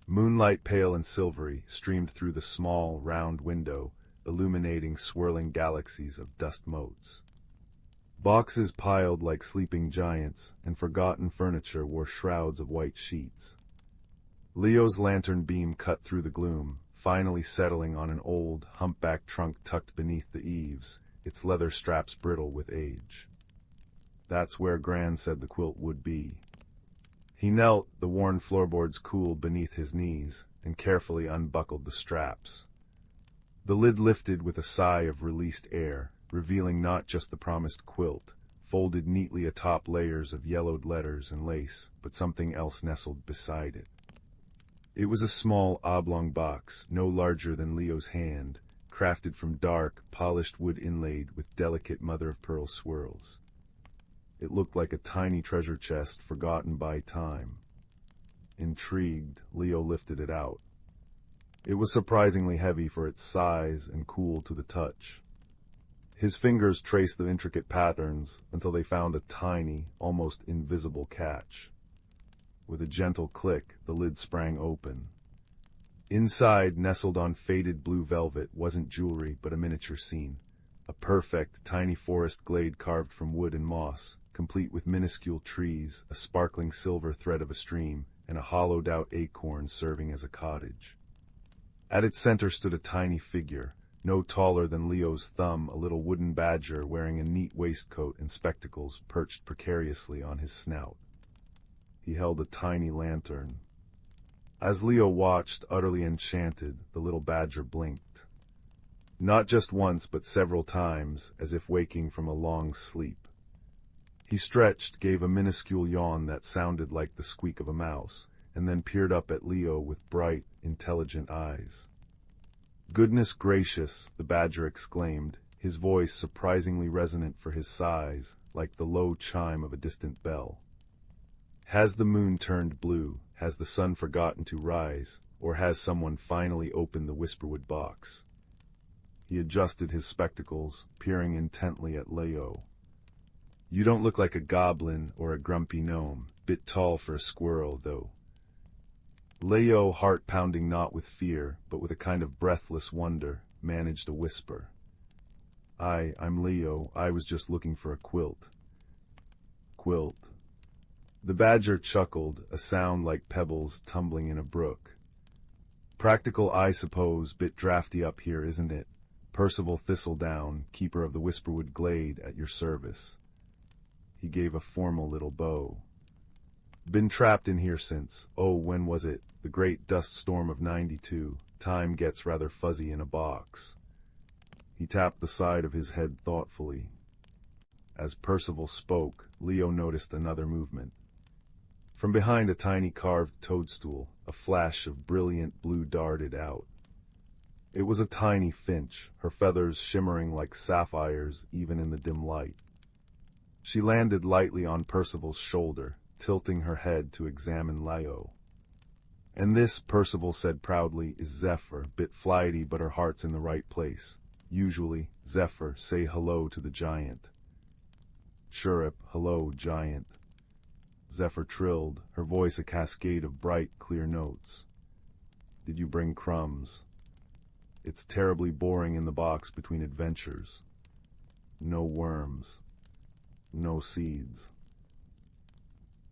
Moonlight, pale and silvery, streamed through the small, round window, illuminating swirling galaxies of dust motes. Boxes piled like sleeping giants, and forgotten furniture wore shrouds of white sheets. Leo's lantern beam cut through the gloom, finally settling on an old, humpbacked trunk tucked beneath the eaves, its leather straps brittle with age. That's where Gran said the quilt would be. He knelt, the worn floorboards cool beneath his knees, and carefully unbuckled the straps. The lid lifted with a sigh of released air, revealing not just the promised quilt, folded neatly atop layers of yellowed letters and lace, but something else nestled beside it. It was a small, oblong box, no larger than Leo's hand, crafted from dark, polished wood inlaid with delicate mother-of-pearl swirls. It looked like a tiny treasure chest forgotten by time. Intrigued, Leo lifted it out. It was surprisingly heavy for its size and cool to the touch. His fingers traced the intricate patterns until they found a tiny, almost invisible catch. With a gentle click, the lid sprang open. Inside, nestled on faded blue velvet, wasn't jewelry but a miniature scene. A perfect, tiny forest glade carved from wood and moss, complete with minuscule trees, a sparkling silver thread of a stream, and a hollowed-out acorn serving as a cottage. At its center stood a tiny figure, no taller than Leo's thumb, a little wooden badger wearing a neat waistcoat and spectacles perched precariously on his snout. He held a tiny lantern. As Leo watched, utterly enchanted, the little badger blinked. Not just once, but several times, as if waking from a long sleep. He stretched, gave a minuscule yawn that sounded like the squeak of a mouse, and then peered up at Leo with bright, intelligent eyes. "Goodness gracious," the badger exclaimed, his voice surprisingly resonant for his size, like the low chime of a distant bell. "Has the moon turned blue? Has the sun forgotten to rise? Or has someone finally opened the whisperwood box?" He adjusted his spectacles, peering intently at Leo. "You don't look like a goblin or a grumpy gnome. Bit tall for a squirrel, though." Leo, heart pounding not with fear, but with a kind of breathless wonder, managed a whisper. I'm Leo. I was just looking for a quilt." "Quilt." The badger chuckled, a sound like pebbles tumbling in a brook. "Practical, I suppose. Bit drafty up here, isn't it? Percival Thistledown, keeper of the Whisperwood Glade, at your service." He gave a formal little bow. "Been trapped in here since, when was it? The great dust storm of '92. Time gets rather fuzzy in a box." He tapped the side of his head thoughtfully. As Percival spoke, Leo noticed another movement. From behind a tiny carved toadstool, a flash of brilliant blue darted out. It was a tiny finch, her feathers shimmering like sapphires even in the dim light. She landed lightly on Percival's shoulder, tilting her head to examine Lio. "And this," Percival said proudly, "is Zephyr, bit flighty but her heart's in the right place. Usually, Zephyr, say hello to the giant." "Chirrup, hello, giant." Zephyr trilled, her voice a cascade of bright, clear notes. "Did you bring crumbs? It's terribly boring in the box between adventures. No worms. No seeds.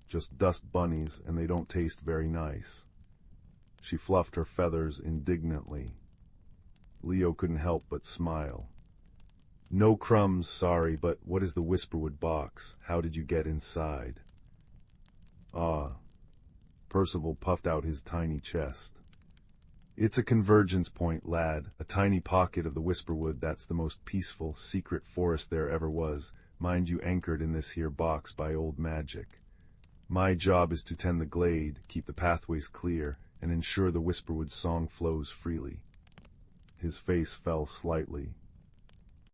Just dust bunnies, and they don't taste very nice." She fluffed her feathers indignantly. Leo couldn't help but smile. "No crumbs, sorry, but what is the Whisperwood box? How did you get inside?" "Ah." Percival puffed out his tiny chest. "It's a convergence point, lad, a tiny pocket of the Whisperwood that's the most peaceful, secret forest there ever was, mind you anchored in this here box by old magic. My job is to tend the glade, keep the pathways clear, and ensure the Whisperwood song flows freely." His face fell slightly.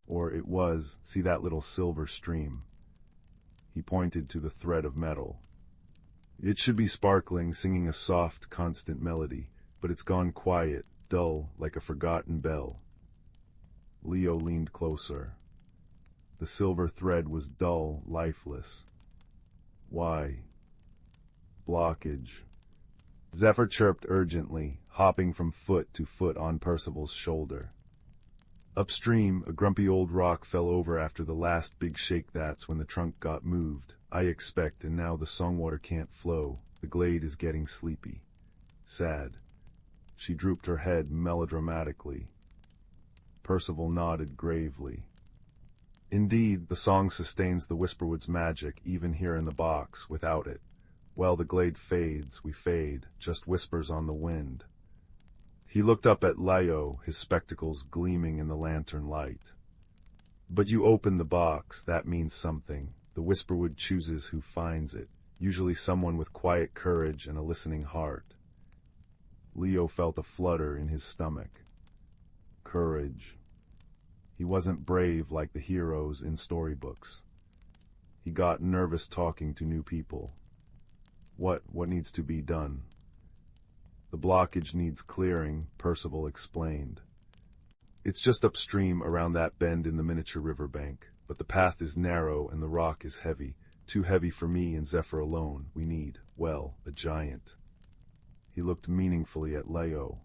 "Or it was, see that little silver stream?" He pointed to the thread of metal. "It should be sparkling, singing a soft, constant melody, but it's gone quiet, dull, like a forgotten bell." Leo leaned closer. The silver thread was dull, lifeless. "Why?" "Blockage." Zephyr chirped urgently, hopping from foot to foot on Percival's shoulder. "Upstream, a grumpy old rock fell over after the last big shake. That's when the trunk got moved, I expect, and now the songwater can't flow. The glade is getting sleepy. Sad." She drooped her head melodramatically. Percival nodded gravely. "Indeed, the song sustains the Whisperwood's magic, even here in the box. Without it, well, the glade fades, we fade, just whispers on the wind." He looked up at Lio, his spectacles gleaming in the lantern light. "But you open the box, that means something. The Whisperwood chooses who finds it, usually someone with quiet courage and a listening heart." Leo felt a flutter in his stomach. Courage. He wasn't brave like the heroes in storybooks. He got nervous talking to new people. What needs to be done?" "The blockage needs clearing," Percival explained. "It's just upstream around that bend in the miniature riverbank, but the path is narrow and the rock is heavy, too heavy for me and Zephyr alone. We need, well, a giant." He looked meaningfully at Leo.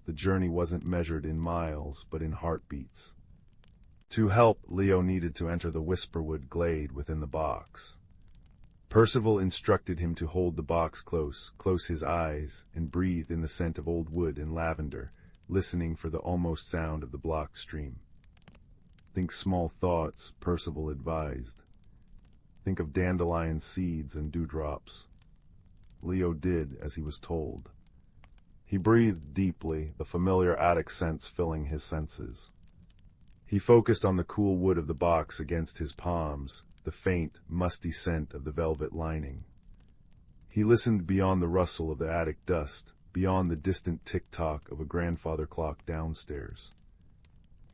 The journey wasn't measured in miles, but in heartbeats. To help, Leo needed to enter the Whisperwood glade within the box. Percival instructed him to hold the box close his eyes, and breathe in the scent of old wood and lavender, listening for the almost sound of the block stream. "Think small thoughts," Percival advised. "Think of dandelion seeds and dewdrops." Leo did as he was told. He breathed deeply, the familiar attic scents filling his senses. He focused on the cool wood of the box against his palms, the faint, musty scent of the velvet lining. He listened beyond the rustle of the attic dust, beyond the distant tick-tock of a grandfather clock downstairs.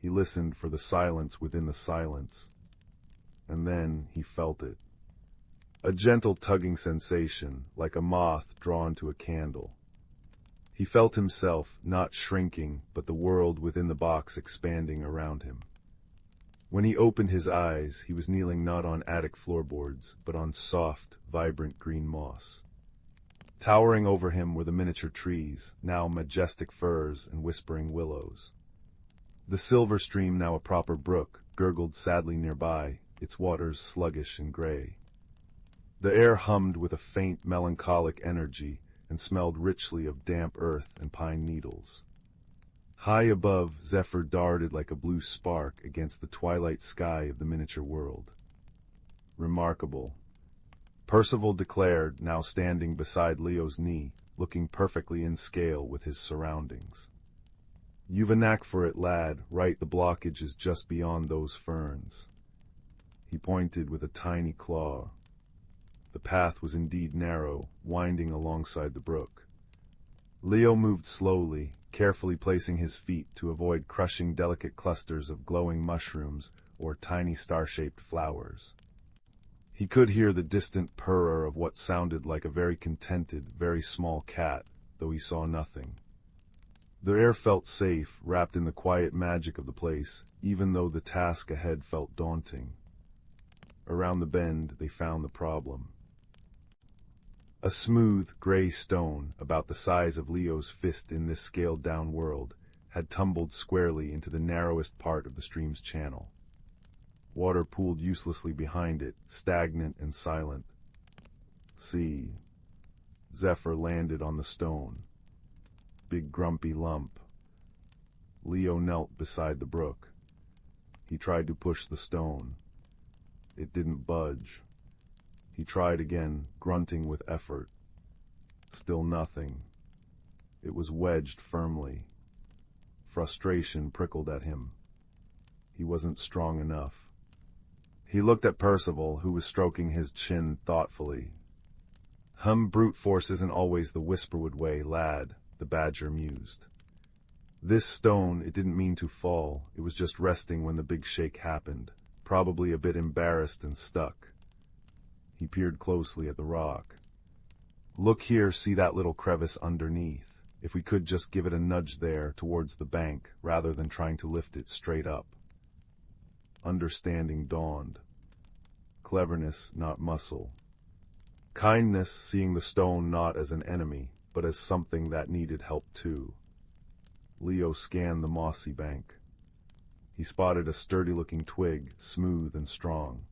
He listened for the silence within the silence. And then he felt it. A gentle tugging sensation, like a moth drawn to a candle. He felt himself, not shrinking, but the world within the box expanding around him. When he opened his eyes, he was kneeling not on attic floorboards, but on soft, vibrant green moss. Towering over him were the miniature trees, now majestic firs and whispering willows. The silver stream, now a proper brook, gurgled sadly nearby, its waters sluggish and gray. The air hummed with a faint, melancholic energy and smelled richly of damp earth and pine needles. High above, Zephyr darted like a blue spark against the twilight sky of the miniature world. Remarkable, Percival declared, now standing beside Leo's knee, looking perfectly in scale with his surroundings. "You've a knack for it, lad, right? The blockage is just beyond those ferns." He pointed with a tiny claw. The path was indeed narrow, winding alongside the brook. Leo moved slowly, carefully placing his feet to avoid crushing delicate clusters of glowing mushrooms or tiny star-shaped flowers. He could hear the distant purr of what sounded like a very contented, very small cat, though he saw nothing. The air felt safe, wrapped in the quiet magic of the place, even though the task ahead felt daunting. Around the bend, they found the problem. A smooth, gray stone, about the size of Leo's fist in this scaled-down world, had tumbled squarely into the narrowest part of the stream's channel. Water pooled uselessly behind it, stagnant and silent. See. Zephyr landed on the stone. Big grumpy lump. Leo knelt beside the brook. He tried to push the stone. It didn't budge. He tried again, grunting with effort. Still nothing. It was wedged firmly. Frustration prickled at him. He wasn't strong enough. He looked at Percival, who was stroking his chin thoughtfully. Brute force isn't always the whisperwood way, lad, the badger mused. This stone, it didn't mean to fall. It was just resting when the big shake happened, probably a bit embarrassed and stuck. He peered closely at the rock. Look here, see that little crevice underneath. If we could just give it a nudge there, towards the bank, rather than trying to lift it straight up. Understanding dawned. Cleverness, not muscle. Kindness, seeing the stone not as an enemy, but as something that needed help too. Leo scanned the mossy bank. He spotted a sturdy-looking twig, smooth and strong.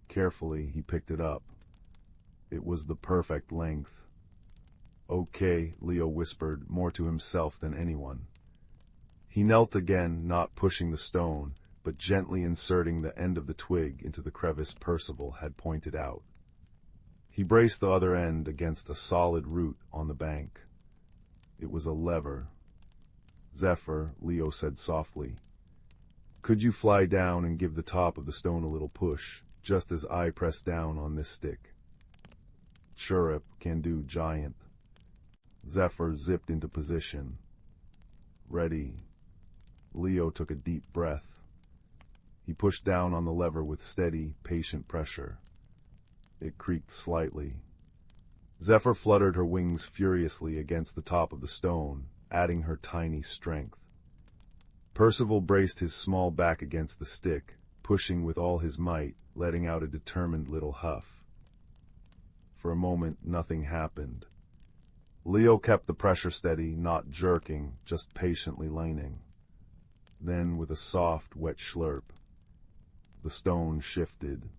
Carefully, he picked it up. It was the perfect length. Okay, Leo whispered, more to himself than anyone. He knelt again, not pushing the stone, but gently inserting the end of the twig into the crevice Percival had pointed out. He braced the other end against a solid root on the bank. It was a lever. Zephyr, Leo said softly, could you fly down and give the top of the stone a little push, just as I press down on this stick? Chirrup, can do, giant. Zephyr zipped into position. Ready. Leo took a deep breath. He pushed down on the lever with steady, patient pressure. It creaked slightly. Zephyr fluttered her wings furiously against the top of the stone, adding her tiny strength. Percival braced his small back against the stick, pushing with all his might, letting out a determined little huff. For a moment, nothing happened. Leo kept the pressure steady, not jerking, just patiently leaning. Then, with a soft, wet slurp, the stone shifted.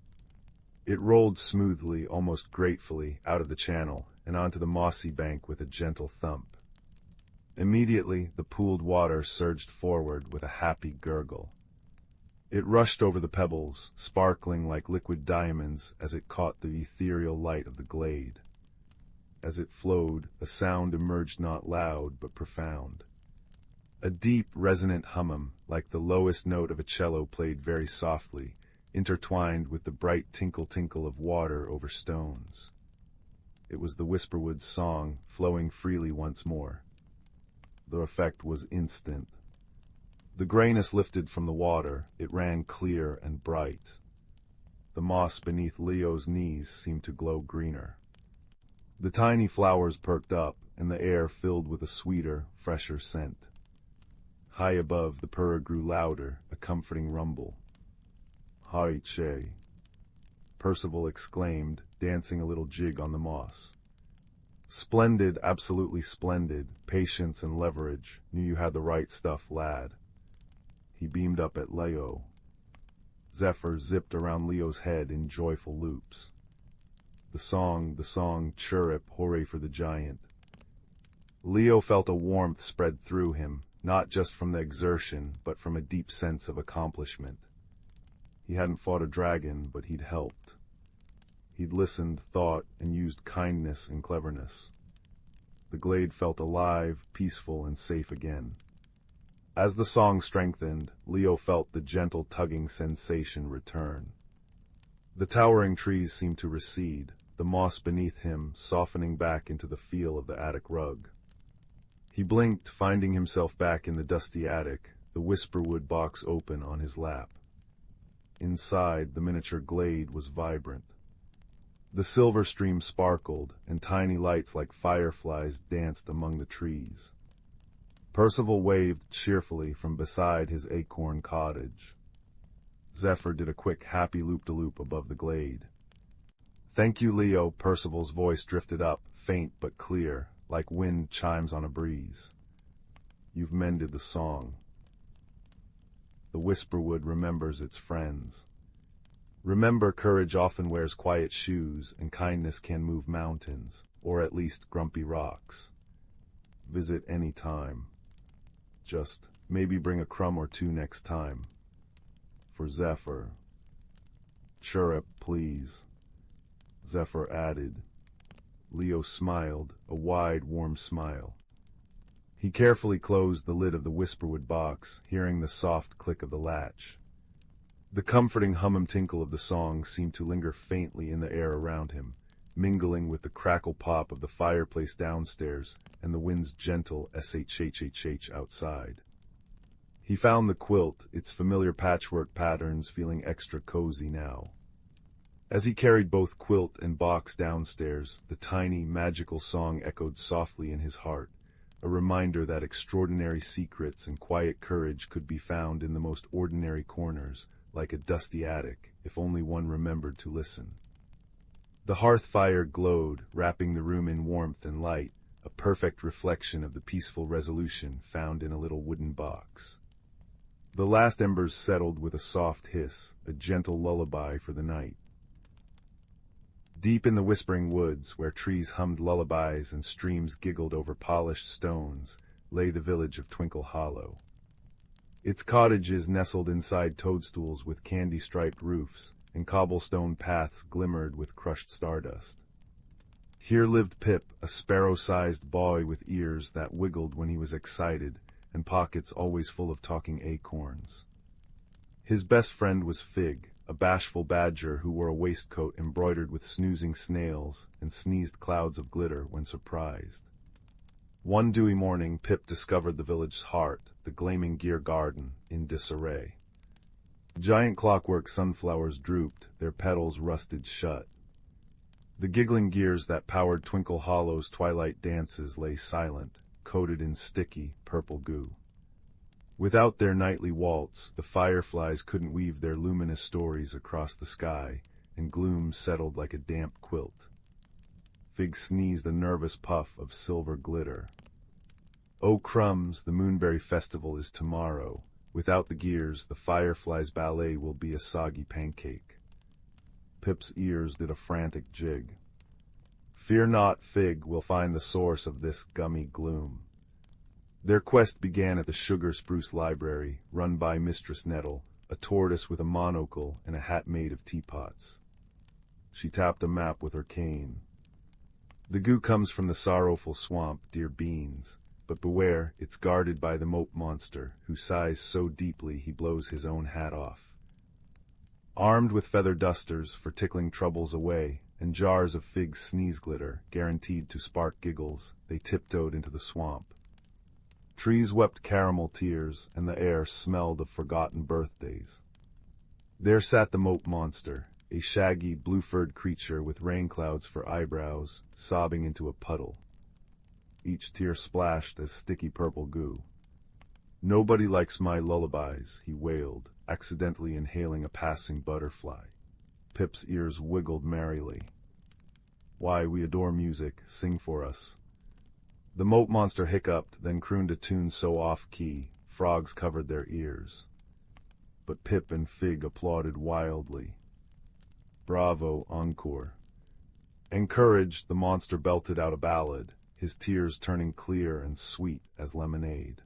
It rolled smoothly, almost gratefully, out of the channel and onto the mossy bank with a gentle thump. Immediately, the pooled water surged forward with a happy gurgle. It rushed over the pebbles, sparkling like liquid diamonds as it caught the ethereal light of the glade. As it flowed, a sound emerged, not loud but profound. A deep, resonant hum, like the lowest note of a cello played very softly, intertwined with the bright tinkle-tinkle of water over stones. It was the whisperwood's song, flowing freely once more. The effect was instant. The grayness lifted from the water, it ran clear and bright. The moss beneath Leo's knees seemed to glow greener. The tiny flowers perked up, and the air filled with a sweeter, fresher scent. High above, the purr grew louder, a comforting rumble. "Hai che," Percival exclaimed, dancing a little jig on the moss. "Splendid, absolutely splendid. Patience and leverage. Knew you had the right stuff, lad." He beamed up at Leo. Zephyr zipped around Leo's head in joyful loops. The song, chirrup, hooray for the giant. Leo felt a warmth spread through him, not just from the exertion, but from a deep sense of accomplishment. He hadn't fought a dragon, but he'd helped. He'd listened, thought, and used kindness and cleverness. The glade felt alive, peaceful, and safe again. As the song strengthened, Leo felt the gentle tugging sensation return. The towering trees seemed to recede, the moss beneath him softening back into the feel of the attic rug. He blinked, finding himself back in the dusty attic, the whisperwood box open on his lap. Inside, the miniature glade was vibrant. The silver stream sparkled, and tiny lights like fireflies danced among the trees. Percival waved cheerfully from beside his acorn cottage. Zephyr did a quick happy loop-de-loop above the glade. "Thank you, Leo," Percival's voice drifted up, faint but clear, like wind chimes on a breeze. "You've mended the song." The whisperwood remembers its friends. Remember, courage often wears quiet shoes, and kindness can move mountains, or at least grumpy rocks. Visit any time. Just maybe bring a crumb or two next time. For Zephyr. "Chirrup, please," Zephyr added. Leo smiled, a wide, warm smile. He carefully closed the lid of the whisperwood box, hearing the soft click of the latch. The comforting hum-tinkle of the song seemed to linger faintly in the air around him, mingling with the crackle pop of the fireplace downstairs and the wind's gentle shhhh outside. He found the quilt, its familiar patchwork patterns feeling extra cozy now. As he carried both quilt and box downstairs, the tiny, magical song echoed softly in his heart, a reminder that extraordinary secrets and quiet courage could be found in the most ordinary corners, like a dusty attic, if only one remembered to listen. The hearth fire glowed, wrapping the room in warmth and light, a perfect reflection of the peaceful resolution found in a little wooden box. The last embers settled with a soft hiss, a gentle lullaby for the night. Deep in the whispering woods, where trees hummed lullabies and streams giggled over polished stones, lay the village of Twinkle Hollow. Its cottages nestled inside toadstools with candy-striped roofs, and cobblestone paths glimmered with crushed stardust. Here lived Pip, a sparrow-sized boy with ears that wiggled when he was excited, and pockets always full of talking acorns. His best friend was Fig, a bashful badger who wore a waistcoat embroidered with snoozing snails and sneezed clouds of glitter when surprised. One dewy morning, Pip discovered the village's heart, the gleaming gear garden, in disarray. Giant clockwork sunflowers drooped, their petals rusted shut. The giggling gears that powered Twinkle Hollow's twilight dances lay silent, coated in sticky, purple goo. Without their nightly waltz, the fireflies couldn't weave their luminous stories across the sky, and gloom settled like a damp quilt. Fig sneezed a nervous puff of silver glitter. "Oh crumbs, the Moonberry Festival is tomorrow. Without the gears, the fireflies' ballet will be a soggy pancake." Pip's ears did a frantic jig. "Fear not, Fig will find the source of this gummy gloom." Their quest began at the Sugar Spruce Library, run by Mistress Nettle, a tortoise with a monocle and a hat made of teapots. She tapped a map with her cane. "The goo comes from the sorrowful swamp, dear beans, but beware, it's guarded by the moat monster, who sighs so deeply he blows his own hat off." Armed with feather dusters for tickling troubles away, and jars of Fig's sneeze glitter, guaranteed to spark giggles, they tiptoed into the swamp. Trees wept caramel tears, and the air smelled of forgotten birthdays. There sat the moat monster, a shaggy, blue-furred creature with rain clouds for eyebrows, sobbing into a puddle. Each tear splashed as sticky purple goo. "Nobody likes my lullabies," he wailed, accidentally inhaling a passing butterfly. Pip's ears wiggled merrily. "Why, we adore music. Sing for us." The moat monster hiccuped, then crooned a tune so off-key, frogs covered their ears. But Pip and Fig applauded wildly. "Bravo, encore." Encouraged, the monster belted out a ballad, his tears turning clear and sweet as lemonade.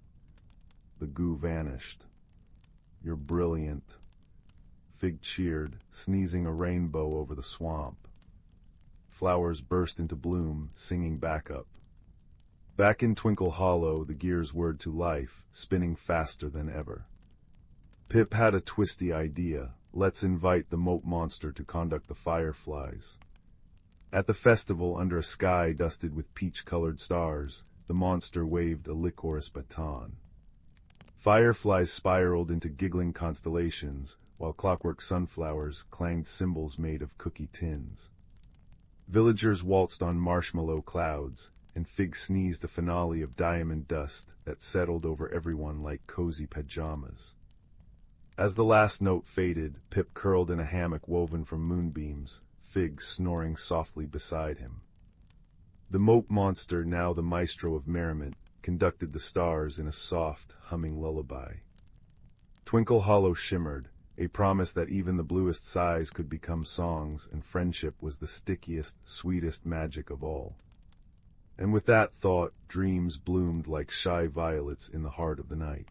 The goo vanished. "You're brilliant." Fig cheered, sneezing a rainbow over the swamp. Flowers burst into bloom, singing backup. Back in Twinkle Hollow, the gears whirred to life, spinning faster than ever. Pip had a twisty idea. Let's invite the moat monster to conduct the fireflies. At the festival, under a sky dusted with peach-colored stars, the monster waved a licorice baton. Fireflies spiraled into giggling constellations, while clockwork sunflowers clanged cymbals made of cookie tins. Villagers waltzed on marshmallow clouds, and Fig sneezed a finale of diamond dust that settled over everyone like cozy pajamas. As the last note faded, Pip curled in a hammock woven from moonbeams, Fig snoring softly beside him. The moat monster, now the maestro of merriment, conducted the stars in a soft, humming lullaby. Twinkle Hollow shimmered, a promise that even the bluest sighs could become songs, and friendship was the stickiest, sweetest magic of all. And with that thought, dreams bloomed like shy violets in the heart of the night.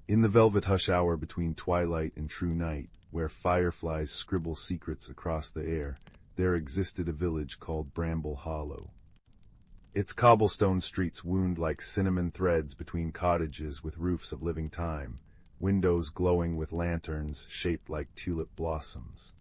In the velvet hush hour between twilight and true night, where fireflies scribble secrets across the air, there existed a village called Bramble Hollow. Its cobblestone streets wound like cinnamon threads between cottages with roofs of living time, windows glowing with lanterns shaped like tulip blossoms.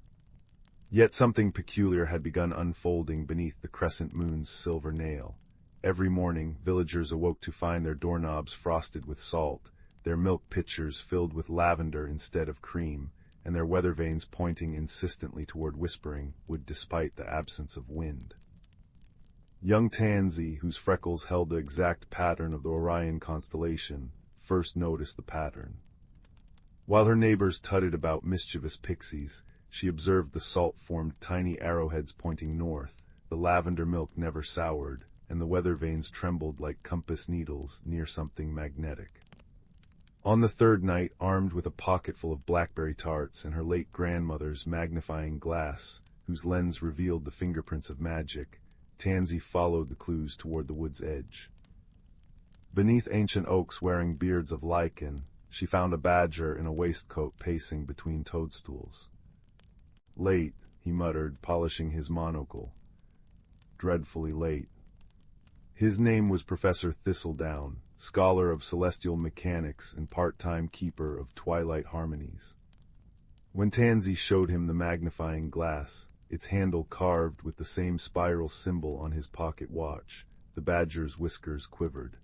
Yet something peculiar had begun unfolding beneath the crescent moon's silver nail. Every morning, villagers awoke to find their doorknobs frosted with salt, their milk pitchers filled with lavender instead of cream, and their weather vanes pointing insistently toward whispering wood despite the absence of wind. Young Tansy, whose freckles held the exact pattern of the Orion constellation, first noticed the pattern. While her neighbors tutted about mischievous pixies, she observed the salt formed tiny arrowheads pointing north, the lavender milk never soured, and the weather vanes trembled like compass needles near something magnetic. On the third night, armed with a pocketful of blackberry tarts and her late grandmother's magnifying glass, whose lens revealed the fingerprints of magic, Tansy followed the clues toward the wood's edge. Beneath ancient oaks wearing beards of lichen, she found a badger in a waistcoat pacing between toadstools. "Late," he muttered, polishing his monocle. "Dreadfully late." His name was Professor Thistledown, scholar of celestial mechanics and part-time keeper of twilight harmonies. When Tansy showed him the magnifying glass, its handle carved with the same spiral symbol on his pocket watch, the badger's whiskers quivered.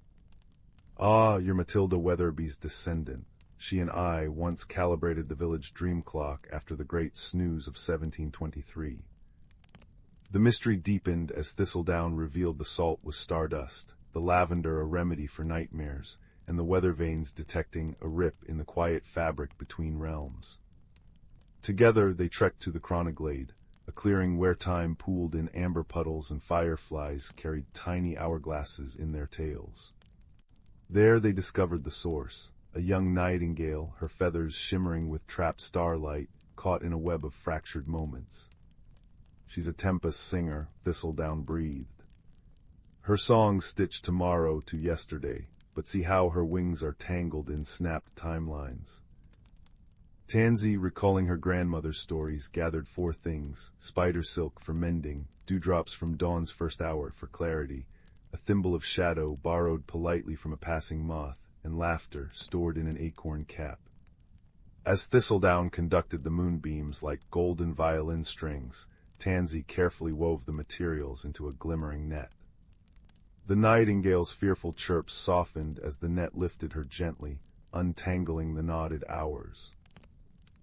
"Ah, you're Matilda Weatherby's descendant. She and I once calibrated the village dream clock after the great snooze of 1723. The mystery deepened as Thistledown revealed the salt was stardust, the lavender a remedy for nightmares, and the weather vanes detecting a rip in the quiet fabric between realms. Together they trekked to the glade, a clearing where time pooled in amber puddles and fireflies carried tiny hourglasses in their tails. There they discovered the source, a young nightingale, her feathers shimmering with trapped starlight, caught in a web of fractured moments. "She's a tempest singer," Thistledown breathed. "Her songs stitch tomorrow to yesterday, but see how her wings are tangled in snapped timelines." Tansy, recalling her grandmother's stories, gathered four things: spider silk for mending, dewdrops from dawn's first hour for clarity, a thimble of shadow borrowed politely from a passing moth, and laughter stored in an acorn cap. As Thistledown conducted the moonbeams like golden violin strings, Tansy carefully wove the materials into a glimmering net. The nightingale's fearful chirps softened as the net lifted her gently, untangling the knotted hours.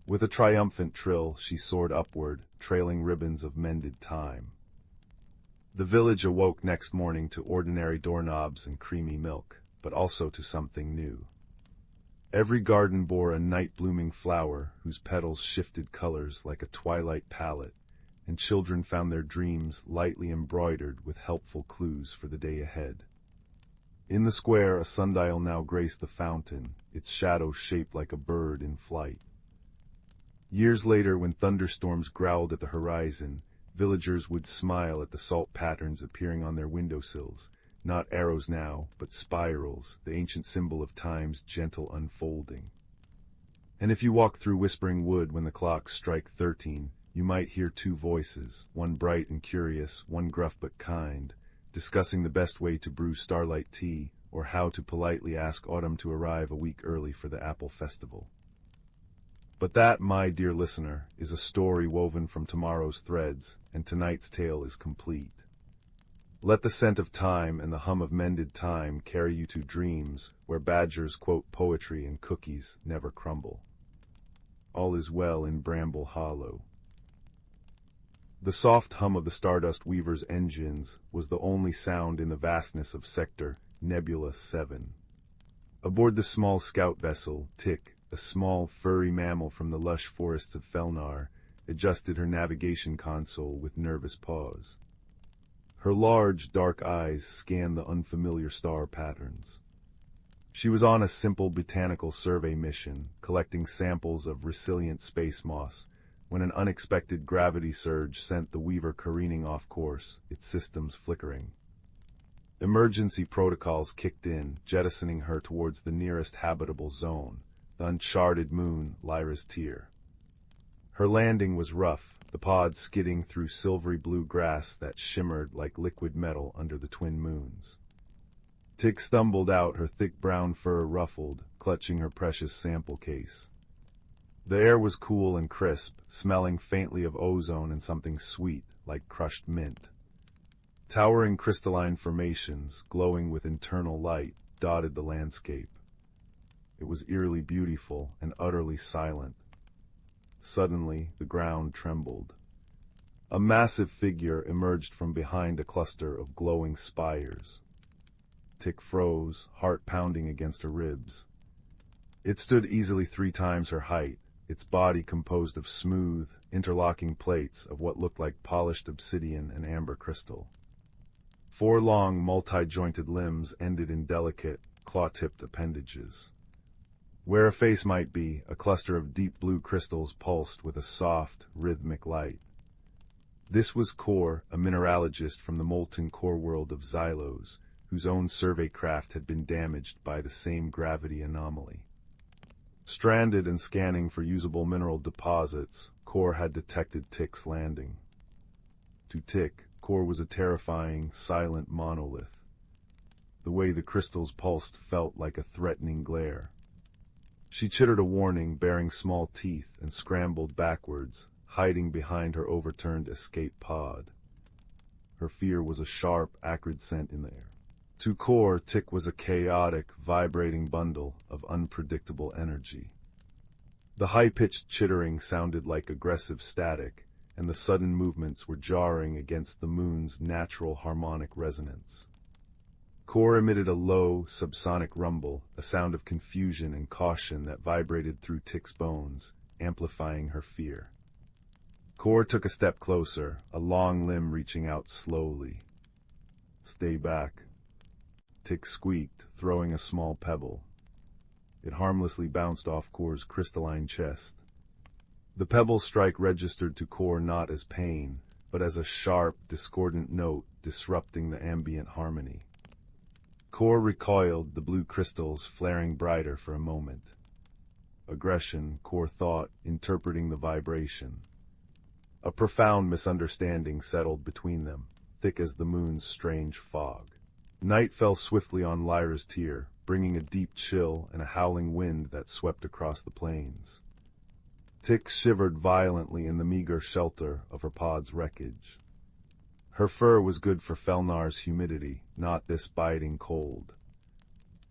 With a triumphant trill, she soared upward, trailing ribbons of mended time. The village awoke next morning to ordinary doorknobs and creamy milk, but also to something new. Every garden bore a night-blooming flower whose petals shifted colors like a twilight palette, and children found their dreams lightly embroidered with helpful clues for the day ahead. In the square, a sundial now graced the fountain, its shadow shaped like a bird in flight. Years later, when thunderstorms growled at the horizon, villagers would smile at the salt patterns appearing on their windowsills, not arrows now, but spirals, the ancient symbol of time's gentle unfolding. And if you walk through Whispering Wood when the clocks strike 13, you might hear two voices, one bright and curious, one gruff but kind, discussing the best way to brew starlight tea, or how to politely ask autumn to arrive a week early for the apple festival. But that, my dear listener, is a story woven from tomorrow's threads, and tonight's tale is complete. Let the scent of thyme and the hum of mended time carry you to dreams where badgers quote poetry and cookies never crumble. All is well in Bramble Hollow. The soft hum of the Stardust Weaver's engines was the only sound in the vastness of Sector Nebula 7. Aboard the small scout vessel, Tick, a small, furry mammal from the lush forests of Felnar, adjusted her navigation console with nervous paws. Her large, dark eyes scanned the unfamiliar star patterns. She was on a simple botanical survey mission, collecting samples of resilient space moss, when an unexpected gravity surge sent the Weaver careening off course, its systems flickering. Emergency protocols kicked in, jettisoning her towards the nearest habitable zone, the uncharted moon Lyra's Tear. Her landing was rough, the pod skidding through silvery blue grass that shimmered like liquid metal under the twin moons. Tick stumbled out, her thick brown fur ruffled, clutching her precious sample case. The air was cool and crisp, smelling faintly of ozone and something sweet, like crushed mint. Towering crystalline formations, glowing with internal light, dotted the landscape. It was eerily beautiful and utterly silent. Suddenly, the ground trembled. A massive figure emerged from behind a cluster of glowing spires. Tick froze, heart pounding against her ribs. It stood easily 3 times her height, its body composed of smooth, interlocking plates of what looked like polished obsidian and amber crystal. 4 long, multi-jointed limbs ended in delicate, claw-tipped appendages. Where a face might be, a cluster of deep blue crystals pulsed with a soft, rhythmic light. This was Core, a mineralogist from the molten core world of Zylos, whose own survey craft had been damaged by the same gravity anomaly. Stranded and scanning for usable mineral deposits, Core had detected Tick's landing. To Tick, Core was a terrifying, silent monolith. The way the crystals pulsed felt like a threatening glare. She chittered a warning, baring small teeth, and scrambled backwards, hiding behind her overturned escape pod. Her fear was a sharp, acrid scent in the air. To Core, Tick was a chaotic, vibrating bundle of unpredictable energy. The high-pitched chittering sounded like aggressive static, and the sudden movements were jarring against the moon's natural harmonic resonance. Core emitted a low, subsonic rumble, a sound of confusion and caution that vibrated through Tick's bones, amplifying her fear. Core took a step closer, a long limb reaching out slowly. "Stay back." Tick squeaked, throwing a small pebble. It harmlessly bounced off Core's crystalline chest. The pebble's strike registered to Core not as pain, but as a sharp, discordant note disrupting the ambient harmony. Core recoiled, the blue crystals flaring brighter for a moment. Aggression, Core thought, interpreting the vibration. A profound misunderstanding settled between them, thick as the moon's strange fog. Night fell swiftly on Lyra's Tear, bringing a deep chill and a howling wind that swept across the plains. Tick shivered violently in the meager shelter of her pod's wreckage. Her fur was good for Felnar's humidity, not this biting cold.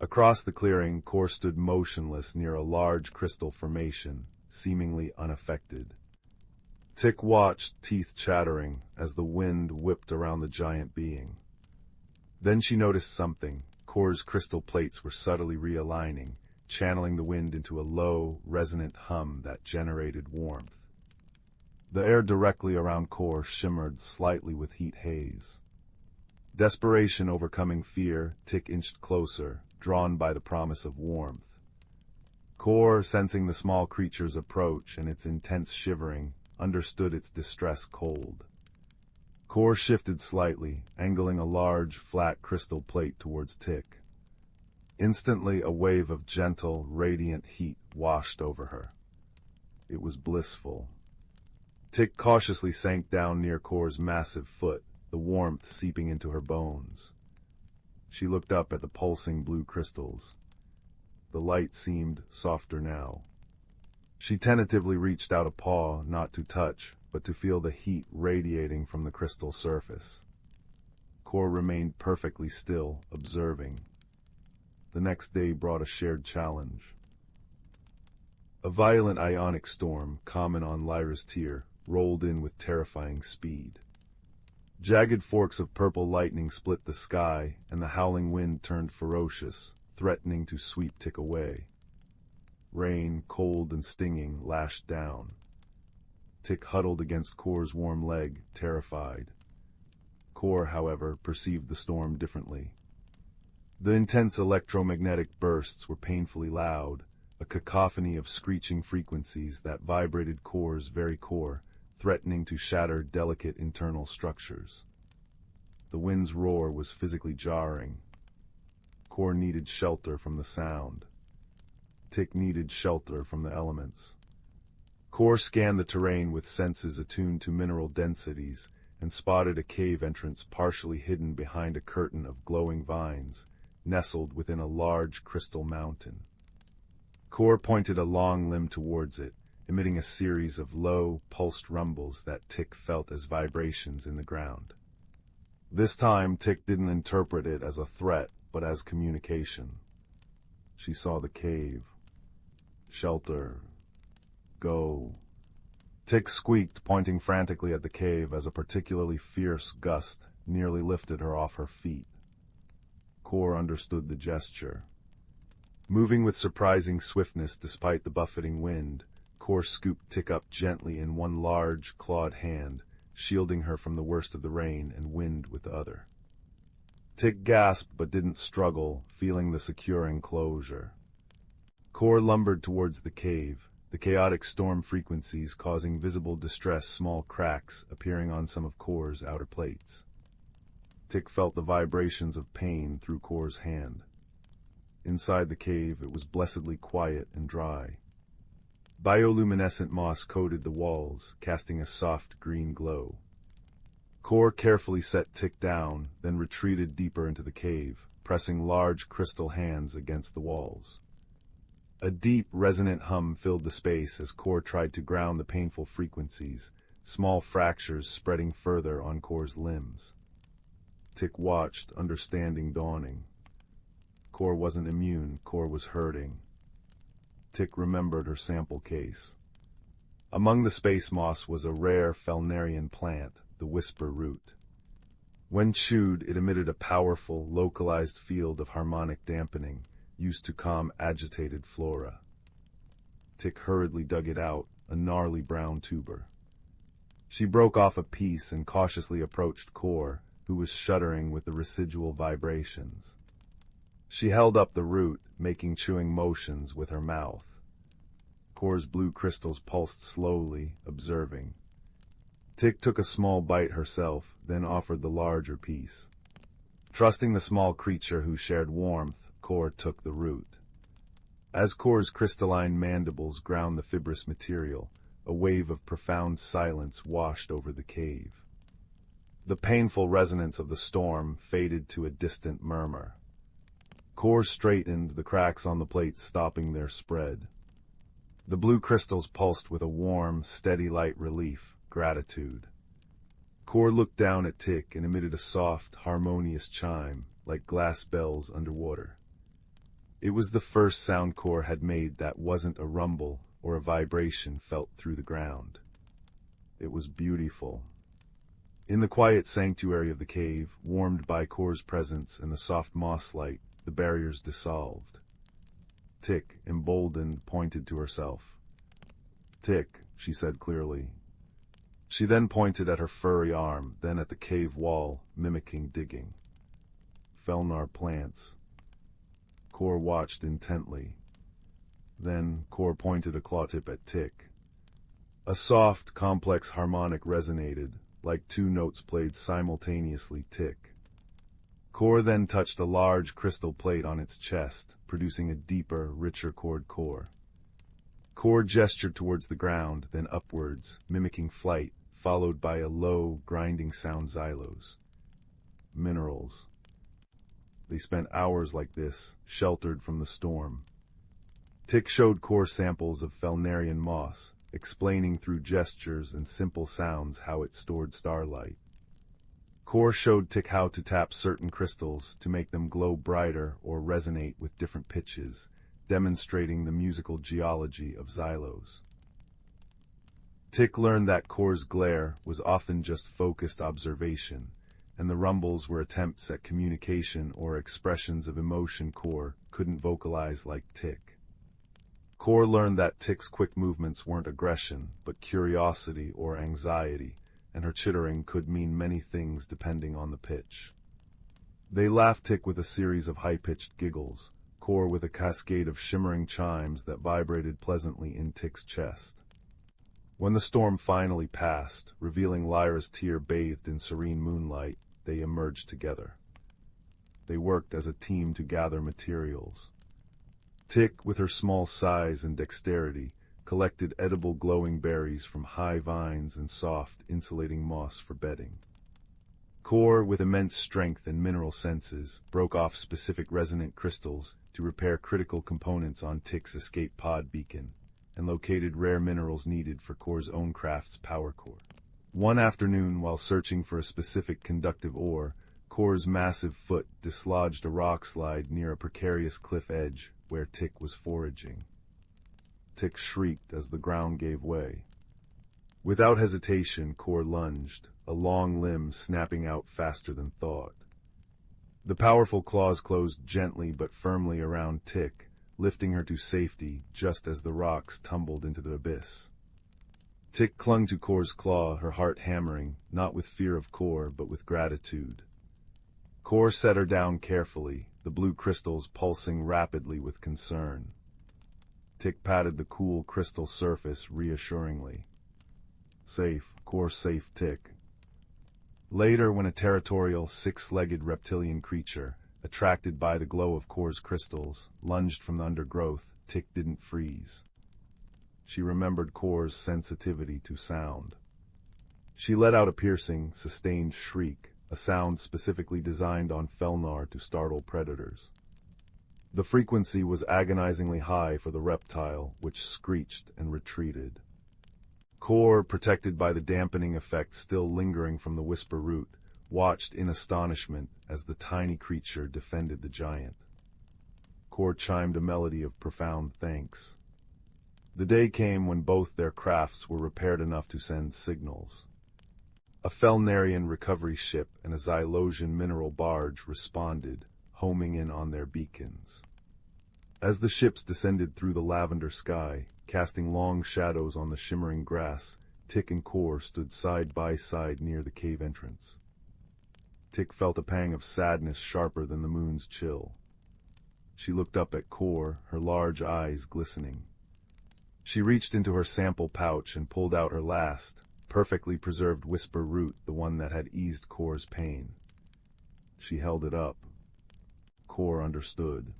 Across the clearing, Core stood motionless near a large crystal formation, seemingly unaffected. Tick watched, teeth chattering, as the wind whipped around the giant being. Then she noticed something. Core's crystal plates were subtly realigning, channeling the wind into a low, resonant hum that generated warmth. The air directly around Core shimmered slightly with heat haze. Desperation overcoming fear, Tick inched closer, drawn by the promise of warmth. Core, sensing the small creature's approach and its intense shivering, understood its distress cold. Core shifted slightly, angling a large, flat crystal plate towards Tick. Instantly, a wave of gentle, radiant heat washed over her. It was blissful. Tick cautiously sank down near Core's massive foot, the warmth seeping into her bones. She looked up at the pulsing blue crystals. The light seemed softer now. She tentatively reached out a paw, not to touch, but to feel the heat radiating from the crystal surface. Core remained perfectly still, observing. The next day brought a shared challenge. A violent ionic storm, common on Lyra's tier, rolled in with terrifying speed. Jagged forks of purple lightning split the sky, and the howling wind turned ferocious, threatening to sweep Tick away. Rain, cold and stinging, lashed down. Tick huddled against Core's warm leg, terrified. Core, however, perceived the storm differently. The intense electromagnetic bursts were painfully loud, a cacophony of screeching frequencies that vibrated Core's very core, threatening to shatter delicate internal structures. The wind's roar was physically jarring. Core needed shelter from the sound. Tick needed shelter from the elements. Core scanned the terrain with senses attuned to mineral densities and spotted a cave entrance partially hidden behind a curtain of glowing vines, nestled within a large crystal mountain. Core pointed a long limb towards it, emitting a series of low, pulsed rumbles that Tick felt as vibrations in the ground. This time, Tick didn't interpret it as a threat, but as communication. She saw the cave. Shelter. Go. Tick squeaked, pointing frantically at the cave as a particularly fierce gust nearly lifted her off her feet. Core understood the gesture. Moving with surprising swiftness despite the buffeting wind, Core scooped Tick up gently in one large, clawed hand, shielding her from the worst of the rain and wind with the other. Tick gasped but didn't struggle, feeling the secure enclosure. Core lumbered towards the cave, the chaotic storm frequencies causing visible distress, small cracks appearing on some of Core's outer plates. Tick felt the vibrations of pain through Core's hand. Inside the cave, it was blessedly quiet and dry. Bioluminescent moss coated the walls, casting a soft green glow. Core carefully set Tick down, then retreated deeper into the cave, pressing large crystal hands against the walls. A deep, resonant hum filled the space as Core tried to ground the painful frequencies, small fractures spreading further on Core's limbs. Tick watched, understanding dawning. Core wasn't immune, Core was hurting. Tick remembered her sample case. Among the space moss was a rare Felnarian plant, the whisper root. When chewed, it emitted a powerful, localized field of harmonic dampening, used to calm agitated flora. Tick hurriedly dug it out, a gnarly brown tuber. She broke off a piece and cautiously approached Core, who was shuddering with the residual vibrations. She held up the root, making chewing motions with her mouth. Core's blue crystals pulsed slowly, observing. Tick took a small bite herself, then offered the larger piece. Trusting the small creature who shared warmth, Core took the root. As Core's crystalline mandibles ground the fibrous material, a wave of profound silence washed over the cave. The painful resonance of the storm faded to a distant murmur. Core straightened, the cracks on the plates stopping their spread. The blue crystals pulsed with a warm, steady light relief, gratitude. Core looked down at Tick and emitted a soft, harmonious chime, like glass bells underwater. It was the first sound Core had made that wasn't a rumble or a vibration felt through the ground. It was beautiful. In the quiet sanctuary of the cave, warmed by Core's presence and the soft moss light, the barriers dissolved. Tick, emboldened, pointed to herself. Tick, she said clearly. She then pointed at her furry arm, then at the cave wall, mimicking digging. Felnar plants. Core watched intently. Then Core pointed a claw tip at Tick. A soft, complex harmonic resonated, like two notes played simultaneously. Tick. Core then touched a large crystal plate on its chest, producing a deeper, richer chord core. Core gestured towards the ground, then upwards, mimicking flight, followed by a low, grinding sound. Xylos. Minerals. They spent hours like this, sheltered from the storm. Tick showed Core samples of Felnarian moss, explaining through gestures and simple sounds how it stored starlight. Core showed Tick how to tap certain crystals to make them glow brighter or resonate with different pitches, demonstrating the musical geology of Zylos. Tick learned that Core's glare was often just focused observation, and the rumbles were attempts at communication or expressions of emotion Core couldn't vocalize like Tick. Core learned that Tick's quick movements weren't aggression, but curiosity or anxiety, and her chittering could mean many things depending on the pitch. They laughed, Tick with a series of high-pitched giggles, Core with a cascade of shimmering chimes that vibrated pleasantly in Tick's chest. When the storm finally passed, revealing Lyra's tear bathed in serene moonlight, they emerged together. They worked as a team to gather materials. Tick, with her small size and dexterity, collected edible glowing berries from high vines and soft, insulating moss for bedding. Core, with immense strength and mineral senses, broke off specific resonant crystals to repair critical components on Tick's escape pod beacon, and located rare minerals needed for Core's own craft's power core. One afternoon, while searching for a specific conductive ore, Core's massive foot dislodged a rock slide near a precarious cliff edge where Tick was foraging. Tick shrieked as the ground gave way. Without hesitation, Core lunged, a long limb snapping out faster than thought. The powerful claws closed gently but firmly around Tick, lifting her to safety just as the rocks tumbled into the abyss. Tick clung to Core's claw, her heart hammering, not with fear of Core, but with gratitude. Core set her down carefully, the blue crystals pulsing rapidly with concern. Tick patted the cool crystal surface reassuringly. Safe, Core safe, Tick. Later, when a territorial, six-legged reptilian creature, attracted by the glow of Core's crystals, lunged from the undergrowth, Tick didn't freeze. She remembered Core's sensitivity to sound. She let out a piercing, sustained shriek, a sound specifically designed on Felnar to startle predators. The frequency was agonizingly high for the reptile, which screeched and retreated. Core, protected by the dampening effect still lingering from the whisper root, watched in astonishment as the tiny creature defended the giant. Core chimed a melody of profound thanks. The day came when both their crafts were repaired enough to send signals. A Felnarian recovery ship and a Zylosian mineral barge responded, homing in on their beacons. As the ships descended through the lavender sky, casting long shadows on the shimmering grass, Tick and Core stood side by side near the cave entrance. Tick felt a pang of sadness sharper than the moon's chill. She looked up at Core, her large eyes glistening. She reached into her sample pouch and pulled out her last, perfectly preserved whisper root, the one that had eased Core's pain. She held it up. Core understood.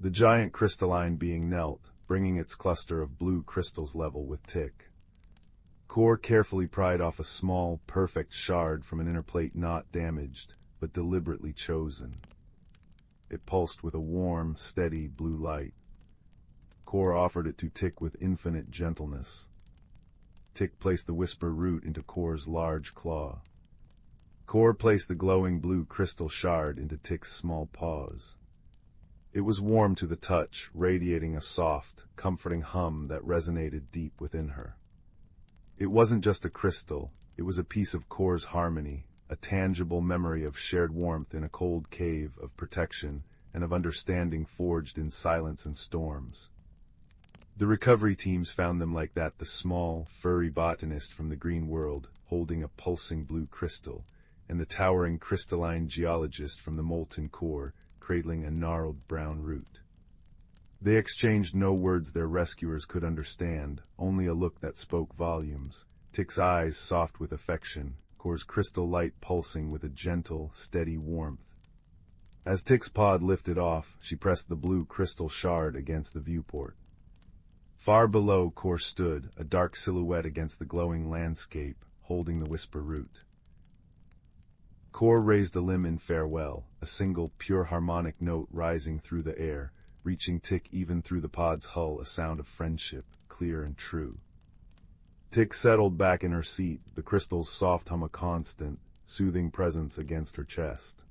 The giant crystalline being knelt, bringing its cluster of blue crystals level with Tick. Core carefully pried off a small, perfect shard from an inner plate not damaged, but deliberately chosen. It pulsed with a warm, steady blue light. Core offered it to Tick with infinite gentleness. Tick placed the whisper root into Core's large claw. Core placed the glowing blue crystal shard into Tick's small paws. It was warm to the touch, radiating a soft, comforting hum that resonated deep within her. It wasn't just a crystal, it was a piece of Core's harmony, a tangible memory of shared warmth in a cold cave, of protection, and of understanding forged in silence and storms. The recovery teams found them like that, the small, furry botanist from the green world, holding a pulsing blue crystal, and the towering crystalline geologist from the molten core, cradling a gnarled brown root. They exchanged no words their rescuers could understand, only a look that spoke volumes, Tick's eyes soft with affection, Core's crystal light pulsing with a gentle, steady warmth. As Tick's pod lifted off, she pressed the blue crystal shard against the viewport. Far below, Core stood, a dark silhouette against the glowing landscape, holding the whisper root. Core raised a limb in farewell, a single, pure harmonic note rising through the air, reaching Tick even through the pod's hull, a sound of friendship, clear and true. Tick settled back in her seat, the crystal's soft hum a constant, soothing presence against her chest.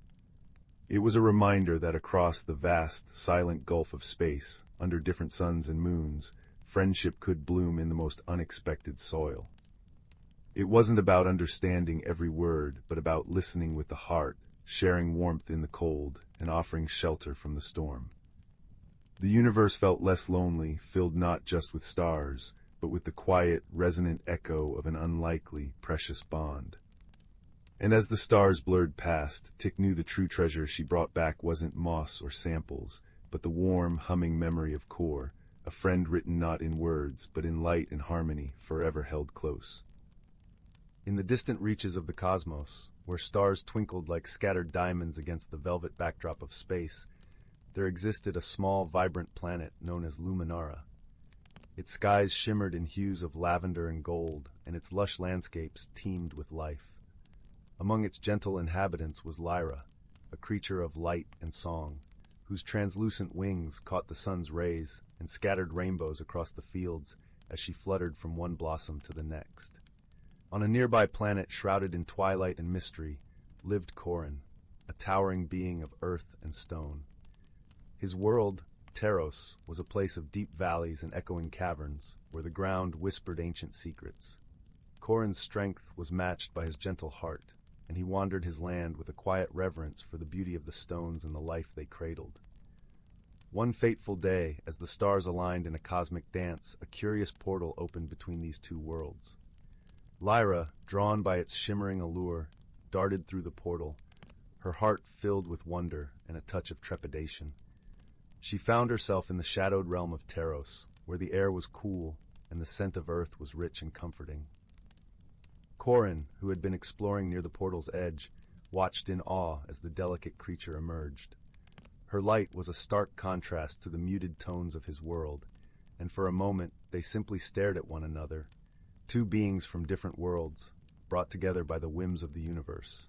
It was a reminder that across the vast, silent gulf of space, under different suns and moons, friendship could bloom in the most unexpected soil. It wasn't about understanding every word, but about listening with the heart, sharing warmth in the cold, and offering shelter from the storm. The universe felt less lonely, filled not just with stars, but with the quiet, resonant echo of an unlikely, precious bond. And as the stars blurred past, Tick knew the true treasure she brought back wasn't moss or samples, but the warm, humming memory of Kor, a friend written not in words, but in light and harmony, forever held close. In the distant reaches of the cosmos, where stars twinkled like scattered diamonds against the velvet backdrop of space, there existed a small, vibrant planet known as Luminara. Its skies shimmered in hues of lavender and gold, and its lush landscapes teemed with life. Among its gentle inhabitants was Lyra, a creature of light and song, whose translucent wings caught the sun's rays and scattered rainbows across the fields as she fluttered from one blossom to the next. On a nearby planet shrouded in twilight and mystery lived Corin, a towering being of earth and stone. His world, Teros, was a place of deep valleys and echoing caverns, where the ground whispered ancient secrets. Corin's strength was matched by his gentle heart, and he wandered his land with a quiet reverence for the beauty of the stones and the life they cradled. One fateful day, as the stars aligned in a cosmic dance, a curious portal opened between these two worlds. Lyra, drawn by its shimmering allure, darted through the portal, her heart filled with wonder and a touch of trepidation. She found herself in the shadowed realm of Teros, where the air was cool and the scent of earth was rich and comforting. Corin, who had been exploring near the portal's edge, watched in awe as the delicate creature emerged. Her light was a stark contrast to the muted tones of his world, and for a moment they simply stared at one another, two beings from different worlds, brought together by the whims of the universe.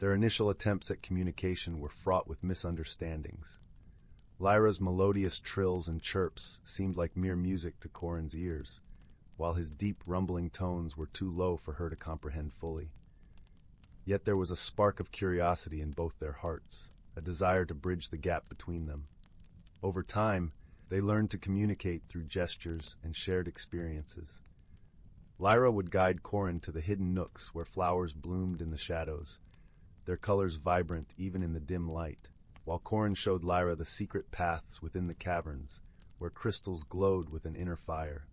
Their initial attempts at communication were fraught with misunderstandings. Lyra's melodious trills and chirps seemed like mere music to Corin's ears, while his deep, rumbling tones were too low for her to comprehend fully. Yet there was a spark of curiosity in both their hearts, a desire to bridge the gap between them. Over time, they learned to communicate through gestures and shared experiences. Lyra would guide Corin to the hidden nooks where flowers bloomed in the shadows, their colors vibrant even in the dim light, while Corin showed Lyra the secret paths within the caverns, where crystals glowed with an inner fire.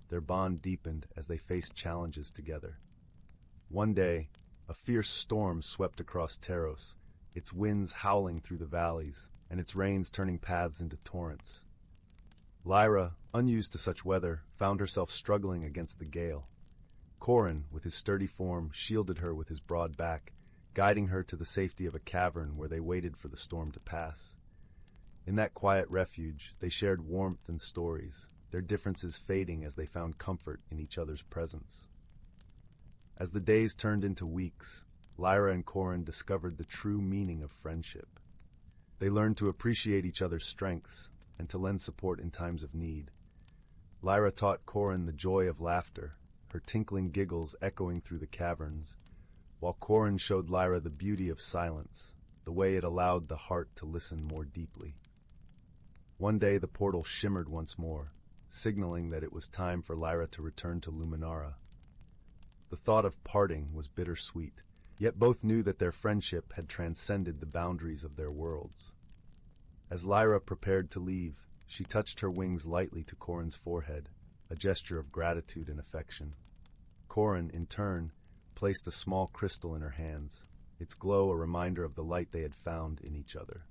Their bond deepened as they faced challenges together. One day, a fierce storm swept across Teros, its winds howling through the valleys, and its rains turning paths into torrents. Lyra, unused to such weather, found herself struggling against the gale. Corin, with his sturdy form, shielded her with his broad back, guiding her to the safety of a cavern where they waited for the storm to pass. In that quiet refuge, they shared warmth and stories, their differences fading as they found comfort in each other's presence. As the days turned into weeks, Lyra and Corin discovered the true meaning of friendship. They learned to appreciate each other's strengths and to lend support in times of need. Lyra taught Corin the joy of laughter, her tinkling giggles echoing through the caverns, while Corin showed Lyra the beauty of silence, the way it allowed the heart to listen more deeply. One day the portal shimmered once more, signaling that it was time for Lyra to return to Luminara. The thought of parting was bittersweet, yet both knew that their friendship had transcended the boundaries of their worlds. As Lyra prepared to leave, she touched her wings lightly to Corin's forehead, a gesture of gratitude and affection. Corin, in turn, placed a small crystal in her hands, its glow a reminder of the light they had found in each other.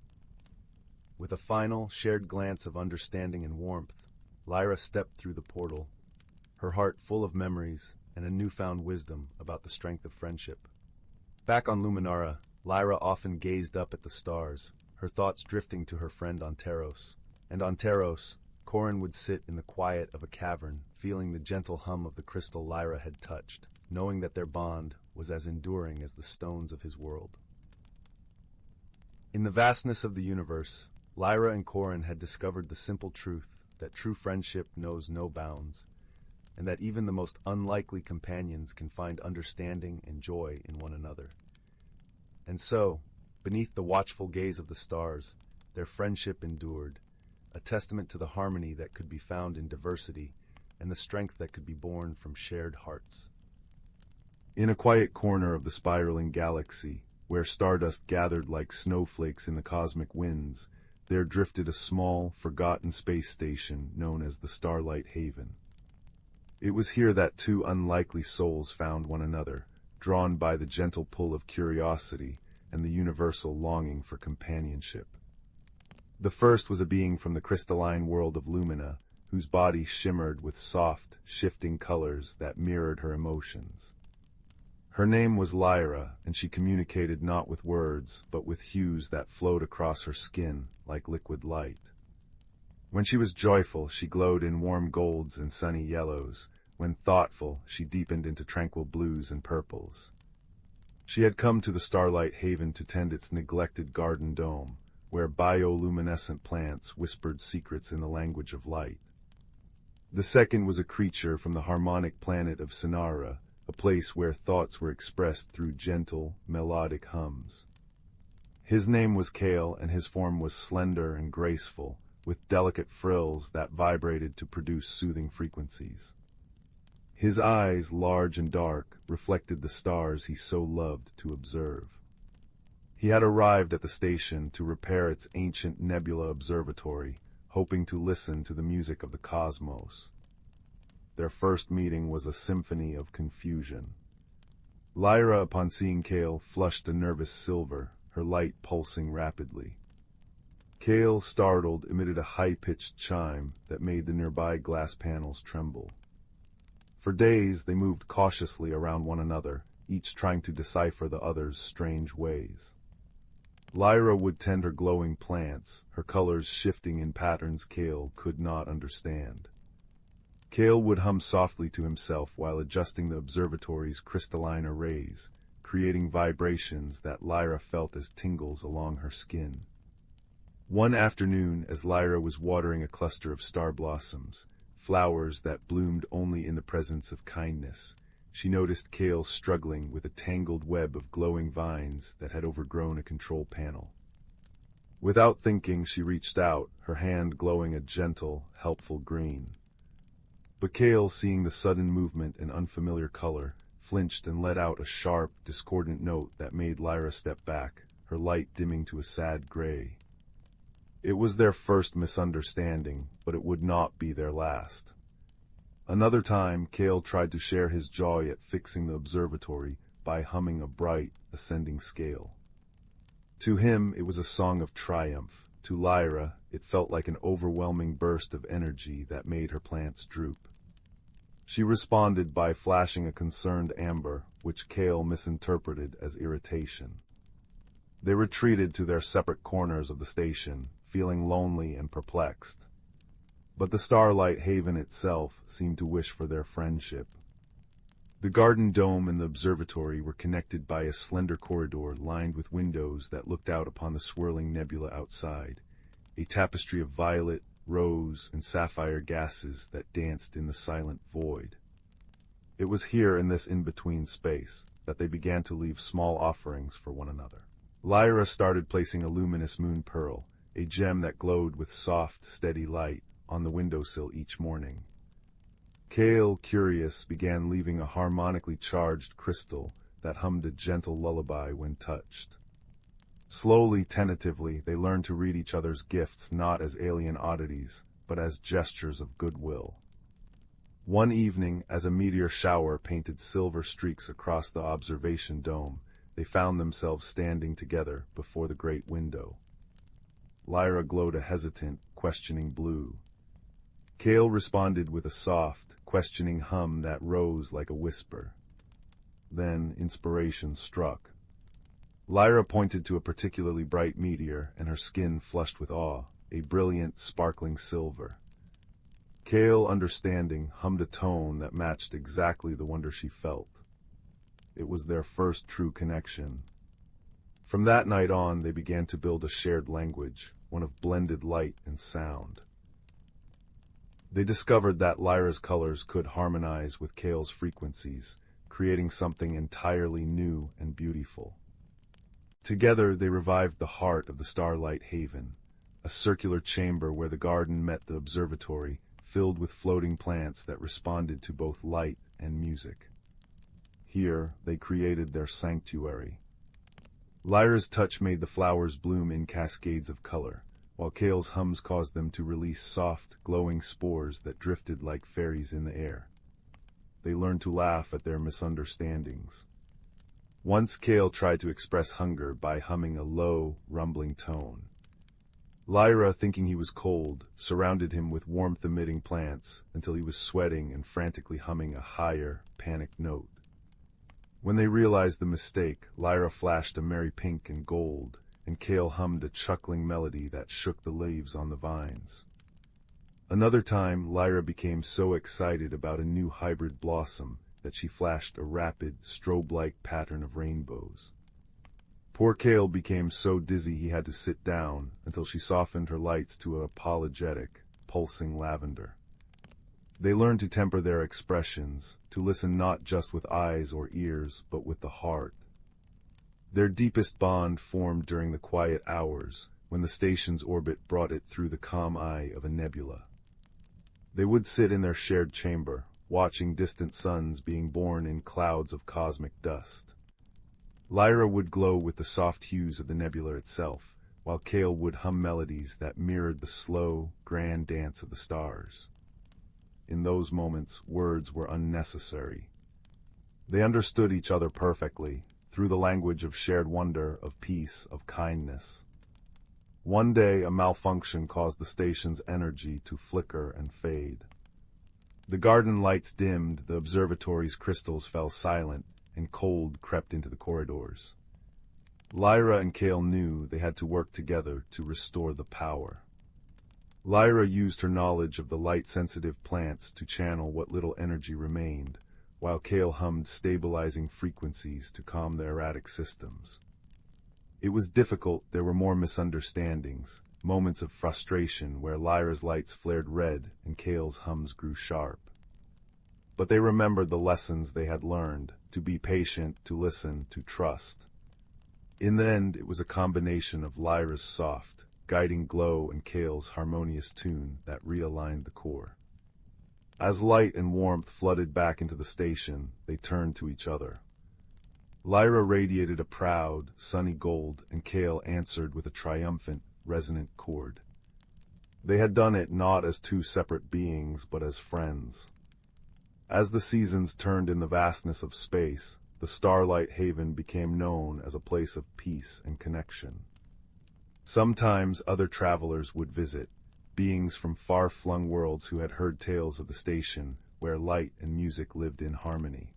With a final, shared glance of understanding and warmth, Lyra stepped through the portal, her heart full of memories and a newfound wisdom about the strength of friendship. Back on Luminara, Lyra often gazed up at the stars, her thoughts drifting to her friend on Teros. And on Teros, Corin would sit in the quiet of a cavern, feeling the gentle hum of the crystal Lyra had touched, knowing that their bond was as enduring as the stones of his world. In the vastness of the universe, Lyra and Corin had discovered the simple truth that true friendship knows no bounds. and that even the most unlikely companions can find understanding and joy in one another. And so, beneath the watchful gaze of the stars, their friendship endured, a testament to the harmony that could be found in diversity and the strength that could be born from shared hearts. In a quiet corner of the spiraling galaxy, where stardust gathered like snowflakes in the cosmic winds, there drifted a small, forgotten space station known as the Starlight Haven. It was here that two unlikely souls found one another, drawn by the gentle pull of curiosity and the universal longing for companionship. The first was a being from the crystalline world of Lumina, whose body shimmered with soft, shifting colors that mirrored her emotions. Her name was Lyra, and she communicated not with words, but with hues that flowed across her skin like liquid light. When she was joyful, she glowed in warm golds and sunny yellows. When thoughtful, she deepened into tranquil blues and purples. She had come to the Starlight Haven to tend its neglected garden dome, where bioluminescent plants whispered secrets in the language of light. The second was a creature from the harmonic planet of Sinara, a place where thoughts were expressed through gentle, melodic hums. His name was Kale, and his form was slender and graceful, with delicate frills that vibrated to produce soothing frequencies. His eyes, large and dark, reflected the stars he so loved to observe. He had arrived at the station to repair its ancient nebula observatory, hoping to listen to the music of the cosmos. Their first meeting was a symphony of confusion. Lyra, upon seeing Kale, flushed a nervous silver, her light pulsing rapidly. Kale, startled, emitted a high-pitched chime that made the nearby glass panels tremble. For days, they moved cautiously around one another, each trying to decipher the other's strange ways. Lyra would tend her glowing plants, her colors shifting in patterns Kale could not understand. Kale would hum softly to himself while adjusting the observatory's crystalline arrays, creating vibrations that Lyra felt as tingles along her skin. One afternoon, as Lyra was watering a cluster of star blossoms, flowers that bloomed only in the presence of kindness, she noticed Kale struggling with a tangled web of glowing vines that had overgrown a control panel. Without thinking, she reached out, her hand glowing a gentle, helpful green. But Kale, seeing the sudden movement and unfamiliar color, flinched and let out a sharp, discordant note that made Lyra step back, her light dimming to a sad gray. It was their first misunderstanding, but it would not be their last. Another time, Kale tried to share his joy at fixing the observatory by humming a bright, ascending scale. To him, it was a song of triumph. To Lyra, it felt like an overwhelming burst of energy that made her plants droop. She responded by flashing a concerned amber, which Kale misinterpreted as irritation. They retreated to their separate corners of the station, feeling lonely and perplexed. But the Starlight Haven itself seemed to wish for their friendship. The garden dome and the observatory were connected by a slender corridor lined with windows that looked out upon the swirling nebula outside, a tapestry of violet, rose, and sapphire gases that danced in the silent void. It was here in this in-between space that they began to leave small offerings for one another. Lyra started placing a luminous moon pearl, a gem that glowed with soft, steady light, on the windowsill each morning. Kale, curious, began leaving a harmonically charged crystal that hummed a gentle lullaby when touched. Slowly, tentatively, they learned to read each other's gifts not as alien oddities, but as gestures of goodwill. One evening, as a meteor shower painted silver streaks across the observation dome, they found themselves standing together before the great window. Lyra glowed a hesitant, questioning blue. Kale responded with a soft, questioning hum that rose like a whisper. Then inspiration struck. Lyra pointed to a particularly bright meteor, and her skin flushed with awe, a brilliant, sparkling silver. Kale, understanding, hummed a tone that matched exactly the wonder she felt. It was their first true connection. From that night on, they began to build a shared language, one of blended light and sound. They discovered that Lyra's colors could harmonize with Kale's frequencies, creating something entirely new and beautiful. Together, they revived the heart of the Starlight Haven, a circular chamber where the garden met the observatory, filled with floating plants that responded to both light and music. Here, they created their sanctuary. Lyra's touch made the flowers bloom in cascades of color, while Kale's hums caused them to release soft, glowing spores that drifted like fairies in the air. They learned to laugh at their misunderstandings. Once Kale tried to express hunger by humming a low, rumbling tone. Lyra, thinking he was cold, surrounded him with warmth-emitting plants until he was sweating and frantically humming a higher, panicked note. When they realized the mistake, Lyra flashed a merry pink and gold, and Kale hummed a chuckling melody that shook the leaves on the vines. Another time, Lyra became so excited about a new hybrid blossom that she flashed a rapid, strobe-like pattern of rainbows. Poor Kale became so dizzy he had to sit down until she softened her lights to an apologetic, pulsing lavender. They learned to temper their expressions, to listen not just with eyes or ears, but with the heart. Their deepest bond formed during the quiet hours, when the station's orbit brought it through the calm eye of a nebula. They would sit in their shared chamber, watching distant suns being born in clouds of cosmic dust. Lyra would glow with the soft hues of the nebula itself, while Kale would hum melodies that mirrored the slow, grand dance of the stars. In those moments, words were unnecessary. They understood each other perfectly, through the language of shared wonder, of peace, of kindness. One day, a malfunction caused the station's energy to flicker and fade. The garden lights dimmed, the observatory's crystals fell silent, and cold crept into the corridors. Lyra and Kale knew they had to work together to restore the power. Lyra used her knowledge of the light-sensitive plants to channel what little energy remained, while Kale hummed stabilizing frequencies to calm the erratic systems. It was difficult. There were more misunderstandings, moments of frustration where Lyra's lights flared red and Kale's hums grew sharp. But they remembered the lessons they had learned, to be patient, to listen, to trust. In the end, it was a combination of Lyra's soft, guiding glow and Kale's harmonious tune that realigned the core. As light and warmth flooded back into the station, they turned to each other. Lyra radiated a proud, sunny gold, and Kale answered with a triumphant, resonant chord. They had done it not as two separate beings, but as friends. As the seasons turned in the vastness of space, the Starlight Haven became known as a place of peace and connection. Sometimes other travelers would visit, beings from far-flung worlds who had heard tales of the station, where light and music lived in harmony.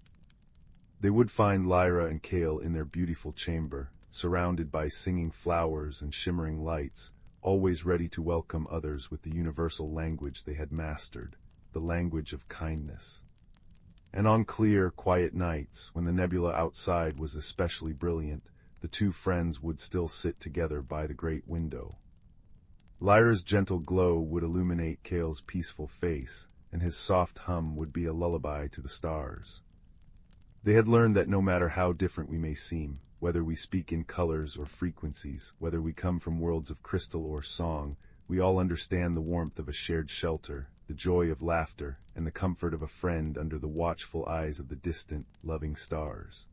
They would find Lyra and Kale in their beautiful chamber, surrounded by singing flowers and shimmering lights, always ready to welcome others with the universal language they had mastered, the language of kindness. And on clear, quiet nights, when the nebula outside was especially brilliant, the two friends would still sit together by the great window. Lyra's gentle glow would illuminate Kale's peaceful face, and his soft hum would be a lullaby to the stars. They had learned that no matter how different we may seem, whether we speak in colors or frequencies, whether we come from worlds of crystal or song, we all understand the warmth of a shared shelter, the joy of laughter, and the comfort of a friend under the watchful eyes of the distant, loving stars.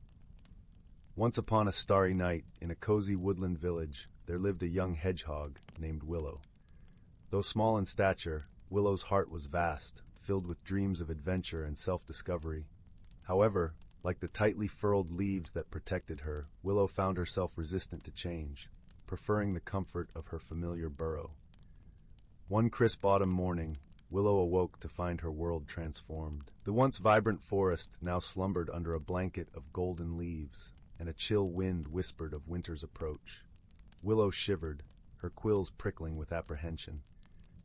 Once upon a starry night, in a cozy woodland village, there lived a young hedgehog named Willow. Though small in stature, Willow's heart was vast, filled with dreams of adventure and self-discovery. However, like the tightly furled leaves that protected her, Willow found herself resistant to change, preferring the comfort of her familiar burrow. One crisp autumn morning, Willow awoke to find her world transformed. The once vibrant forest now slumbered under a blanket of golden leaves, and a chill wind whispered of winter's approach. Willow shivered, her quills prickling with apprehension.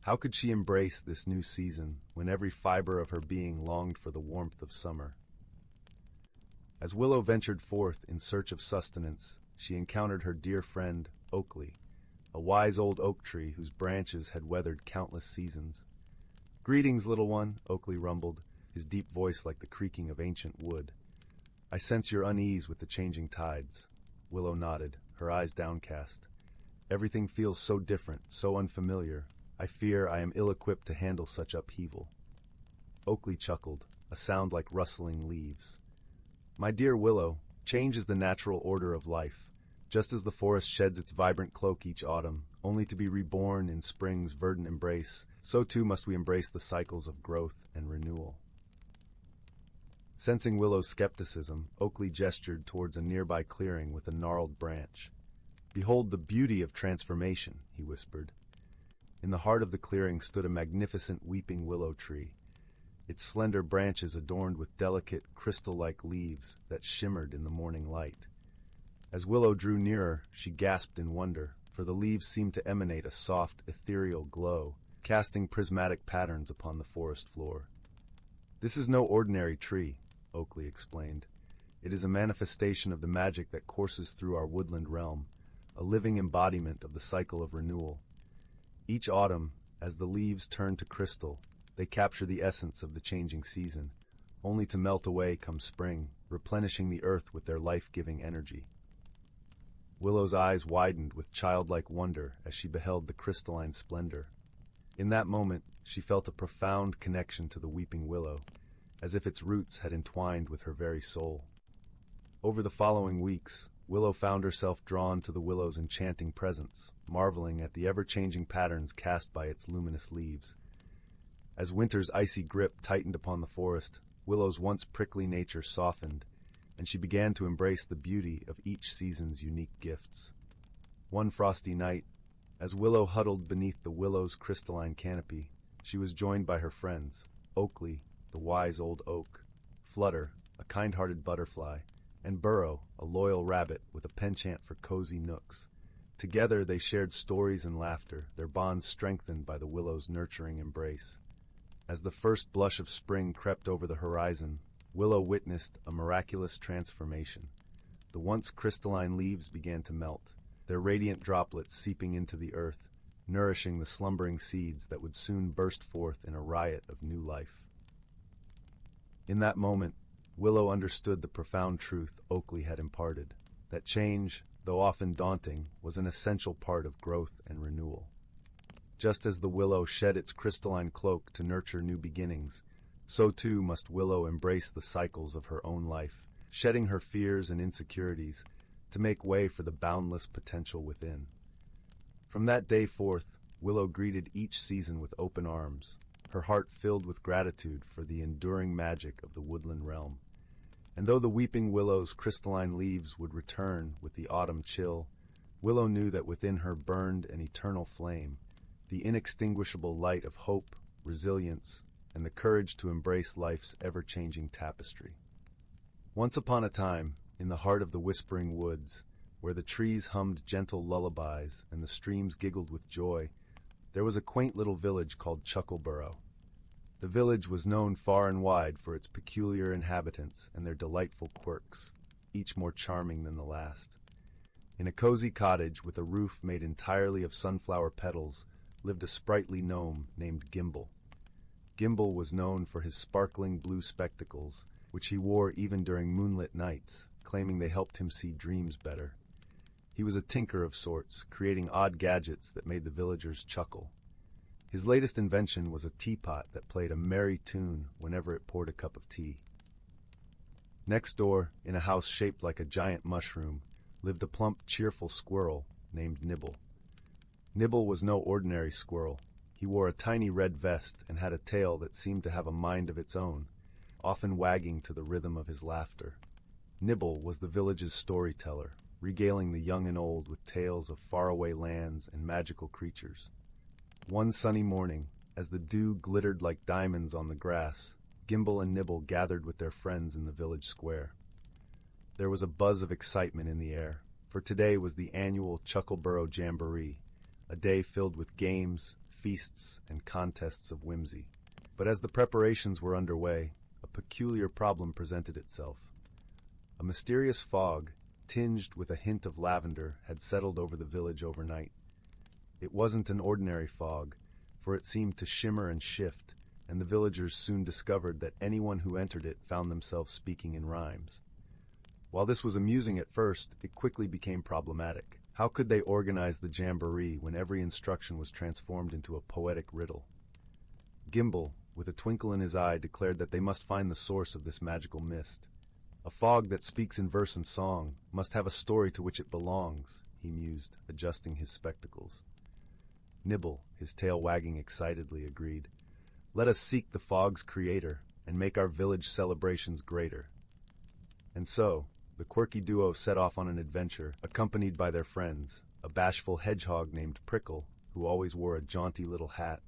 How could she embrace this new season, when every fiber of her being longed for the warmth of summer? As Willow ventured forth in search of sustenance, she encountered her dear friend, Oakley, a wise old oak tree whose branches had weathered countless seasons. Greetings, little one, Oakley rumbled, his deep voice like the creaking of ancient wood. I sense your unease with the changing tides. Willow nodded, her eyes downcast. Everything feels so different, so unfamiliar. I fear I am ill-equipped to handle such upheaval. Oakley chuckled, a sound like rustling leaves. My dear Willow, change is the natural order of life. Just as the forest sheds its vibrant cloak each autumn, only to be reborn in spring's verdant embrace, so too must we embrace the cycles of growth and renewal. Sensing Willow's skepticism, Oakley gestured towards a nearby clearing with a gnarled branch. Behold the beauty of transformation, he whispered. In the heart of the clearing stood a magnificent weeping willow tree, its slender branches adorned with delicate, crystal-like leaves that shimmered in the morning light. As Willow drew nearer, she gasped in wonder, for the leaves seemed to emanate a soft, ethereal glow, casting prismatic patterns upon the forest floor. This is no ordinary tree, Oakley explained. It is a manifestation of the magic that courses through our woodland realm, a living embodiment of the cycle of renewal. Each autumn, as the leaves turn to crystal, they capture the essence of the changing season, only to melt away come spring, replenishing the earth with their life-giving energy. Willow's eyes widened with childlike wonder as she beheld the crystalline splendor. In that moment, she felt a profound connection to the weeping willow, as if its roots had entwined with her very soul. Over the following weeks, Willow found herself drawn to the willow's enchanting presence, marveling at the ever-changing patterns cast by its luminous leaves. As winter's icy grip tightened upon the forest, Willow's once prickly nature softened, and she began to embrace the beauty of each season's unique gifts. One frosty night, as Willow huddled beneath the willow's crystalline canopy, she was joined by her friends, Oakley, the wise old oak, Flutter, a kind-hearted butterfly, and Burrow, a loyal rabbit with a penchant for cozy nooks. Together they shared stories and laughter, their bonds strengthened by the willow's nurturing embrace. As the first blush of spring crept over the horizon, Willow witnessed a miraculous transformation. The once crystalline leaves began to melt, their radiant droplets seeping into the earth, nourishing the slumbering seeds that would soon burst forth in a riot of new life. In that moment, Willow understood the profound truth Oakley had imparted, that change, though often daunting, was an essential part of growth and renewal. Just as the willow shed its crystalline cloak to nurture new beginnings, so too must Willow embrace the cycles of her own life, shedding her fears and insecurities to make way for the boundless potential within. From that day forth, Willow greeted each season with open arms, her heart filled with gratitude for the enduring magic of the woodland realm. And though the weeping willow's crystalline leaves would return with the autumn chill, Willow knew that within her burned an eternal flame, the inextinguishable light of hope, resilience, and the courage to embrace life's ever-changing tapestry. Once upon a time, in the heart of the whispering woods, where the trees hummed gentle lullabies and the streams giggled with joy, there was a quaint little village called Chuckleborough. The village was known far and wide for its peculiar inhabitants and their delightful quirks, each more charming than the last. In a cozy cottage with a roof made entirely of sunflower petals lived a sprightly gnome named Gimble. Gimble was known for his sparkling blue spectacles, which he wore even during moonlit nights, claiming they helped him see dreams better. He was a tinker of sorts, creating odd gadgets that made the villagers chuckle. His latest invention was a teapot that played a merry tune whenever it poured a cup of tea. Next door, in a house shaped like a giant mushroom, lived a plump, cheerful squirrel named Nibble. Nibble was no ordinary squirrel. He wore a tiny red vest and had a tail that seemed to have a mind of its own, often wagging to the rhythm of his laughter. Nibble was the village's storyteller, regaling the young and old with tales of faraway lands and magical creatures. One sunny morning, as the dew glittered like diamonds on the grass, Gimble and Nibble gathered with their friends in the village square. There was a buzz of excitement in the air, for today was the annual Chuckleborough Jamboree, a day filled with games, feasts, and contests of whimsy. But as the preparations were underway, a peculiar problem presented itself. A mysterious fog, tinged with a hint of lavender, had settled over the village overnight. It wasn't an ordinary fog, for it seemed to shimmer and shift, and the villagers soon discovered that anyone who entered it found themselves speaking in rhymes. While this was amusing at first, it quickly became problematic. How could they organize the jamboree when every instruction was transformed into a poetic riddle? Gimbal, with a twinkle in his eye, declared that they must find the source of this magical mist. A fog that speaks in verse and song must have a story to which it belongs, he mused, adjusting his spectacles. Nibble, his tail wagging excitedly, agreed. Let us seek the fog's creator and make our village celebrations greater. And so, the quirky duo set off on an adventure, accompanied by their friends, a bashful hedgehog named Prickle, who always wore a jaunty little hat,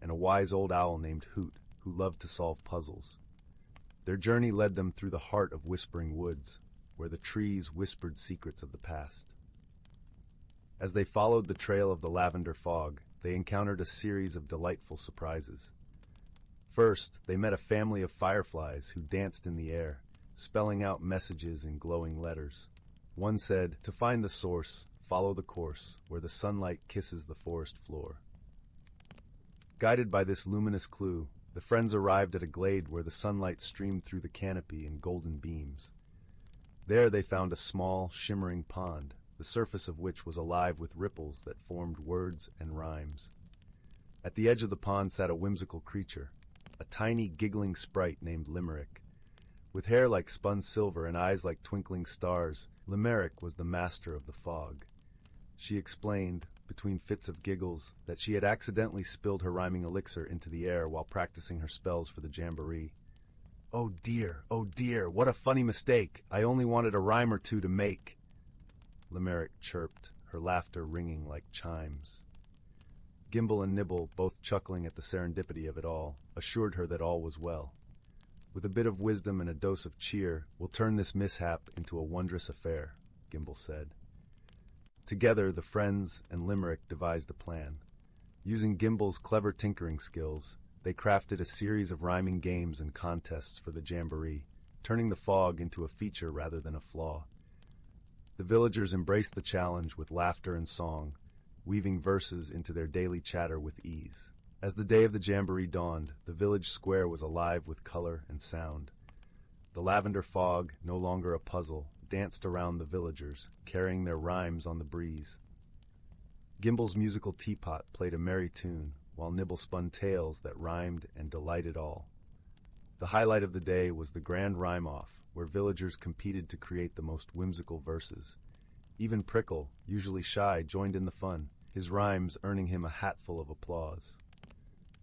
and a wise old owl named Hoot, who loved to solve puzzles. Their journey led them through the heart of whispering woods, where the trees whispered secrets of the past. As they followed the trail of the lavender fog, they encountered a series of delightful surprises. First, they met a family of fireflies who danced in the air, spelling out messages in glowing letters. One said, "To find the source, follow the course, where the sunlight kisses the forest floor." Guided by this luminous clue, the friends arrived at a glade where the sunlight streamed through the canopy in golden beams. There they found a small, shimmering pond, the surface of which was alive with ripples that formed words and rhymes. At the edge of the pond sat a whimsical creature, a tiny, giggling sprite named Limerick. With hair like spun silver and eyes like twinkling stars, Limerick was the master of the fog. She explained, between fits of giggles, that she had accidentally spilled her rhyming elixir into the air while practicing her spells for the jamboree. Oh dear, what a funny mistake! I only wanted a rhyme or two to make." Limerick chirped, her laughter ringing like chimes. Gimbal and Nibble, both chuckling at the serendipity of it all, assured her that all was well. "With a bit of wisdom and a dose of cheer, we'll turn this mishap into a wondrous affair," Gimbal said. Together, the friends and Limerick devised a plan. Using Gimbal's clever tinkering skills, they crafted a series of rhyming games and contests for the jamboree, turning the fog into a feature rather than a flaw. The villagers embraced the challenge with laughter and song, weaving verses into their daily chatter with ease. As the day of the jamboree dawned, the village square was alive with color and sound. The lavender fog, no longer a puzzle, danced around the villagers, carrying their rhymes on the breeze. Gimbal's musical teapot played a merry tune, while Nibble spun tales that rhymed and delighted all. The highlight of the day was the grand rhyme-off, where villagers competed to create the most whimsical verses. Even Prickle, usually shy, joined in the fun, his rhymes earning him a hatful of applause.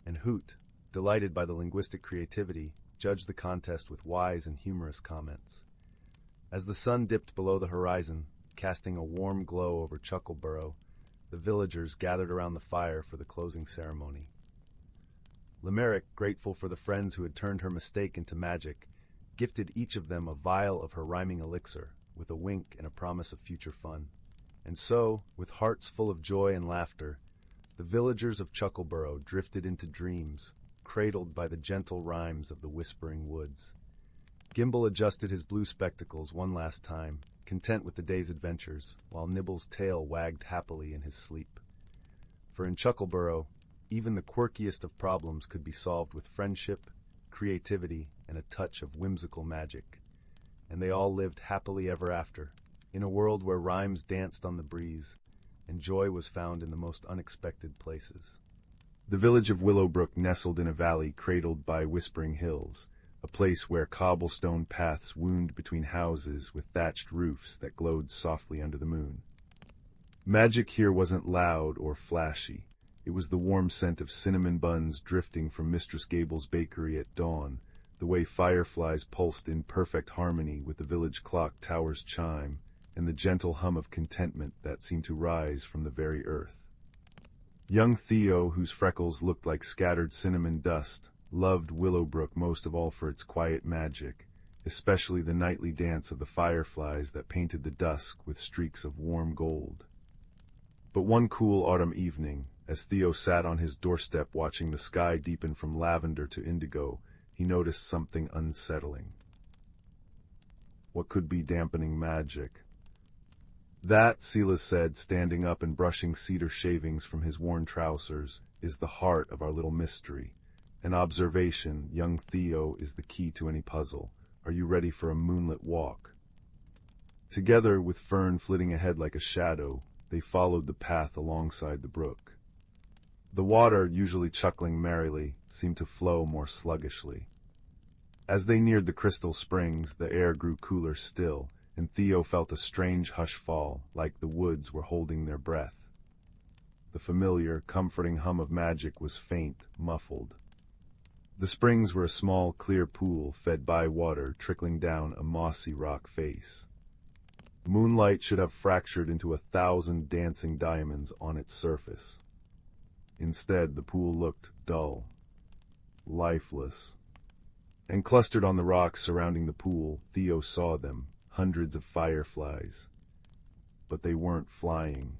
And Hoot, delighted by the linguistic creativity, judged the contest with wise and humorous comments. As the sun dipped below the horizon, casting a warm glow over Chuckleborough, the villagers gathered around the fire for the closing ceremony. Limerick, grateful for the friends who had turned her mistake into magic, gifted each of them a vial of her rhyming elixir, with a wink and a promise of future fun. And so, with hearts full of joy and laughter, the villagers of Chuckleborough drifted into dreams, cradled by the gentle rhymes of the whispering woods. Gimbal adjusted his blue spectacles one last time, content with the day's adventures, while Nibble's tail wagged happily in his sleep. For in Chuckleborough, even the quirkiest of problems could be solved with friendship, creativity, and a touch of whimsical magic. And they all lived happily ever after, in a world where rhymes danced on the breeze, and joy was found in the most unexpected places. The village of Willowbrook nestled in a valley cradled by whispering hills, a place where cobblestone paths wound between houses with thatched roofs that glowed softly under the moon. Magic here wasn't loud or flashy. It was the warm scent of cinnamon buns drifting from Mistress Gable's bakery at dawn, the way fireflies pulsed in perfect harmony with the village clock tower's chime, and the gentle hum of contentment that seemed to rise from the very earth. Young Theo, whose freckles looked like scattered cinnamon dust, loved Willowbrook most of all for its quiet magic, especially the nightly dance of the fireflies that painted the dusk with streaks of warm gold. But one cool autumn evening, as Theo sat on his doorstep watching the sky deepen from lavender to indigo, he noticed something unsettling. What could be dampening magic? That, Silas said, standing up and brushing cedar shavings from his worn trousers, is the heart of our little mystery. An observation, young Theo, is the key to any puzzle. Are you ready for a moonlit walk? Together, with Fern flitting ahead like a shadow, they followed the path alongside the brook. The water, usually chuckling merrily, seemed to flow more sluggishly. As they neared the crystal springs, the air grew cooler still, and Theo felt a strange hush fall, like the woods were holding their breath. The familiar, comforting hum of magic was faint, muffled. The springs were a small, clear pool fed by water trickling down a mossy rock face. Moonlight should have fractured into 1,000 dancing diamonds on its surface. Instead, the pool looked dull, lifeless. And clustered on the rocks surrounding the pool, Theo saw them, hundreds of fireflies. But they weren't flying.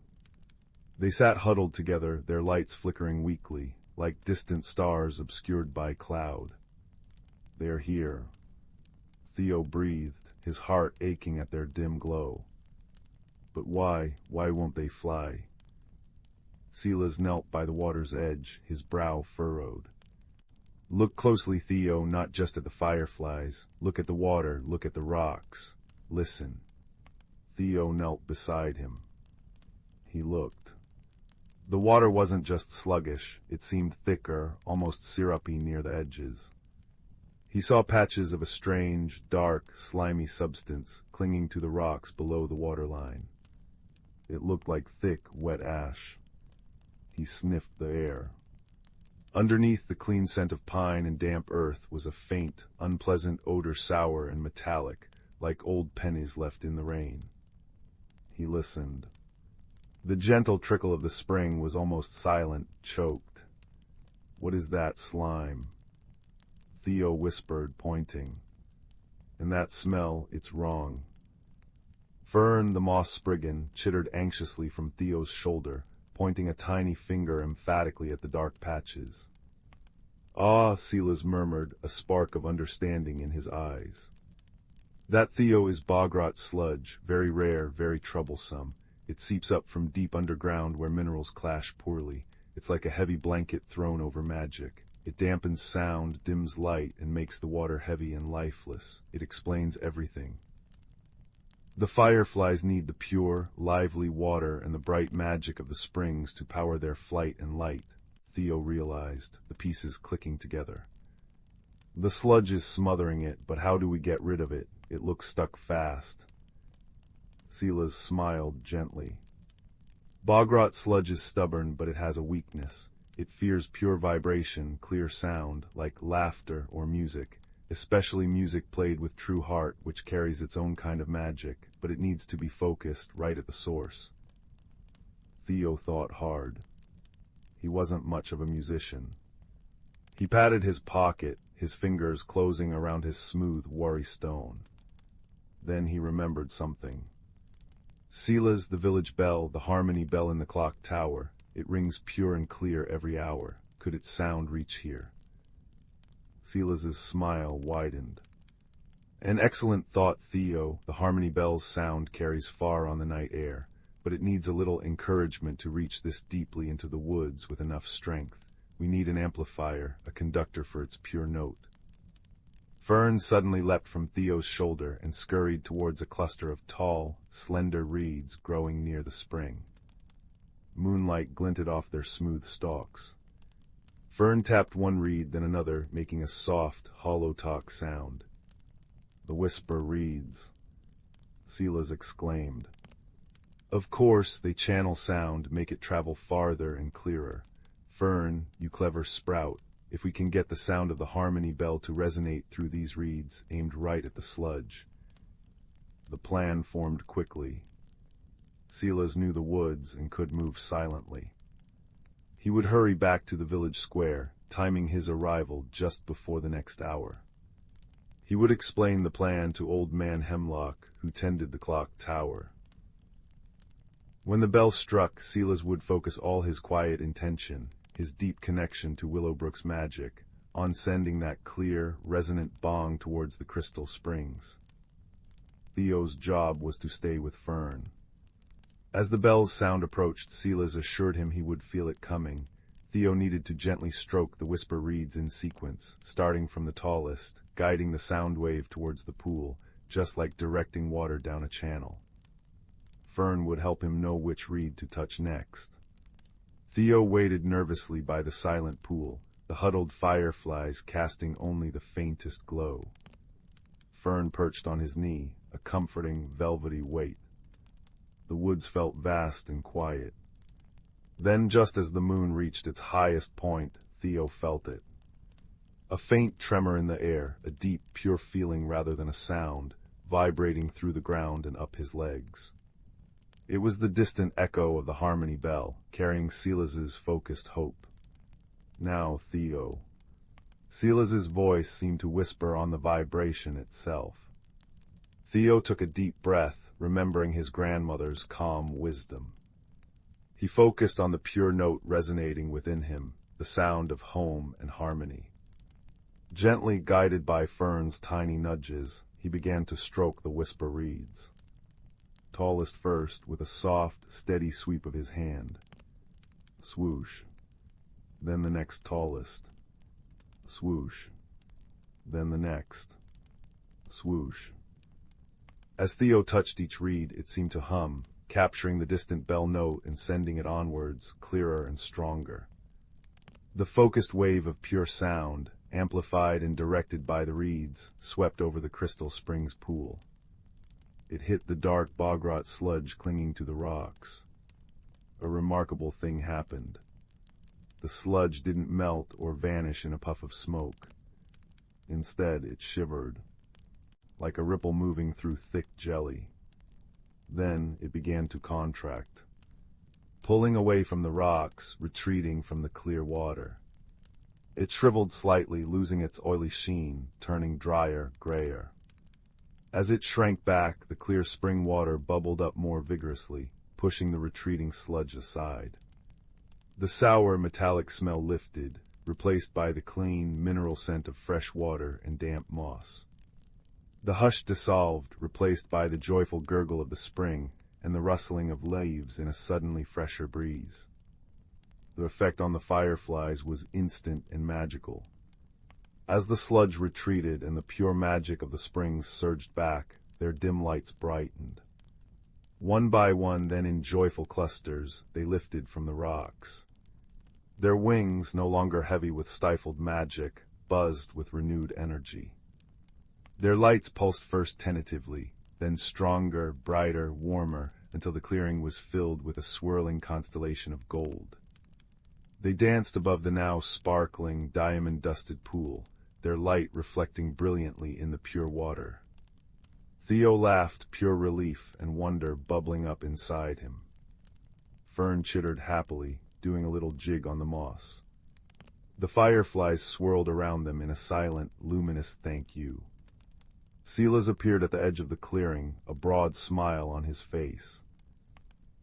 They sat huddled together, their lights flickering weakly, like distant stars obscured by cloud. They're here. Theo breathed, his heart aching at their dim glow. But why won't they fly? Silas knelt by the water's edge, his brow furrowed. Look closely, Theo, not just at the fireflies. Look at the water, look at the rocks. Listen. Theo knelt beside him. He looked. The water wasn't just sluggish, it seemed thicker, almost syrupy near the edges. He saw patches of a strange, dark, slimy substance clinging to the rocks below the waterline. It looked like thick, wet ash. He sniffed the air. Underneath the clean scent of pine and damp earth was a faint, unpleasant odor, sour and metallic, like old pennies left in the rain. He listened. The gentle trickle of the spring was almost silent, choked. What is that slime? Theo whispered, pointing. And that smell, it's wrong. Fern, the moss spriggan, chittered anxiously from Theo's shoulder, pointing a tiny finger emphatically at the dark patches. Ah, Silas murmured, a spark of understanding in his eyes. That, Theo, is bogrot sludge, very rare, very troublesome. It seeps up from deep underground where minerals clash poorly. It's like a heavy blanket thrown over magic. It dampens sound, dims light, and makes the water heavy and lifeless. It explains everything. The fireflies need the pure, lively water and the bright magic of the springs to power their flight and light, Theo realized, the pieces clicking together. The sludge is smothering it, but how do we get rid of it? It looks stuck fast. Silas smiled gently. Bogrot sludge is stubborn, but it has a weakness. It fears pure vibration, clear sound, like laughter or music, especially music played with true heart, which carries its own kind of magic, but it needs to be focused right at the source. Theo thought hard. He wasn't much of a musician. He patted his pocket, his fingers closing around his smooth, worry stone. Then he remembered something. Zyla's the village bell, the harmony bell in the clock tower. It rings pure and clear every hour. Could its sound reach here? Silas's smile widened. An excellent thought, Theo. The harmony bell's sound carries far on the night air, but it needs a little encouragement to reach this deeply into the woods with enough strength. We need an amplifier, a conductor for its pure note. Fern suddenly leapt from Theo's shoulder and scurried towards a cluster of tall, slender reeds growing near the spring. Moonlight glinted off their smooth stalks. Fern tapped one reed, then another, making a soft, hollow talk sound. The whisper reeds. Silas exclaimed. Of course, they channel sound, make it travel farther and clearer. Fern, you clever sprout, if we can get the sound of the harmony bell to resonate through these reeds, aimed right at the sludge. The plan formed quickly. Silas knew the woods and could move silently. He would hurry back to the village square, timing his arrival just before the next hour. He would explain the plan to Old Man Hemlock, who tended the clock tower. When the bell struck, Silas would focus all his quiet intention, his deep connection to Willowbrook's magic, on sending that clear, resonant bong towards the crystal springs. Theo's job was to stay with Fern. As the bell's sound approached, Silas assured him he would feel it coming. Theo needed to gently stroke the whisper reeds in sequence, starting from the tallest, guiding the sound wave towards the pool, just like directing water down a channel. Fern would help him know which reed to touch next. Theo waited nervously by the silent pool, the huddled fireflies casting only the faintest glow. Fern perched on his knee, a comforting, velvety weight. The woods felt vast and quiet. Then, just as the moon reached its highest point, Theo felt it. A faint tremor in the air, a deep, pure feeling rather than a sound, vibrating through the ground and up his legs. It was the distant echo of the harmony bell, carrying Silas's focused hope. Now, Theo. Silas's voice seemed to whisper on the vibration itself. Theo took a deep breath, remembering his grandmother's calm wisdom. He focused on the pure note resonating within him, the sound of home and harmony. Gently guided by Fern's tiny nudges, he began to stroke the whisper reeds. Tallest first, with a soft, steady sweep of his hand. Swoosh. Then the next tallest. Swoosh. Then the next. Swoosh. As Theo touched each reed, it seemed to hum, capturing the distant bell note and sending it onwards, clearer and stronger. The focused wave of pure sound, amplified and directed by the reeds, swept over the crystal springs pool. It hit the dark bogrot sludge clinging to the rocks. A remarkable thing happened. The sludge didn't melt or vanish in a puff of smoke. Instead, it shivered, like a ripple moving through thick jelly. Then it began to contract, pulling away from the rocks, retreating from the clear water. It shriveled slightly, losing its oily sheen, turning drier, grayer. As it shrank back, the clear spring water bubbled up more vigorously, pushing the retreating sludge aside. The sour, metallic smell lifted, replaced by the clean, mineral scent of fresh water and damp moss. The hush dissolved, replaced by the joyful gurgle of the spring and the rustling of leaves in a suddenly fresher breeze. The effect on the fireflies was instant and magical. As the sludge retreated and the pure magic of the springs surged back, their dim lights brightened. One by one, then in joyful clusters, they lifted from the rocks. Their wings, no longer heavy with stifled magic, buzzed with renewed energy. Their lights pulsed first tentatively, then stronger, brighter, warmer, until the clearing was filled with a swirling constellation of gold. They danced above the now sparkling, diamond-dusted pool, their light reflecting brilliantly in the pure water. Theo laughed, pure relief and wonder bubbling up inside him. Fern chittered happily, doing a little jig on the moss. The fireflies swirled around them in a silent, luminous thank you. Silas appeared at the edge of the clearing, a broad smile on his face.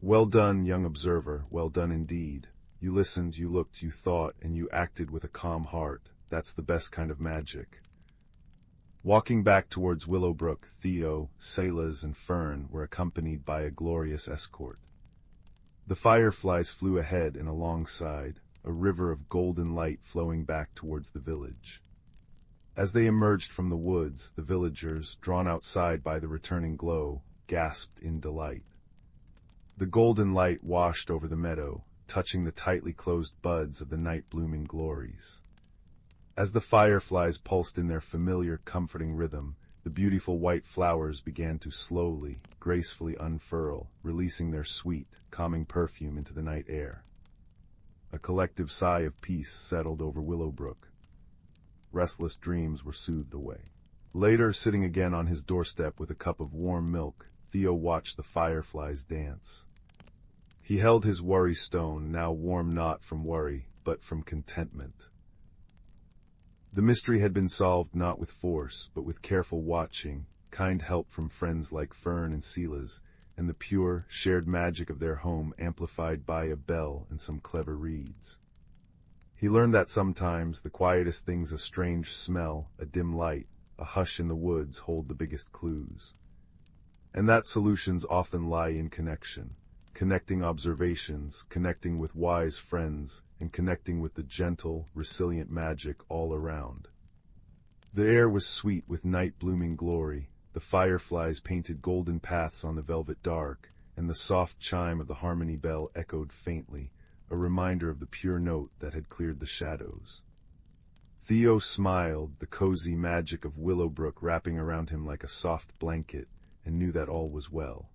"Well done, young observer, well done indeed. You listened, you looked, you thought, and you acted with a calm heart. That's the best kind of magic." Walking back towards Willowbrook, Theo, Silas, and Fern were accompanied by a glorious escort. The fireflies flew ahead and alongside, a river of golden light flowing back towards the village. As they emerged from the woods, the villagers, drawn outside by the returning glow, gasped in delight. The golden light washed over the meadow, touching the tightly closed buds of the night-blooming glories. As the fireflies pulsed in their familiar, comforting rhythm, the beautiful white flowers began to slowly, gracefully unfurl, releasing their sweet, calming perfume into the night air. A collective sigh of peace settled over Willowbrook. Restless dreams were soothed away. Later, sitting again on his doorstep with a cup of warm milk, Theo watched the fireflies dance. He held his worry stone, now warm not from worry, but from contentment. The mystery had been solved not with force, but with careful watching, kind help from friends like Fern and Silas, and the pure, shared magic of their home amplified by a bell and some clever reeds. He learned that sometimes the quietest things, a strange smell, a dim light, a hush in the woods, hold the biggest clues. And that solutions often lie in connection, connecting observations, connecting with wise friends, and connecting with the gentle, resilient magic all around. The air was sweet with night-blooming glory, the fireflies painted golden paths on the velvet dark, and the soft chime of the harmony bell echoed faintly, a reminder of the pure note that had cleared the shadows. Theo smiled, the cozy magic of Willowbrook wrapping around him like a soft blanket, and knew that all was well.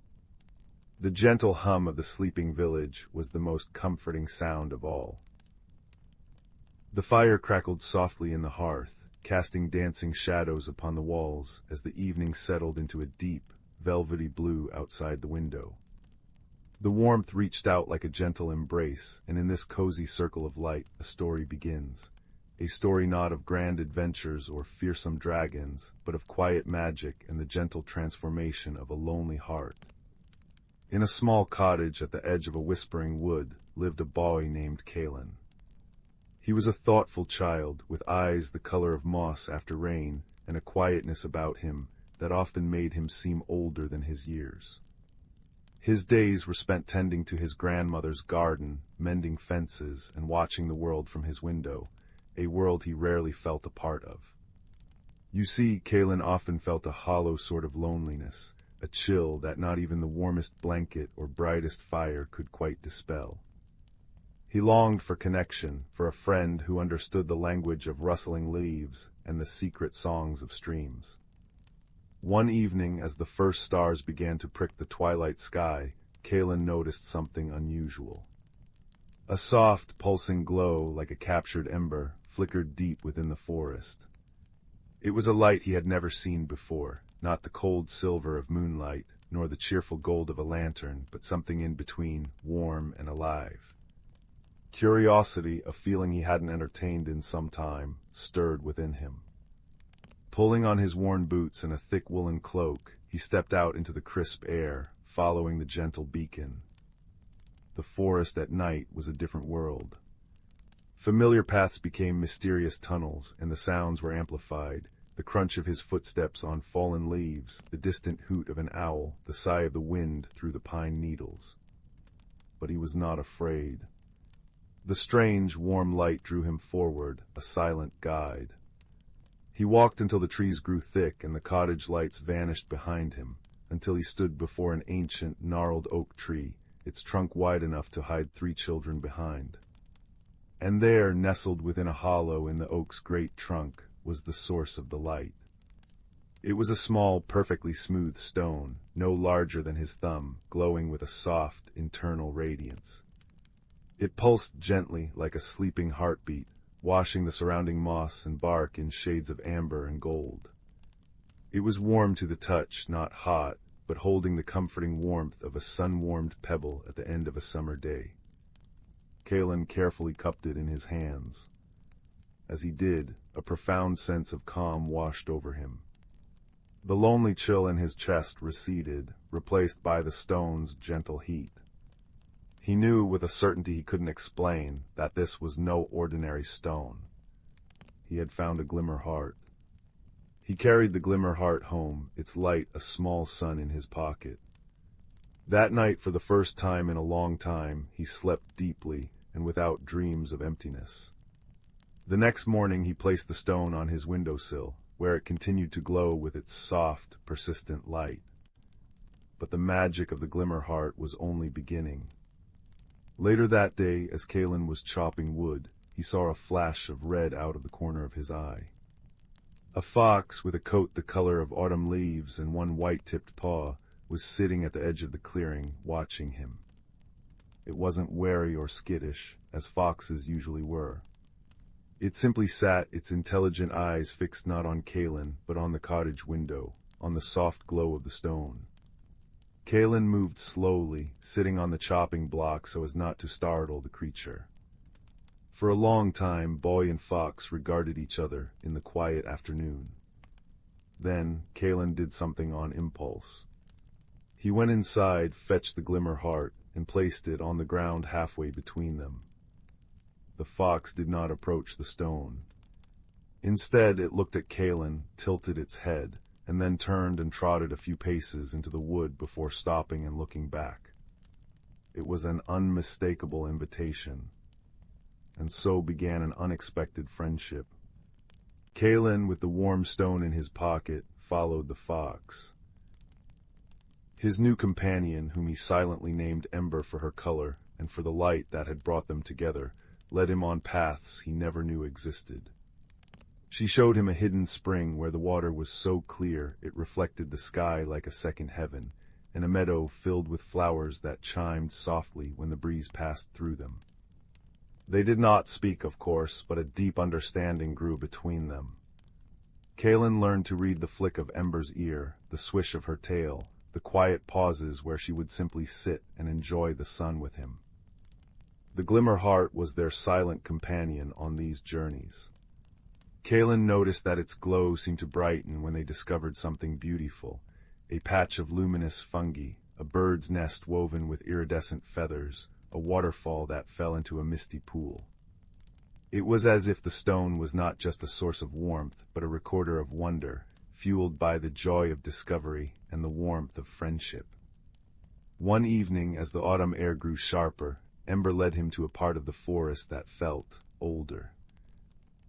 The gentle hum of the sleeping village was the most comforting sound of all. The fire crackled softly in the hearth, casting dancing shadows upon the walls as the evening settled into a deep, velvety blue outside the window. The warmth reached out like a gentle embrace, and in this cozy circle of light a story begins. A story not of grand adventures or fearsome dragons, but of quiet magic and the gentle transformation of a lonely heart. In a small cottage at the edge of a whispering wood lived a boy named Kalen. He was a thoughtful child, with eyes the color of moss after rain, and a quietness about him that often made him seem older than his years. His days were spent tending to his grandmother's garden, mending fences, and watching the world from his window, a world he rarely felt a part of. You see, Kalen often felt a hollow sort of loneliness, a chill that not even the warmest blanket or brightest fire could quite dispel. He longed for connection, for a friend who understood the language of rustling leaves and the secret songs of streams. One evening, as the first stars began to prick the twilight sky, Kalen noticed something unusual. A soft, pulsing glow, like a captured ember, flickered deep within the forest. It was a light he had never seen before, not the cold silver of moonlight, nor the cheerful gold of a lantern, but something in between, warm and alive. Curiosity, a feeling he hadn't entertained in some time, stirred within him. Pulling on his worn boots and a thick woolen cloak, he stepped out into the crisp air, following the gentle beacon. The forest at night was a different world. Familiar paths became mysterious tunnels, and the sounds were amplified, the crunch of his footsteps on fallen leaves, the distant hoot of an owl, the sigh of the wind through the pine needles. But he was not afraid. The strange, warm light drew him forward, a silent guide. He walked until the trees grew thick and the cottage lights vanished behind him, until he stood before an ancient, gnarled oak tree, its trunk wide enough to hide 3 children behind. And there, nestled within a hollow in the oak's great trunk, was the source of the light. It was a small, perfectly smooth stone, no larger than his thumb, glowing with a soft, internal radiance. It pulsed gently like a sleeping heartbeat, washing the surrounding moss and bark in shades of amber and gold. It was warm to the touch, not hot, but holding the comforting warmth of a sun-warmed pebble at the end of a summer day. Kalen carefully cupped it in his hands. As he did, a profound sense of calm washed over him. The lonely chill in his chest receded, replaced by the stone's gentle heat. He knew with a certainty he couldn't explain that this was no ordinary stone. He had found a glimmer heart. He carried the glimmer heart home, its light a small sun in his pocket. That night, for the first time in a long time, he slept deeply and without dreams of emptiness. The next morning he placed the stone on his windowsill, where it continued to glow with its soft, persistent light. But the magic of the glimmer heart was only beginning. Later that day, as Kalen was chopping wood, he saw a flash of red out of the corner of his eye. A fox, with a coat the color of autumn leaves and one white-tipped paw, was sitting at the edge of the clearing, watching him. It wasn't wary or skittish, as foxes usually were. It simply sat, its intelligent eyes fixed not on Kalen, but on the cottage window, on the soft glow of the stone. Kalen moved slowly, sitting on the chopping block so as not to startle the creature. For a long time, boy and fox regarded each other in the quiet afternoon. Then, Kalen did something on impulse. He went inside, fetched the glimmer heart, and placed it on the ground halfway between them. The fox did not approach the stone. Instead, it looked at Kalen, tilted its head, and then turned and trotted a few paces into the wood before stopping and looking back. it was an unmistakable invitation. And so began an unexpected friendship. Kalen, with the warm stone in his pocket, followed the fox. His new companion, whom he silently named Ember for her color and for the light that had brought them together, led him on paths he never knew existed. She showed him a hidden spring where the water was so clear it reflected the sky like a second heaven, and a meadow filled with flowers that chimed softly when the breeze passed through them. They did not speak, of course, but a deep understanding grew between them. Kalen learned to read the flick of Ember's ear, the swish of her tail, the quiet pauses where she would simply sit and enjoy the sun with him. The glimmer heart was their silent companion on these journeys. Kalen noticed that its glow seemed to brighten when they discovered something beautiful, a patch of luminous fungi, a bird's nest woven with iridescent feathers, a waterfall that fell into a misty pool. It was as if the stone was not just a source of warmth, but a recorder of wonder, fueled by the joy of discovery and the warmth of friendship. One evening, as the autumn air grew sharper, Ember led him to a part of the forest that felt older.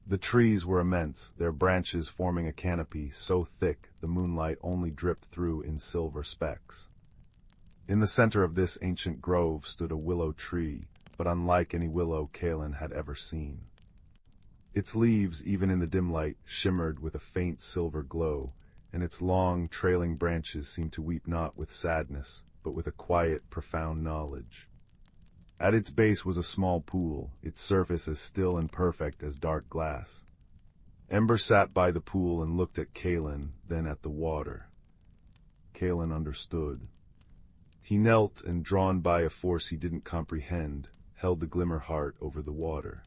The trees were immense, their branches forming a canopy so thick the moonlight only dripped through in silver specks. In the center of this ancient grove stood a willow tree, but unlike any willow Kalen had ever seen. Its leaves, even in the dim light, shimmered with a faint silver glow, and its long, trailing branches seemed to weep not with sadness, but with a quiet, profound knowledge. At its base was a small pool, its surface as still and perfect as dark glass. Ember sat by the pool and looked at Kalen, then at the water. Kalen understood. He knelt and, drawn by a force he didn't comprehend, held the glimmer heart over the water.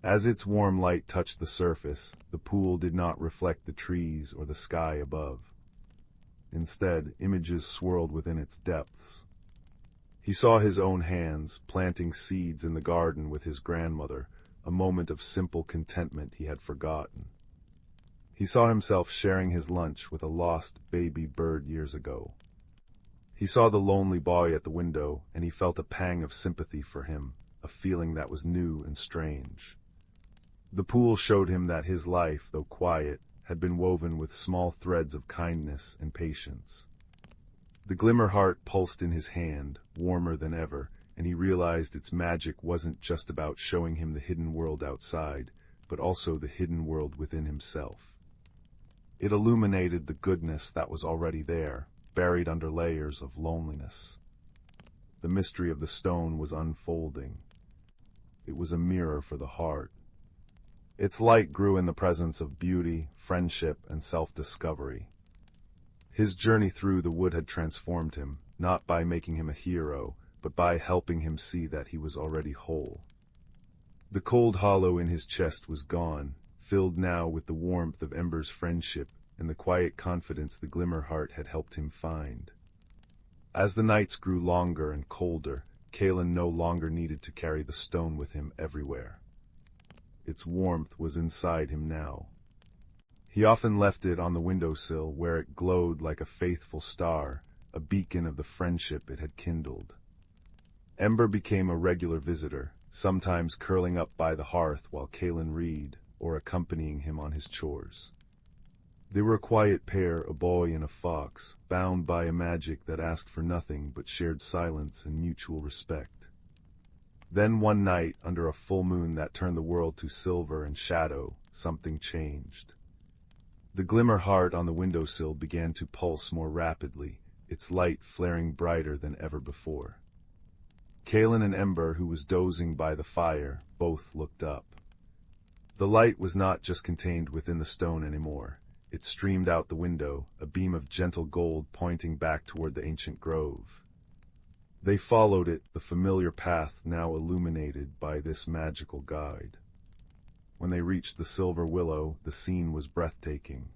As its warm light touched the surface, the pool did not reflect the trees or the sky above. Instead, images swirled within its depths. He saw his own hands, planting seeds in the garden with his grandmother, a moment of simple contentment he had forgotten. He saw himself sharing his lunch with a lost baby bird years ago. He saw the lonely boy at the window, and he felt a pang of sympathy for him, a feeling that was new and strange. The pool showed him that his life, though quiet, had been woven with small threads of kindness and patience. The glimmer heart pulsed in his hand, warmer than ever, and he realized its magic wasn't just about showing him the hidden world outside, but also the hidden world within himself. It illuminated the goodness that was already there, buried under layers of loneliness. The mystery of the stone was unfolding. It was a mirror for the heart. Its light grew in the presence of beauty, friendship, and self-discovery. His journey through the wood had transformed him, not by making him a hero, but by helping him see that he was already whole. The cold hollow in his chest was gone, filled now with the warmth of Ember's friendship and the quiet confidence the glimmer heart had helped him find. As the nights grew longer and colder, Kalen no longer needed to carry the stone with him everywhere. Its warmth was inside him now. He often left it on the windowsill where it glowed like a faithful star, a beacon of the friendship it had kindled. Ember became a regular visitor, sometimes curling up by the hearth while Kalen read, or accompanying him on his chores. They were a quiet pair, a boy and a fox, bound by a magic that asked for nothing but shared silence and mutual respect. Then one night, under a full moon that turned the world to silver and shadow, something changed. The glimmer heart on the windowsill began to pulse more rapidly, its light flaring brighter than ever before. Kalen and Ember, who was dozing by the fire, both looked up. The light was not just contained within the stone anymore. It streamed out the window, a beam of gentle gold pointing back toward the ancient grove. They followed it, the familiar path now illuminated by this magical guide. When they reached the silver willow, the scene was breathtaking.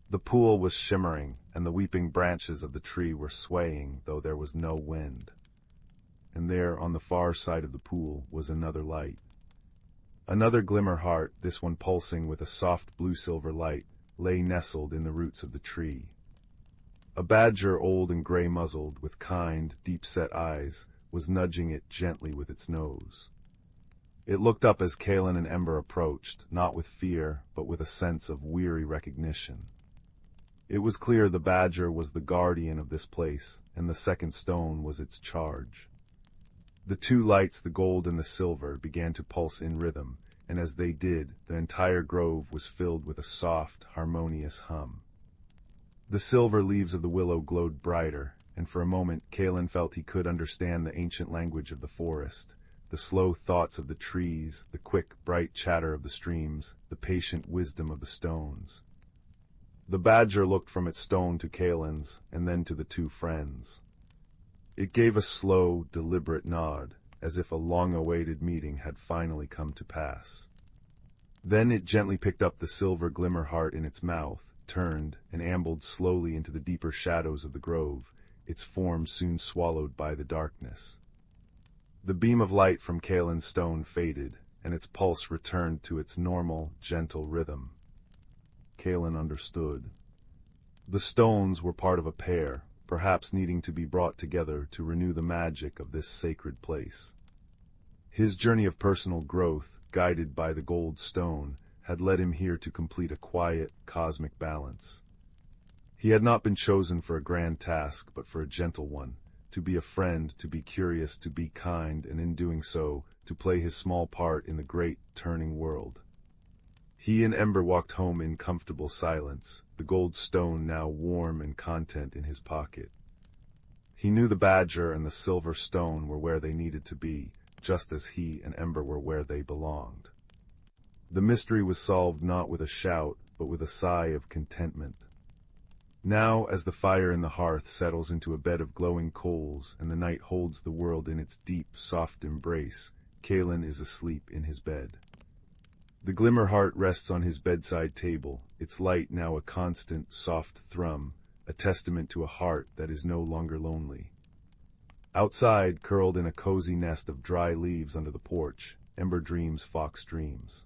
The pool was shimmering, and the weeping branches of the tree were swaying, though there was no wind. And there, on the far side of the pool, was another light. Another glimmer heart, this one pulsing with a soft blue-silver light, lay nestled in the roots of the tree. A badger, old and gray-muzzled, with kind, deep-set eyes, was nudging it gently with its nose. It looked up as Kalen and Ember approached, not with fear, but with a sense of weary recognition. It was clear the badger was the guardian of this place, and the second stone was its charge. The two lights, the gold and the silver, began to pulse in rhythm, and as they did, the entire grove was filled with a soft, harmonious hum. The silver leaves of the willow glowed brighter, and for a moment Kalen felt he could understand the ancient language of the forest, the slow thoughts of the trees, the quick, bright chatter of the streams, the patient wisdom of the stones. The badger looked from its stone to Kalen's, and then to the two friends. It gave a slow, deliberate nod, as if a long-awaited meeting had finally come to pass. Then it gently picked up the silver glimmer heart in its mouth, turned, and ambled slowly into the deeper shadows of the grove, its form soon swallowed by the darkness. The beam of light from Kalen's stone faded, and its pulse returned to its normal, gentle rhythm. Kalen understood. The stones were part of a pair, perhaps needing to be brought together to renew the magic of this sacred place. His journey of personal growth, guided by the gold stone, had led him here to complete a quiet, cosmic balance. He had not been chosen for a grand task, but for a gentle one, to be a friend, to be curious, to be kind, and in doing so, to play his small part in the great, turning world. He and Ember walked home in comfortable silence, the gold stone now warm and content in his pocket. He knew the badger and the silver stone were where they needed to be, just as he and Ember were where they belonged. The mystery was solved not with a shout, but with a sigh of contentment. Now, as the fire in the hearth settles into a bed of glowing coals and the night holds the world in its deep, soft embrace, Kalen is asleep in his bed. The glimmer heart rests on his bedside table, its light now a constant, soft thrum, a testament to a heart that is no longer lonely. Outside, curled in a cozy nest of dry leaves under the porch, Ember dreams Fox dreams.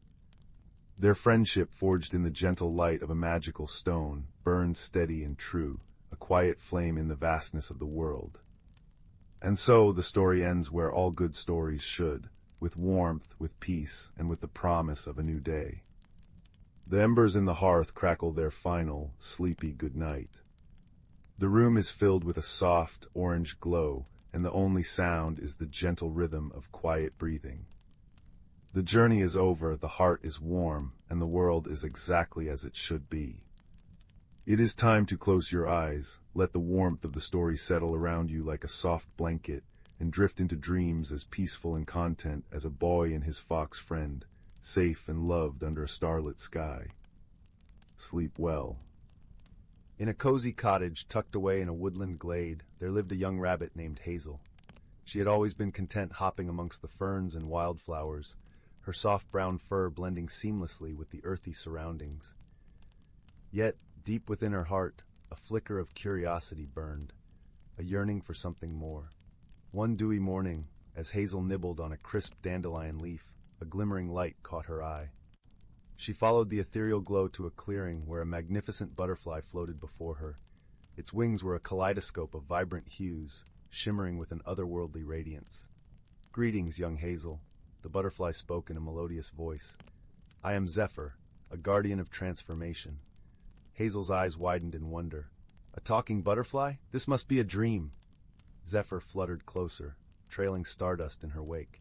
Their friendship, forged in the gentle light of a magical stone, burns steady and true, a quiet flame in the vastness of the world. And so the story ends where all good stories should, with warmth, with peace, and with the promise of a new day. The embers in the hearth crackle their final, sleepy good night. The room is filled with a soft, orange glow, and the only sound is the gentle rhythm of quiet breathing. The journey is over, the heart is warm, and the world is exactly as it should be. It is time to close your eyes, let the warmth of the story settle around you like a soft blanket, and drift into dreams as peaceful in content as a boy and his fox friend, safe and loved under a starlit sky. Sleep well. In a cozy cottage tucked away in a woodland glade, there lived a young rabbit named Hazel. She had always been content hopping amongst the ferns and wildflowers, her soft brown fur blending seamlessly with the earthy surroundings. Yet, deep within her heart, a flicker of curiosity burned, a yearning for something more. One dewy morning, as Hazel nibbled on a crisp dandelion leaf, a glimmering light caught her eye. She followed the ethereal glow to a clearing where a magnificent butterfly floated before her. Its wings were a kaleidoscope of vibrant hues, shimmering with an otherworldly radiance. "Greetings, young Hazel," the butterfly spoke in a melodious voice. "I am Zephyr, a guardian of transformation." Hazel's eyes widened in wonder. "A talking butterfly? This must be a dream." Zephyr fluttered closer, trailing stardust in her wake.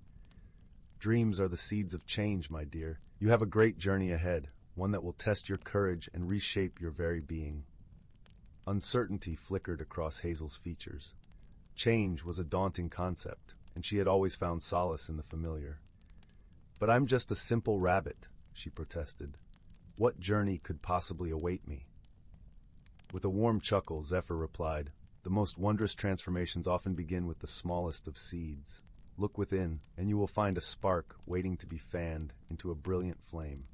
"Dreams are the seeds of change, my dear. You have a great journey ahead, one that will test your courage and reshape your very being." Uncertainty flickered across Hazel's features. Change was a daunting concept, and she had always found solace in the familiar. "But I'm just a simple rabbit," she protested. "What journey could possibly await me?" With a warm chuckle, Zephyr replied, "The most wondrous transformations often begin with the smallest of seeds. Look within, and you will find a spark waiting to be fanned into a brilliant flame."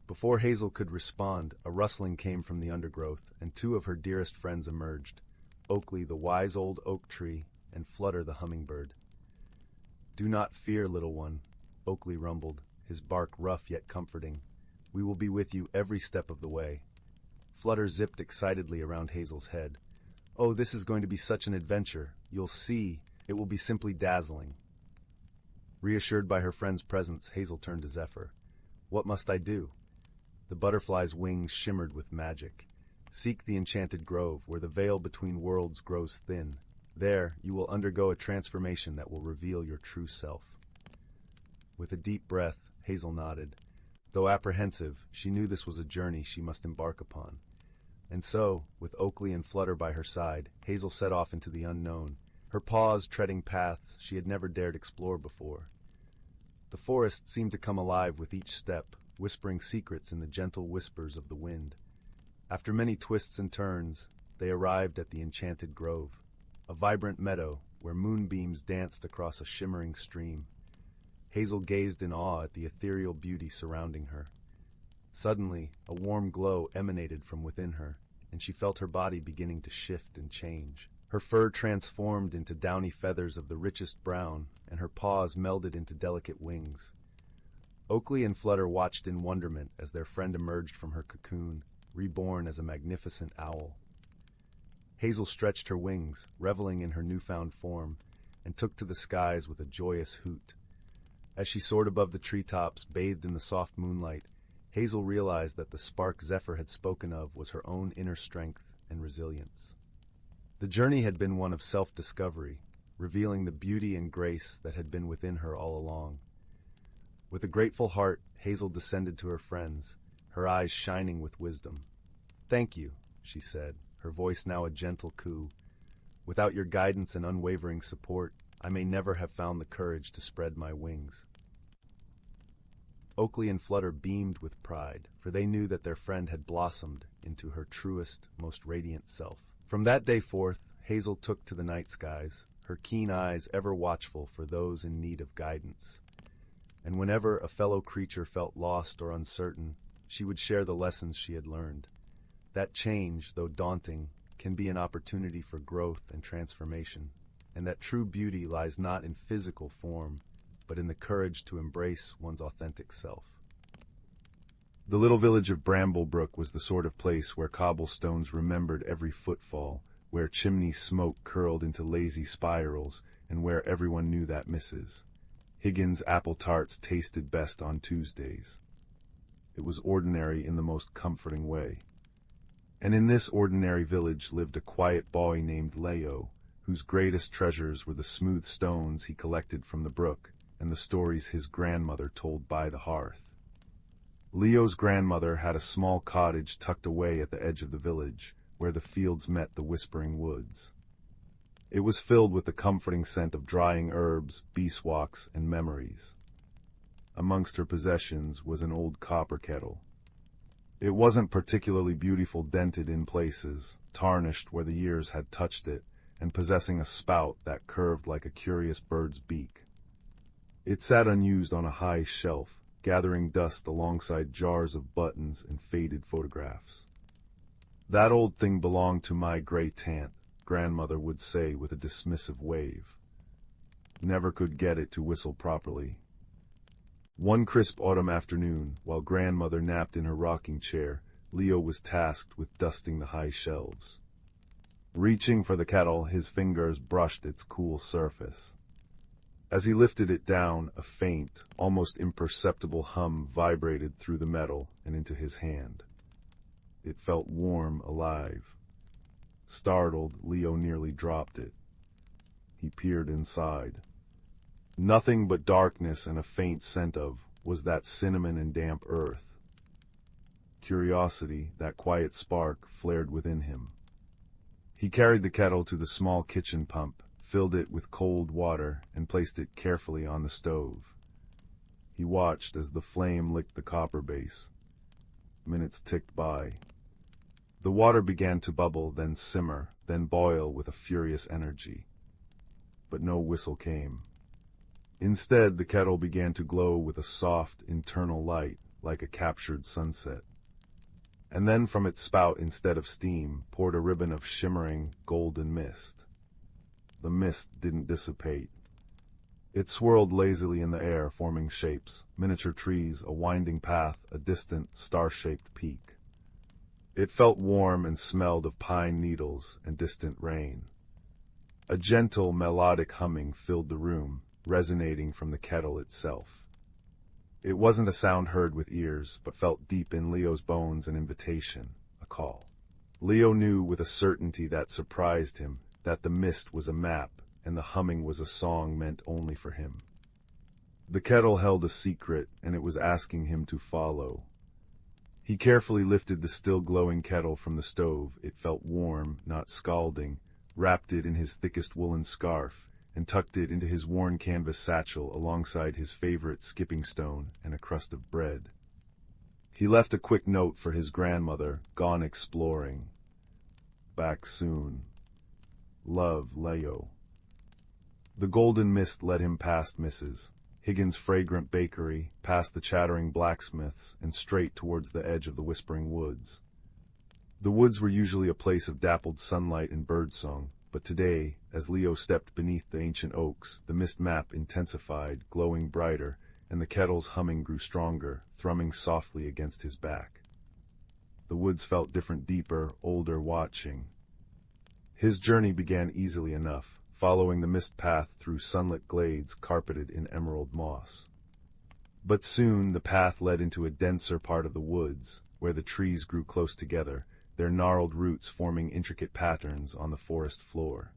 Before Hazel could respond, a rustling came from the undergrowth, and two of her dearest friends emerged, Oakley, the wise old oak tree, and Flutter, the hummingbird. "Do not fear, little one," Oakley rumbled, his bark rough yet comforting. "We will be with you every step of the way." Flutter zipped excitedly around Hazel's head. "Oh, this is going to be such an adventure. You'll see. It will be simply dazzling." Reassured by her friend's presence, Hazel turned to Zephyr. "What must I do?" The butterfly's wings shimmered with magic. "Seek the enchanted grove, where the veil between worlds grows thin. There, you will undergo a transformation that will reveal your true self." With a deep breath, Hazel nodded. Though apprehensive, she knew this was a journey she must embark upon. And so, with Oakley and Flutter by her side, Hazel set off into the unknown, her paws treading paths she had never dared explore before. The forest seemed to come alive with each step, whispering secrets in the gentle whispers of the wind. After many twists and turns, they arrived at the Enchanted Grove, a vibrant meadow where moonbeams danced across a shimmering stream. Hazel gazed in awe at the ethereal beauty surrounding her. Suddenly, a warm glow emanated from within her, and she felt her body beginning to shift and change. Her fur transformed into downy feathers of the richest brown, and her paws melded into delicate wings. Oakley and Flutter watched in wonderment as their friend emerged from her cocoon, reborn as a magnificent owl. Hazel stretched her wings, reveling in her newfound form, and took to the skies with a joyous hoot. As she soared above the treetops, bathed in the soft moonlight, Hazel realized that the spark Zephyr had spoken of was her own inner strength and resilience. The journey had been one of self-discovery, revealing the beauty and grace that had been within her all along. With a grateful heart, Hazel descended to her friends, her eyes shining with wisdom. "Thank you," she said, her voice now a gentle coo. "Without your guidance and unwavering support, I may never have found the courage to spread my wings." Oakley and Flutter beamed with pride, for they knew that their friend had blossomed into her truest, most radiant self. From that day forth, Hazel took to the night skies, her keen eyes ever watchful for those in need of guidance. And whenever a fellow creature felt lost or uncertain, she would share the lessons she had learned. That change, though daunting, can be an opportunity for growth and transformation, and that true beauty lies not in physical form, but in the courage to embrace one's authentic self. The little village of Bramblebrook was the sort of place where cobblestones remembered every footfall, where chimney smoke curled into lazy spirals, and where everyone knew that Mrs. Higgins' apple tarts tasted best on Tuesdays. It was ordinary in the most comforting way. And in this ordinary village lived a quiet boy named Leo, whose greatest treasures were the smooth stones he collected from the brook and the stories his grandmother told by the hearth. Leo's grandmother had a small cottage tucked away at the edge of the village, where the fields met the whispering woods. It was filled with the comforting scent of drying herbs, beeswax, and memories. Amongst her possessions was an old copper kettle. It wasn't particularly beautiful, dented in places, tarnished where the years had touched it, and possessing a spout that curved like a curious bird's beak. It sat unused on a high shelf, gathering dust alongside jars of buttons and faded photographs. "That old thing belonged to my great-aunt," grandmother would say with a dismissive wave. "Never could get it to whistle properly." One crisp autumn afternoon, while grandmother napped in her rocking chair, Leo was tasked with dusting the high shelves. Reaching for the kettle, his fingers brushed its cool surface. As he lifted it down, a faint, almost imperceptible hum vibrated through the metal and into his hand. It felt warm, alive. Startled, Leo nearly dropped it. He peered inside. Nothing but darkness and a faint scent of was that cinnamon and damp earth. Curiosity, that quiet spark, flared within him. He carried the kettle to the small kitchen pump, filled it with cold water, and placed it carefully on the stove. He watched as the flame licked the copper base. Minutes ticked by. The water began to bubble, then simmer, then boil with a furious energy. But no whistle came. Instead, the kettle began to glow with a soft, internal light, like a captured sunset. And then from its spout, instead of steam, poured a ribbon of shimmering, golden mist. The mist didn't dissipate. It swirled lazily in the air, forming shapes, miniature trees, a winding path, a distant, star-shaped peak. It felt warm and smelled of pine needles and distant rain. A gentle, melodic humming filled the room, resonating from the kettle itself. It wasn't a sound heard with ears, but felt deep in Leo's bones an invitation, a call. Leo knew with a certainty that surprised him that the mist was a map and the humming was a song meant only for him. The kettle held a secret, and it was asking him to follow. He carefully lifted the still glowing kettle from the stove. It felt warm, not scalding, wrapped it in his thickest woolen scarf, and tucked it into his worn canvas satchel alongside his favorite skipping stone and a crust of bread. He left a quick note for his grandmother, gone exploring. Back soon. Love, Leo. The golden mist led him past Mrs. Higgins' fragrant bakery, past the chattering blacksmiths, and straight towards the edge of the whispering woods. The woods were usually a place of dappled sunlight and birdsong, but today, as Leo stepped beneath the ancient oaks, the mist map intensified, glowing brighter, and the kettle's humming grew stronger, thrumming softly against his back. The woods felt different, deeper, older, watching. His journey began easily enough, following the mist path through sunlit glades carpeted in emerald moss. But soon the path led into a denser part of the woods, where the trees grew close together, their gnarled roots forming intricate patterns on the forest floor.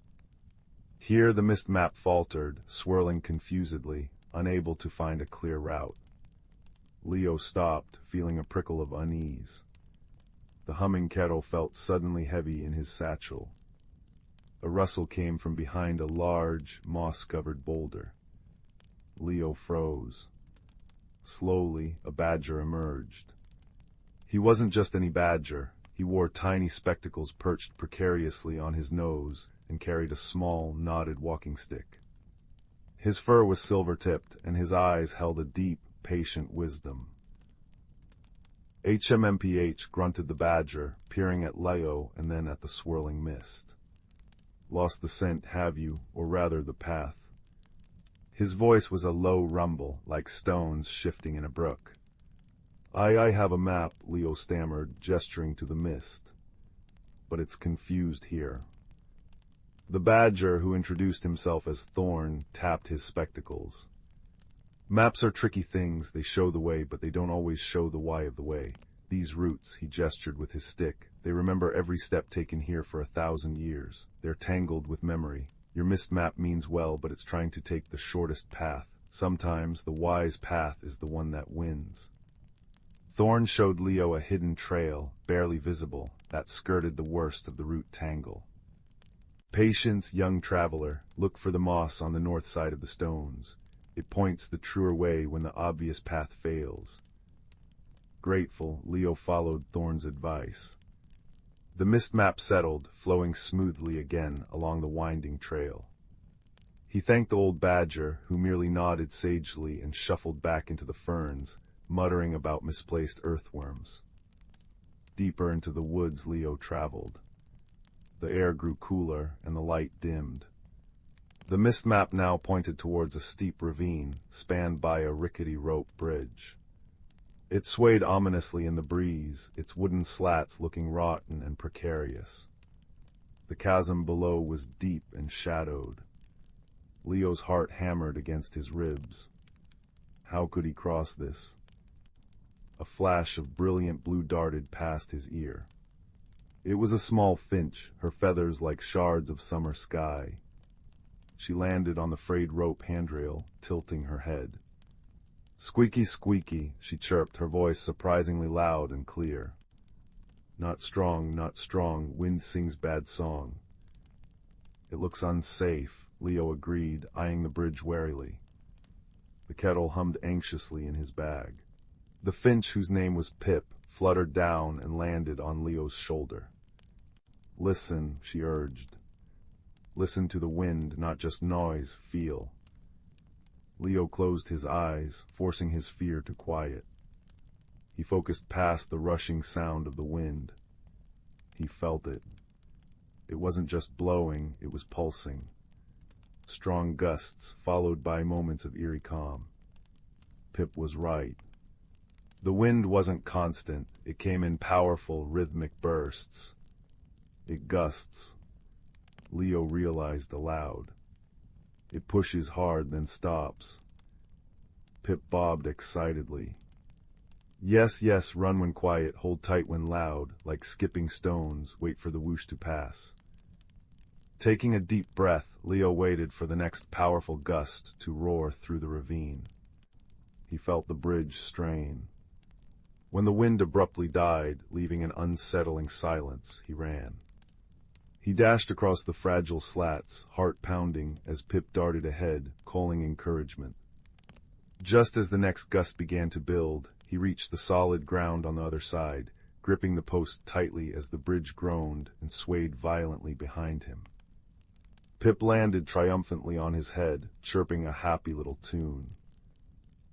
Here the mist map faltered, swirling confusedly, unable to find a clear route. Leo stopped, feeling a prickle of unease. The humming kettle felt suddenly heavy in his satchel. A rustle came from behind a large, moss-covered boulder. Leo froze. Slowly, a badger emerged. He wasn't just any badger. He wore tiny spectacles perched precariously on his nose and carried a small, knotted walking stick. His fur was silver-tipped, and his eyes held a deep, patient wisdom. HMMPH, grunted the badger, peering at Leo and then at the swirling mist. Lost the scent, have you, or rather the path? His voice was a low rumble, like stones shifting in a brook. I have a map, Leo stammered, gesturing to the mist. But it's confused here. The badger, who introduced himself as Thorn, tapped his spectacles. Maps are tricky things. They show the way, but they don't always show the why of the way. These roots, he gestured with his stick, they remember every step taken here for 1,000 years. They're tangled with memory. Your mist map means well, but it's trying to take the shortest path. Sometimes the wise path is the one that wins. Thorn showed Leo a hidden trail, barely visible, that skirted the worst of the root tangle. Patience, young traveler, look for the moss on the north side of the stones. It points the truer way when the obvious path fails. Grateful, Leo followed Thorn's advice. The mist map settled, flowing smoothly again along the winding trail. He thanked the old badger, who merely nodded sagely and shuffled back into the ferns, muttering about misplaced earthworms. Deeper into the woods Leo traveled. The air grew cooler and the light dimmed. The mist map now pointed towards a steep ravine, spanned by a rickety rope bridge. It swayed ominously in the breeze, its wooden slats looking rotten and precarious. The chasm below was deep and shadowed. Leo's heart hammered against his ribs. How could he cross this? A flash of brilliant blue darted past his ear. It was a small finch, her feathers like shards of summer sky. She landed on the frayed rope handrail, tilting her head. Squeaky, squeaky, she chirped, her voice surprisingly loud and clear. Not strong, wind sings bad song. It looks unsafe, Leo agreed, eyeing the bridge warily. The kettle hummed anxiously in his bag. The finch, whose name was Pip, fluttered down and landed on Leo's shoulder. Listen, she urged. Listen to the wind, not just noise, feel. Leo closed his eyes, forcing his fear to quiet. He focused past the rushing sound of the wind. He felt it. It wasn't just blowing, it was pulsing. Strong gusts, followed by moments of eerie calm. Pip was right. The wind wasn't constant, It came in powerful, rhythmic bursts. It gusts. Leo realized aloud. It pushes hard, then stops. Pip bobbed excitedly. Yes, yes, run when quiet, hold tight when loud, like skipping stones, wait for the whoosh to pass. Taking a deep breath, Leo waited for the next powerful gust to roar through the ravine. He felt the bridge strain. When the wind abruptly died, leaving an unsettling silence, he ran. He dashed across the fragile slats, heart pounding, as Pip darted ahead, calling encouragement. Just as the next gust began to build, he reached the solid ground on the other side, gripping the post tightly as the bridge groaned and swayed violently behind him. Pip landed triumphantly on his head, chirping a happy little tune.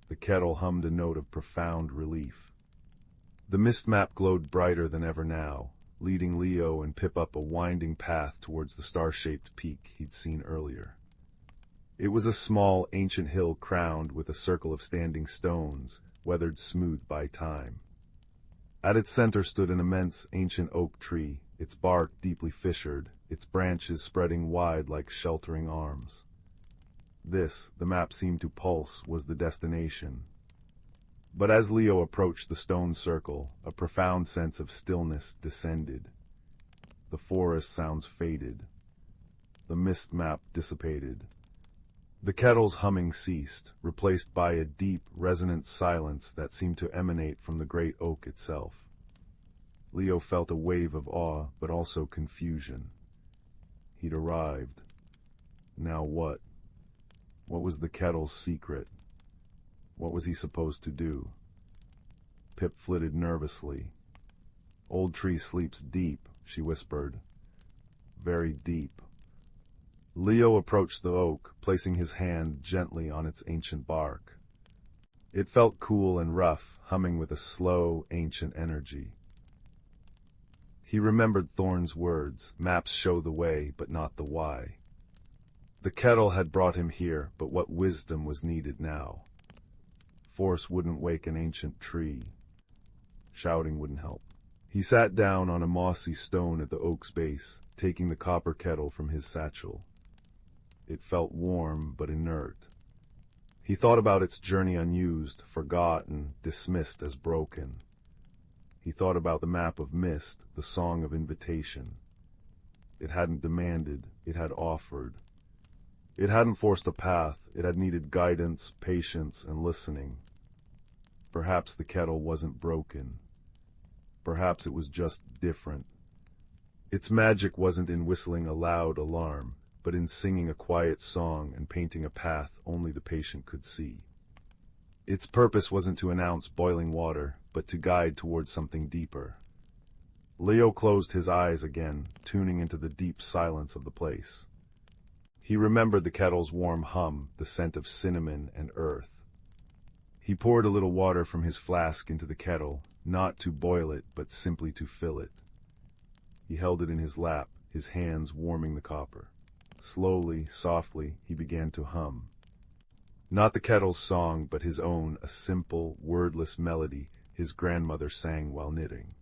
The kettle hummed a note of profound relief. The mist map glowed brighter than ever now, leading Leo and Pip up a winding path towards the star-shaped peak he'd seen earlier. It was a small, ancient hill crowned with a circle of standing stones, weathered smooth by time. At its center stood an immense, ancient oak tree, its bark deeply fissured, its branches spreading wide like sheltering arms. This, the map seemed to pulse, was the destination. But as Leo approached the stone circle, a profound sense of stillness descended. The forest sounds faded. The mist map dissipated. The kettle's humming ceased, replaced by a deep, resonant silence that seemed to emanate from the great oak itself. Leo felt a wave of awe, but also confusion. He'd arrived. Now what? What was the kettle's secret? What was he supposed to do? Pip flitted nervously. "Old tree sleeps deep," she whispered. "Very deep." Leo approached the oak, placing his hand gently on its ancient bark. It felt cool and rough, humming with a slow, ancient energy. He remembered Thorn's words, "Maps show the way, but not the why." The kettle had brought him here, but what wisdom was needed now? Force wouldn't wake an ancient tree. Shouting wouldn't help. He sat down on a mossy stone at the oak's base, taking the copper kettle from his satchel. It felt warm but inert. He thought about its journey unused, forgotten, dismissed as broken. He thought about the map of mist, the song of invitation. It hadn't demanded, it had offered. It hadn't forced a path, it had needed guidance, patience, and listening. Perhaps the kettle wasn't broken. Perhaps it was just different. Its magic wasn't in whistling a loud alarm, but in singing a quiet song and painting a path only the patient could see. Its purpose wasn't to announce boiling water, but to guide towards something deeper. Leo closed his eyes again, tuning into the deep silence of the place. He remembered the kettle's warm hum, the scent of cinnamon and earth. He poured a little water from his flask into the kettle, not to boil it, but simply to fill it. He held it in his lap, his hands warming the copper. Slowly, softly, he began to hum. Not the kettle's song, but his own, a simple, wordless melody his grandmother sang while knitting.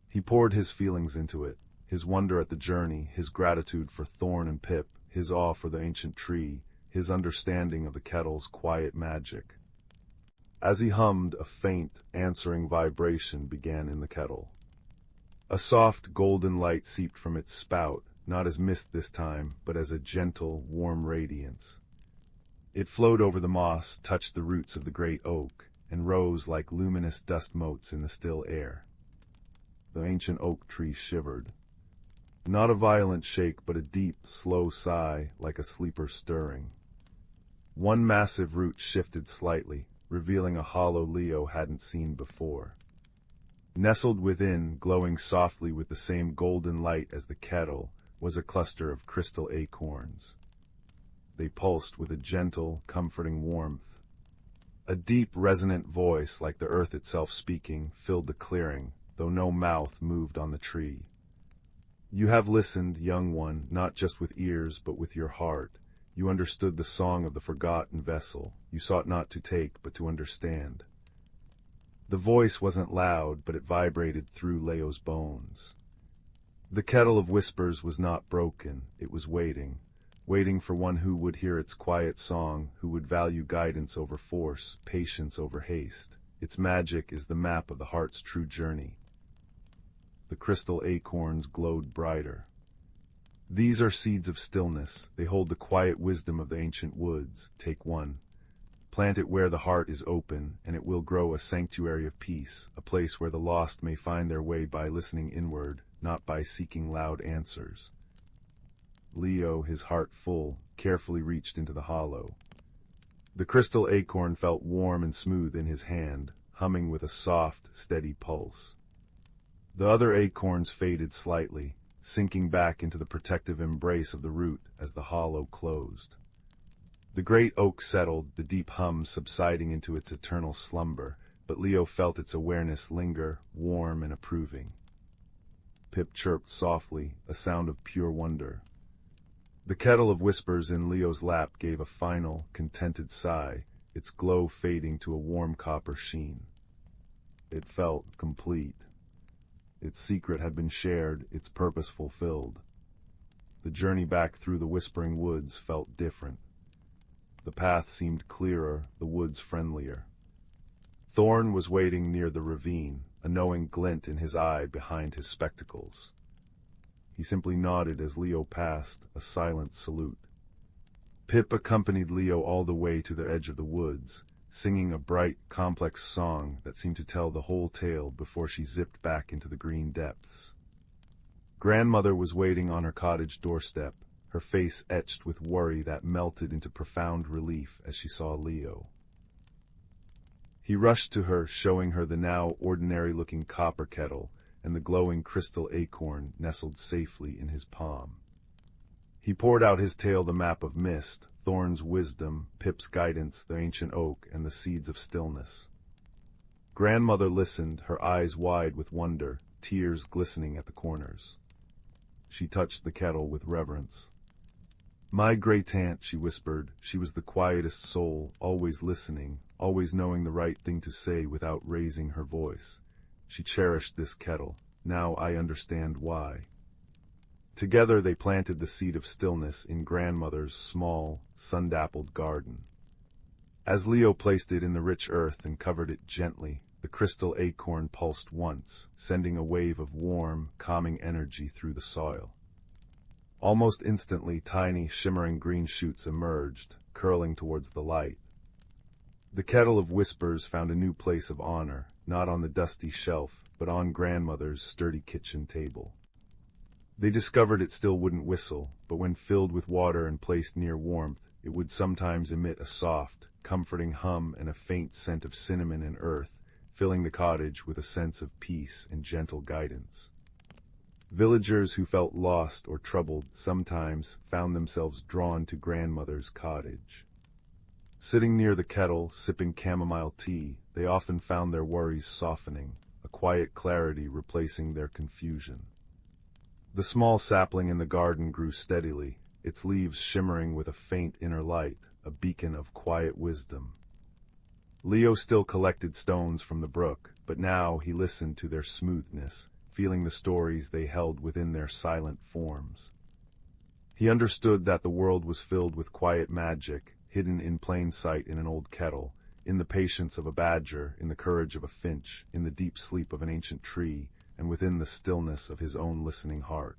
He poured his feelings into it, his wonder at the journey, his gratitude for Thorn and Pip, his awe for the ancient tree, his understanding of the kettle's quiet magic. As he hummed, a faint, answering vibration began in the kettle. A soft, golden light seeped from its spout, not as mist this time, but as a gentle, warm radiance. It flowed over the moss, touched the roots of the great oak, and rose like luminous dust motes in the still air. The ancient oak tree shivered. Not a violent shake, but a deep, slow sigh, like a sleeper stirring. One massive root shifted slightly, revealing a hollow Leo hadn't seen before. Nestled within, glowing softly with the same golden light as the kettle, was a cluster of crystal acorns. They pulsed with a gentle, comforting warmth. A deep, resonant voice, like the earth itself speaking, filled the clearing, though no mouth moved on the tree. "You have listened, young one, not just with ears, but with your heart. You understood the song of the forgotten vessel. You sought not to take, but to understand." The voice wasn't loud, but it vibrated through Leo's bones. The kettle of whispers was not broken, it was waiting, waiting for one who would hear its quiet song, who would value guidance over force, patience over haste. Its magic is the map of the heart's true journey. The crystal acorns glowed brighter. These are seeds of stillness. They hold the quiet wisdom of the ancient woods. Take one. Plant it where the heart is open, and it will grow a sanctuary of peace, a place where the lost may find their way by listening inward, not by seeking loud answers. Leo, his heart full, carefully reached into the hollow. The crystal acorn felt warm and smooth in his hand, humming with a soft, steady pulse. The other acorns faded slightly, sinking back into the protective embrace of the root as the hollow closed. The great oak settled, the deep hum subsiding into its eternal slumber, but Leo felt its awareness linger, warm and approving. Pip chirped softly, a sound of pure wonder. The kettle of whispers in Leo's lap gave a final, contented sigh, its glow fading to a warm copper sheen. It felt complete. Its secret had been shared, its purpose fulfilled. The journey back through the whispering woods felt different. The path seemed clearer, the woods friendlier. Thorn was waiting near the ravine, a knowing glint in his eye behind his spectacles. He simply nodded as Leo passed, a silent salute. Pip accompanied Leo all the way to the edge of the woods, singing a bright, complex song that seemed to tell the whole tale before she zipped back into the green depths. Grandmother was waiting on her cottage doorstep, her face etched with worry that melted into profound relief as she saw Leo. He rushed to her, showing her the now ordinary-looking copper kettle and the glowing crystal acorn nestled safely in his palm. He poured out his tale, the map of mist, Thorn's wisdom, Pip's guidance, the ancient oak, and the seeds of stillness. Grandmother listened, her eyes wide with wonder, tears glistening at the corners. She touched the kettle with reverence. "My great-aunt," she whispered, "she was the quietest soul, always listening, always knowing the right thing to say without raising her voice. She cherished this kettle. Now I understand why." Together they planted the seed of stillness in grandmother's small, sun-dappled garden. As Leo placed it in the rich earth and covered it gently, the crystal acorn pulsed once, sending a wave of warm, calming energy through the soil. Almost instantly, tiny, shimmering green shoots emerged, curling towards the light. The kettle of whispers found a new place of honor, not on the dusty shelf, but on grandmother's sturdy kitchen table. They discovered it still wouldn't whistle, but when filled with water and placed near warmth, it would sometimes emit a soft, comforting hum and a faint scent of cinnamon and earth, filling the cottage with a sense of peace and gentle guidance. Villagers who felt lost or troubled sometimes found themselves drawn to grandmother's cottage. Sitting near the kettle, sipping chamomile tea, they often found their worries softening, a quiet clarity replacing their confusion. The small sapling in the garden grew steadily, its leaves shimmering with a faint inner light, a beacon of quiet wisdom. Leo still collected stones from the brook, but now he listened to their smoothness, feeling the stories they held within their silent forms. He understood that the world was filled with quiet magic, hidden in plain sight in an old kettle, in the patience of a badger, in the courage of a finch, in the deep sleep of an ancient tree, and within the stillness of his own listening heart.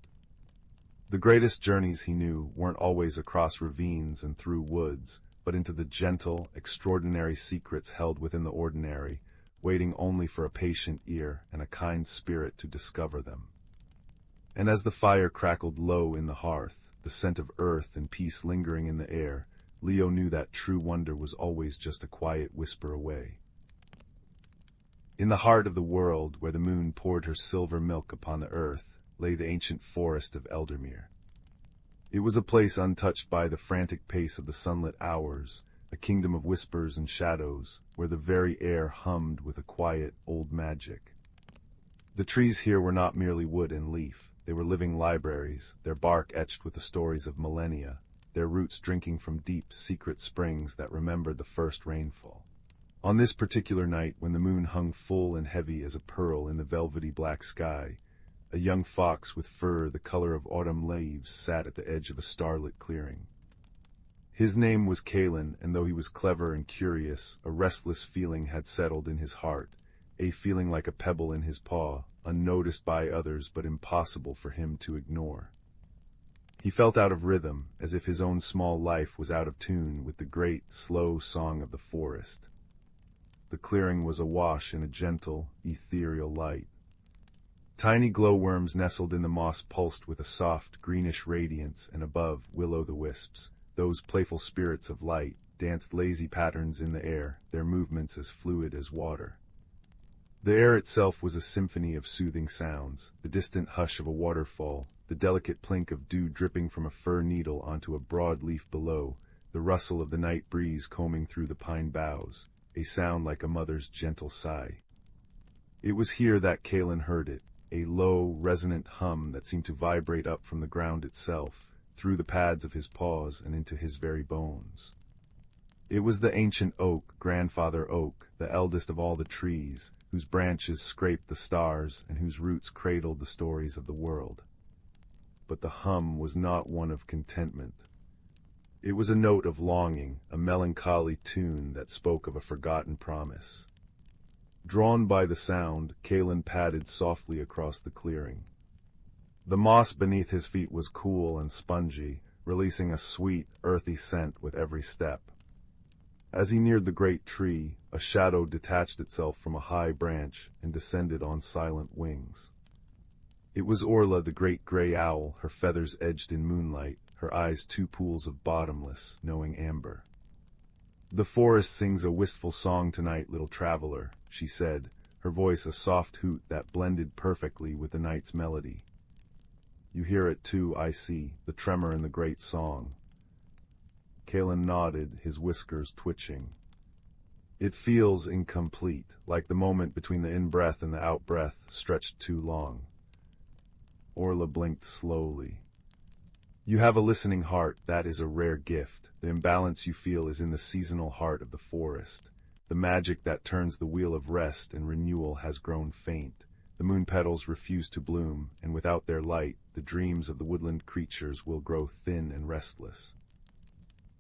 The greatest journeys, he knew, weren't always across ravines and through woods, but into the gentle, extraordinary secrets held within the ordinary, waiting only for a patient ear and a kind spirit to discover them. And as the fire crackled low in the hearth, the scent of earth and peace lingering in the air, Leo knew that true wonder was always just a quiet whisper away. In the heart of the world, where the moon poured her silver milk upon the earth, lay the ancient forest of Eldermere. It was a place untouched by the frantic pace of the sunlit hours, a kingdom of whispers and shadows, where the very air hummed with a quiet, old magic. The trees here were not merely wood and leaf, they were living libraries, their bark etched with the stories of millennia, their roots drinking from deep, secret springs that remembered the first rainfall. On this particular night, when the moon hung full and heavy as a pearl in the velvety black sky, a young fox with fur the color of autumn leaves sat at the edge of a starlit clearing. His name was Kalen, and though he was clever and curious, a restless feeling had settled in his heart, a feeling like a pebble in his paw, unnoticed by others but impossible for him to ignore. He felt out of rhythm, as if his own small life was out of tune with the great, slow song of the forest. The clearing was awash in a gentle, ethereal light. Tiny glowworms nestled in the moss pulsed with a soft, greenish radiance, and above, will-o'-the-wisps, those playful spirits of light, danced lazy patterns in the air, their movements as fluid as water. The air itself was a symphony of soothing sounds, the distant hush of a waterfall, the delicate plink of dew dripping from a fir needle onto a broad leaf below, the rustle of the night breeze combing through the pine boughs, a sound like a mother's gentle sigh. It was here that Kalen heard it, a low, resonant hum that seemed to vibrate up from the ground itself, through the pads of his paws and into his very bones. It was the ancient oak, grandfather oak, the eldest of all the trees, whose branches scraped the stars and whose roots cradled the stories of the world. But the hum was not one of contentment. It was a note of longing, a melancholy tune that spoke of a forgotten promise. Drawn by the sound, Kalen padded softly across the clearing. The moss beneath his feet was cool and spongy, releasing a sweet, earthy scent with every step. As he neared the great tree, a shadow detached itself from a high branch and descended on silent wings. It was Orla, the great gray owl, her feathers edged in moonlight, her eyes two pools of bottomless, knowing amber. "The forest sings a wistful song tonight, little traveler," she said, her voice a soft hoot that blended perfectly with the night's melody. "You hear it too, I see, the tremor in the great song." Kalen nodded, his whiskers twitching. "It feels incomplete, like the moment between the in-breath and the out-breath stretched too long." Orla blinked slowly. "You have a listening heart, that is a rare gift. The imbalance you feel is in the seasonal heart of the forest. The magic that turns the wheel of rest and renewal has grown faint. The moon petals refuse to bloom, and without their light, the dreams of the woodland creatures will grow thin and restless."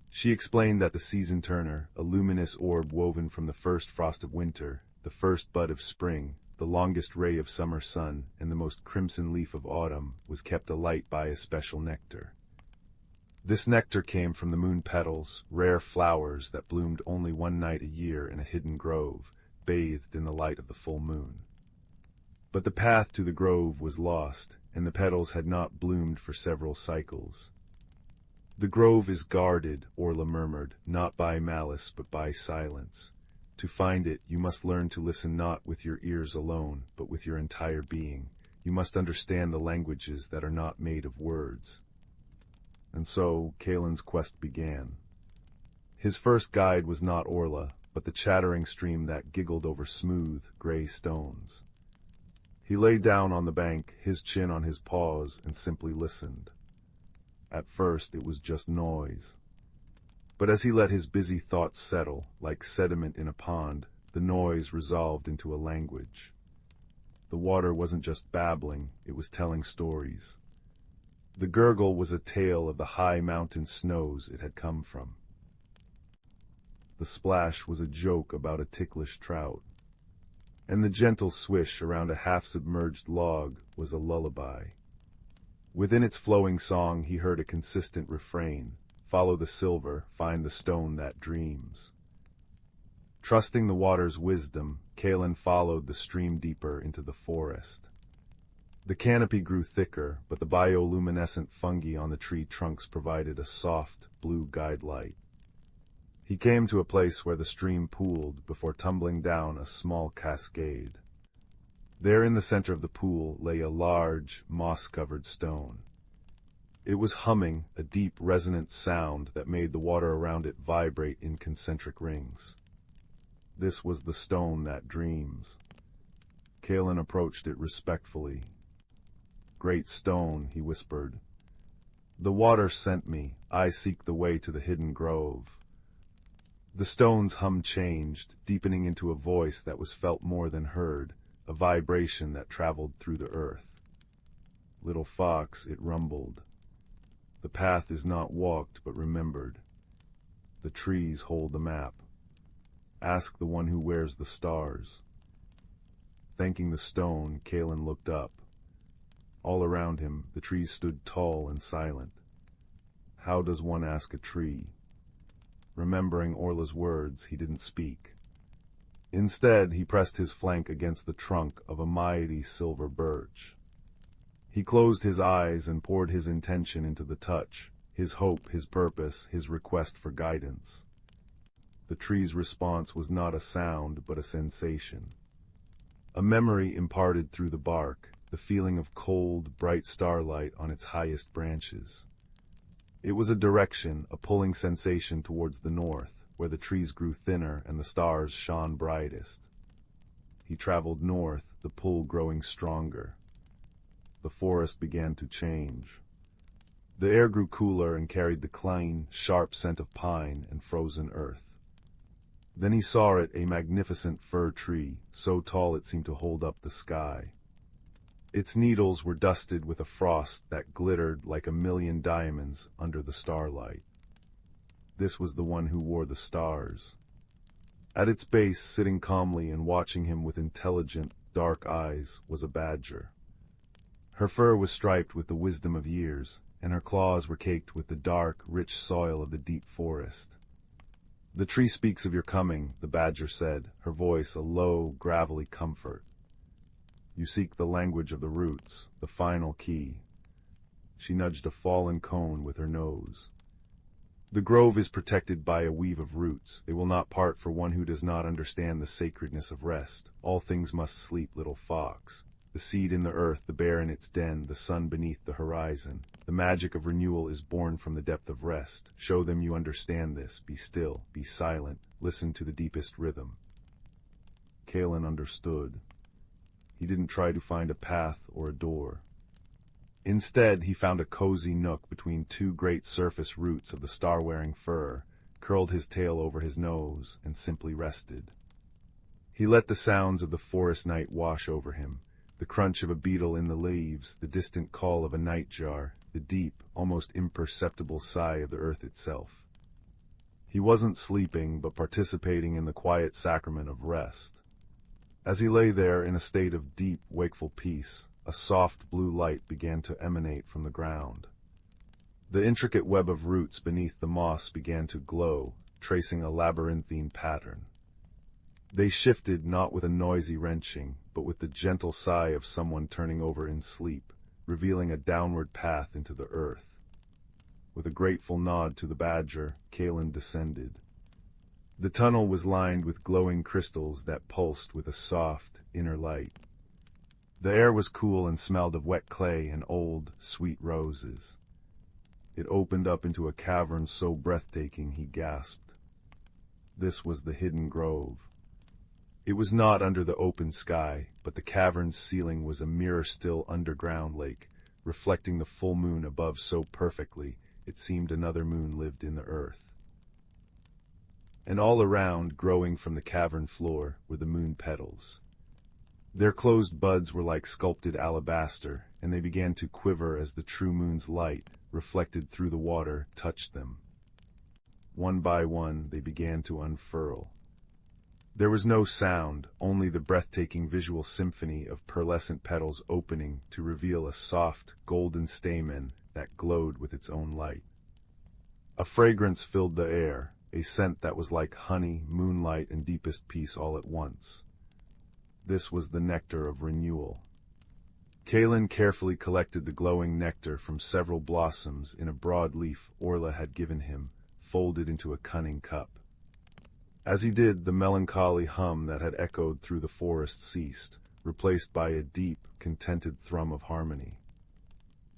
She explained that the season turner, a luminous orb woven from the first frost of winter, the first bud of spring, the longest ray of summer sun, and the most crimson leaf of autumn, was kept alight by a special nectar. This nectar came from the moon petals, rare flowers that bloomed only one night a year in a hidden grove, bathed in the light of the full moon. But the path to the grove was lost, and the petals had not bloomed for several cycles. "The grove is guarded," Orla murmured, "not by malice but by silence. To find it, you must learn to listen not with your ears alone, but with your entire being. You must understand the languages that are not made of words." And so Kalen's quest began. His first guide was not Orla, but the chattering stream that giggled over smooth, gray stones. He lay down on the bank, his chin on his paws, and simply listened. At first it was just noise. But as he let his busy thoughts settle, like sediment in a pond, the noise resolved into a language. The water wasn't just babbling, it was telling stories. The gurgle was a tale of the high mountain snows it had come from. The splash was a joke about a ticklish trout. And the gentle swish around a half-submerged log was a lullaby. Within its flowing song he heard a consistent refrain: "Follow the silver, find the stone that dreams." Trusting the water's wisdom, Kalen followed the stream deeper into the forest. The canopy grew thicker, but the bioluminescent fungi on the tree trunks provided a soft, blue guide light. He came to a place where the stream pooled before tumbling down a small cascade. There in the center of the pool lay a large, moss-covered stone. It was humming, a deep, resonant sound that made the water around it vibrate in concentric rings. This was the stone that dreams. Kalen approached it respectfully. "Great stone," he whispered. "The water sent me. I seek the way to the hidden grove." The stone's hum changed, deepening into a voice that was felt more than heard, a vibration that traveled through the earth. "Little fox," it rumbled. "The path is not walked but remembered. The trees hold the map. Ask the one who wears the stars." Thanking the stone, Kalen looked up. All around him, the trees stood tall and silent. How does one ask a tree? Remembering Orla's words, he didn't speak. Instead, he pressed his flank against the trunk of a mighty silver birch. He closed his eyes and poured his intention into the touch, his hope, his purpose, his request for guidance. The tree's response was not a sound, but a sensation. A memory imparted through the bark, the feeling of cold, bright starlight on its highest branches. It was a direction, a pulling sensation towards the north, where the trees grew thinner and the stars shone brightest. He traveled north, the pull growing stronger. The forest began to change. The air grew cooler and carried the clean, sharp scent of pine and frozen earth. Then he saw it, a magnificent fir tree, so tall it seemed to hold up the sky. Its needles were dusted with a frost that glittered like a million diamonds under the starlight. This was the one who wore the stars. At its base, sitting calmly and watching him with intelligent, dark eyes, was a badger. Her fur was striped with the wisdom of years, and her claws were caked with the dark, rich soil of the deep forest. "The tree speaks of your coming," the badger said, her voice a low, gravelly comfort. "You seek the language of the roots, the final key." She nudged a fallen cone with her nose. "The grove is protected by a weave of roots. They will not part for one who does not understand the sacredness of rest. All things must sleep, little fox. The seed in the earth, the bear in its den, the sun beneath the horizon. The magic of renewal is born from the depth of rest. Show them you understand this. Be still, be silent, listen to the deepest rhythm." Kalen understood. He didn't try to find a path or a door. Instead, he found a cozy nook between two great surface roots of the star-wearing fir, curled his tail over his nose, and simply rested. He let the sounds of the forest night wash over him. The crunch of a beetle in the leaves, the distant call of a nightjar, the deep, almost imperceptible sigh of the earth itself. He wasn't sleeping, but participating in the quiet sacrament of rest. As he lay there in a state of deep, wakeful peace, a soft blue light began to emanate from the ground. The intricate web of roots beneath the moss began to glow, tracing a labyrinthine pattern. They shifted not with a noisy wrenching, but with the gentle sigh of someone turning over in sleep, revealing a downward path into the earth. With a grateful nod to the badger, Kalen descended. The tunnel was lined with glowing crystals that pulsed with a soft, inner light. The air was cool and smelled of wet clay and old, sweet roses. It opened up into a cavern so breathtaking he gasped. This was the hidden grove. It was not under the open sky, but the cavern's ceiling was a mirror-still underground lake, reflecting the full moon above so perfectly it seemed another moon lived in the earth. And all around, growing from the cavern floor, were the moon petals. Their closed buds were like sculpted alabaster, and they began to quiver as the true moon's light, reflected through the water, touched them. One by one, they began to unfurl. There was no sound, only the breathtaking visual symphony of pearlescent petals opening to reveal a soft, golden stamen that glowed with its own light. A fragrance filled the air, a scent that was like honey, moonlight, and deepest peace all at once. This was the nectar of renewal. Kalen carefully collected the glowing nectar from several blossoms in a broad leaf Orla had given him, folded into a cunning cup. As he did, the melancholy hum that had echoed through the forest ceased, replaced by a deep, contented thrum of harmony.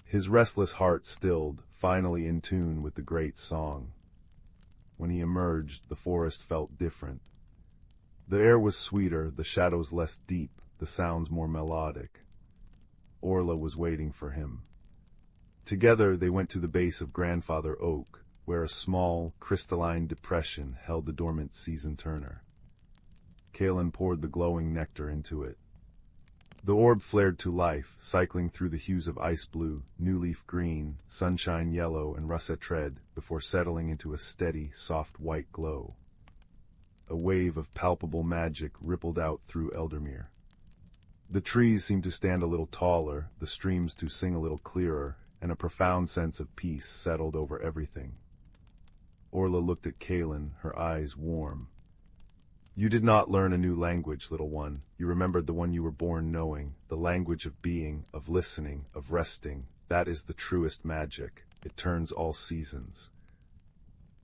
His restless heart stilled, finally in tune with the great song. When he emerged, the forest felt different. The air was sweeter, the shadows less deep, the sounds more melodic. Orla was waiting for him. Together they went to the base of Grandfather Oak, where a small, crystalline depression held the dormant season turner. Kalen poured the glowing nectar into it. The orb flared to life, cycling through the hues of ice blue, new leaf green, sunshine yellow, and russet red, before settling into a steady, soft white glow. A wave of palpable magic rippled out through Eldermere. The trees seemed to stand a little taller, the streams to sing a little clearer, and a profound sense of peace settled over everything. Orla looked at Kalen, her eyes warm. "You did not learn a new language, little one. You remembered the one you were born knowing, the language of being, of listening, of resting. That is the truest magic. It turns all seasons."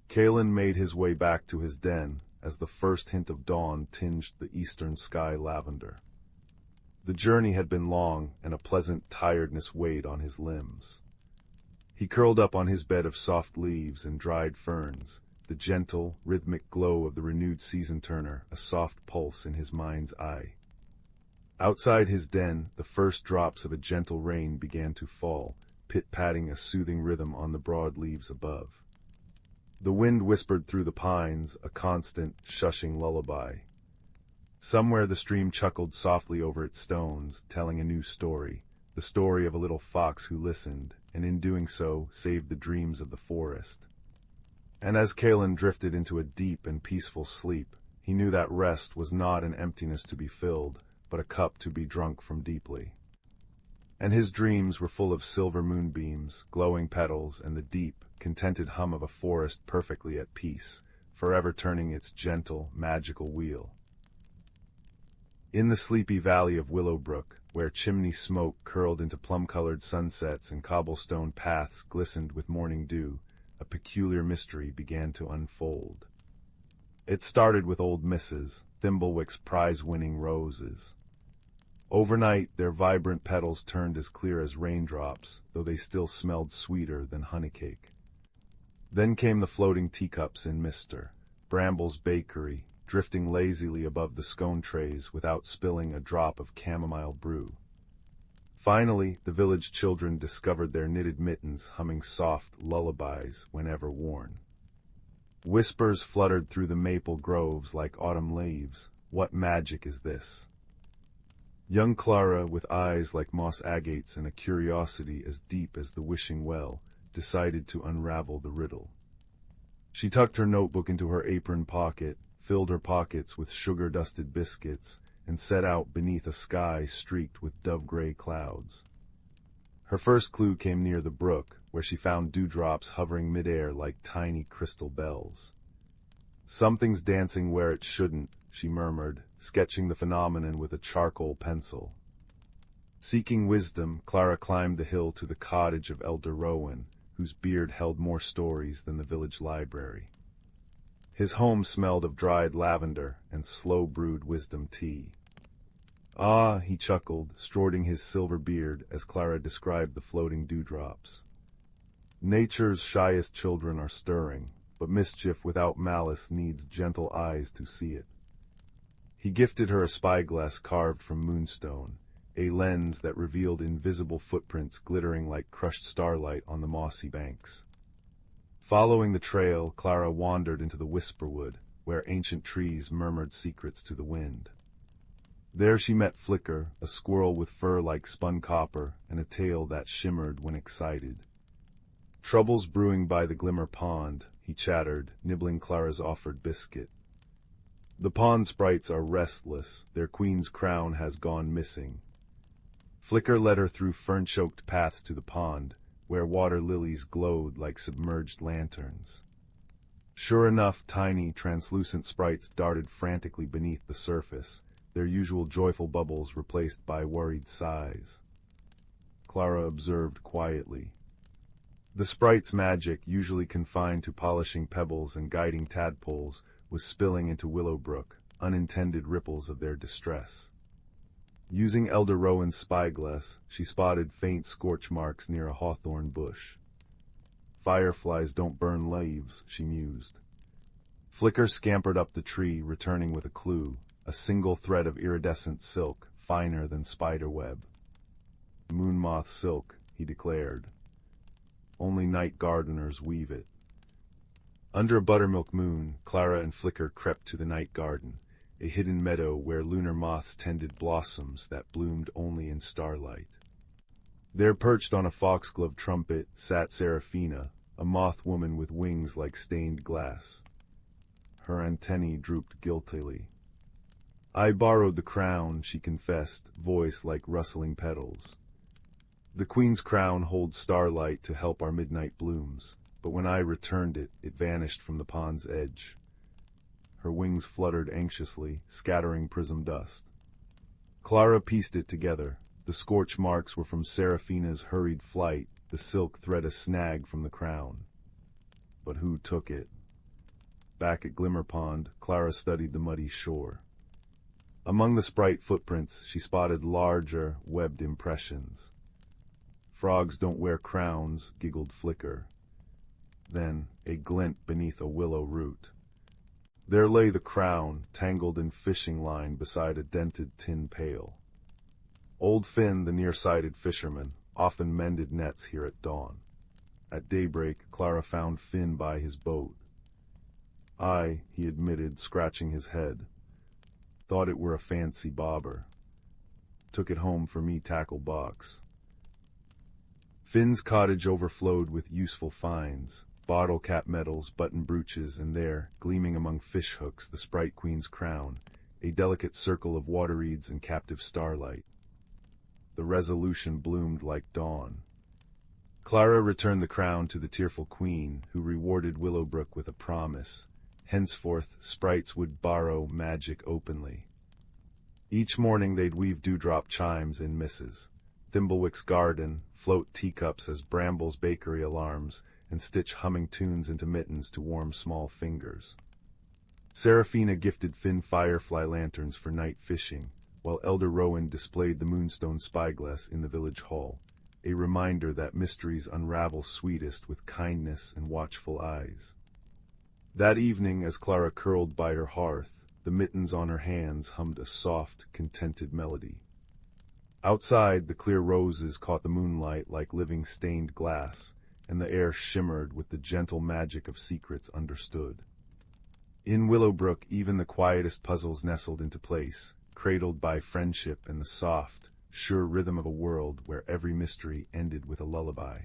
Kalen made his way back to his den as the first hint of dawn tinged the eastern sky lavender. The journey had been long, and a pleasant tiredness weighed on his limbs. He curled up on his bed of soft leaves and dried ferns, the gentle, rhythmic glow of the renewed season turner a soft pulse in his mind's eye. Outside his den, the first drops of a gentle rain began to fall, pit-patting a soothing rhythm on the broad leaves above. The wind whispered through the pines, a constant, shushing lullaby. Somewhere the stream chuckled softly over its stones, telling a new story, the story of a little fox who listened, and in doing so saved the dreams of the forest. And as Kalen drifted into a deep and peaceful sleep, he knew that rest was not an emptiness to be filled, but a cup to be drunk from deeply. And his dreams were full of silver moonbeams, glowing petals, and the deep, contented hum of a forest perfectly at peace, forever turning its gentle, magical wheel. In the sleepy valley of Willowbrook, where chimney smoke curled into plum-colored sunsets and cobblestone paths glistened with morning dew, a peculiar mystery began to unfold. It started with old Mrs. Thimblewick's prize-winning roses. Overnight, their vibrant petals turned as clear as raindrops, though they still smelled sweeter than honeycake. Then came the floating teacups in Mr. Bramble's bakery, drifting lazily above the scone trays without spilling a drop of chamomile brew. Finally, the village children discovered their knitted mittens humming soft lullabies whenever worn. Whispers fluttered through the maple groves like autumn leaves. What magic is this? Young Clara, with eyes like moss agates and a curiosity as deep as the wishing well, decided to unravel the riddle. She tucked her notebook into her apron pocket, filled her pockets with sugar-dusted biscuits, and set out beneath a sky streaked with dove-gray clouds. Her first clue came near the brook, where she found dewdrops hovering midair like tiny crystal bells. "Something's dancing where it shouldn't," she murmured, sketching the phenomenon with a charcoal pencil. Seeking wisdom, Clara climbed the hill to the cottage of Elder Rowan, whose beard held more stories than the village library. His home smelled of dried lavender and slow-brewed wisdom tea. "Ah," he chuckled, strorting his silver beard as Clara described the floating dewdrops. "Nature's shyest children are stirring, but mischief without malice needs gentle eyes to see it." He gifted her a spyglass carved from moonstone, a lens that revealed invisible footprints glittering like crushed starlight on the mossy banks. Following the trail, Clara wandered into the whisperwood, where ancient trees murmured secrets to the wind. There she met Flicker, a squirrel with fur like spun copper and a tail that shimmered when excited. "Troubles brewing by the Glimmer Pond," he chattered, nibbling Clara's offered biscuit. "The pond sprites are restless, their queen's crown has gone missing." Flicker led her through fern-choked paths to the pond, where water lilies glowed like submerged lanterns. Sure enough, tiny, translucent sprites darted frantically beneath the surface, their usual joyful bubbles replaced by worried sighs. Clara observed quietly. The sprite's magic, usually confined to polishing pebbles and guiding tadpoles, was spilling into Willowbrook, unintended ripples of their distress. Using Elder Rowan's spyglass, she spotted faint scorch marks near a hawthorn bush. "Fireflies don't burn leaves," she mused. Flicker scampered up the tree, returning with a clue, a single thread of iridescent silk, finer than spider web. "Moon moth silk," he declared. "Only night gardeners weave it." Under a buttermilk moon, Clara and Flicker crept to the night garden, a hidden meadow where lunar moths tended blossoms that bloomed only in starlight. There, perched on a foxglove trumpet, sat Seraphina, a moth woman with wings like stained glass. Her antennae drooped guiltily. "I borrowed the crown," she confessed, voice like rustling petals. "The queen's crown holds starlight to help our midnight blooms, but when I returned it, it vanished from the pond's edge." Her wings fluttered anxiously, scattering prism dust. Clara pieced it together. The scorch marks were from Seraphina's hurried flight, the silk thread a snag from the crown. But who took it? Back at Glimmer Pond, Clara studied the muddy shore. Among the sprite footprints, she spotted larger, webbed impressions. "Frogs don't wear crowns," giggled Flicker. Then, a glint beneath a willow root. There lay the crown, tangled in fishing line beside a dented tin pail. Old Finn, the nearsighted fisherman, often mended nets here at dawn. At daybreak, Clara found Finn by his boat. "I," he admitted, scratching his head, "thought it were a fancy bobber. Took it home for me tackle box." Finn's cottage overflowed with useful finds, bottle cap medals, button brooches, and there, gleaming among fish hooks, the Sprite Queen's crown, a delicate circle of water reeds and captive starlight. The resolution bloomed like dawn. Clara returned the crown to the tearful queen, who rewarded Willowbrook with a promise. Henceforth, sprites would borrow magic openly. Each morning they'd weave dewdrop chimes in Mrs. Thimblewick's garden, float teacups as Bramble's bakery alarms, and stitch humming tunes into mittens to warm small fingers. Seraphina gifted Finn firefly lanterns for night fishing, while Elder Rowan displayed the moonstone spyglass in the village hall, a reminder that mysteries unravel sweetest with kindness and watchful eyes. That evening, as Clara curled by her hearth, the mittens on her hands hummed a soft, contented melody. Outside, the clear roses caught the moonlight like living stained glass, and the air shimmered with the gentle magic of secrets understood. In Willowbrook, even the quietest puzzles nestled into place, cradled by friendship and the soft, sure rhythm of a world where every mystery ended with a lullaby.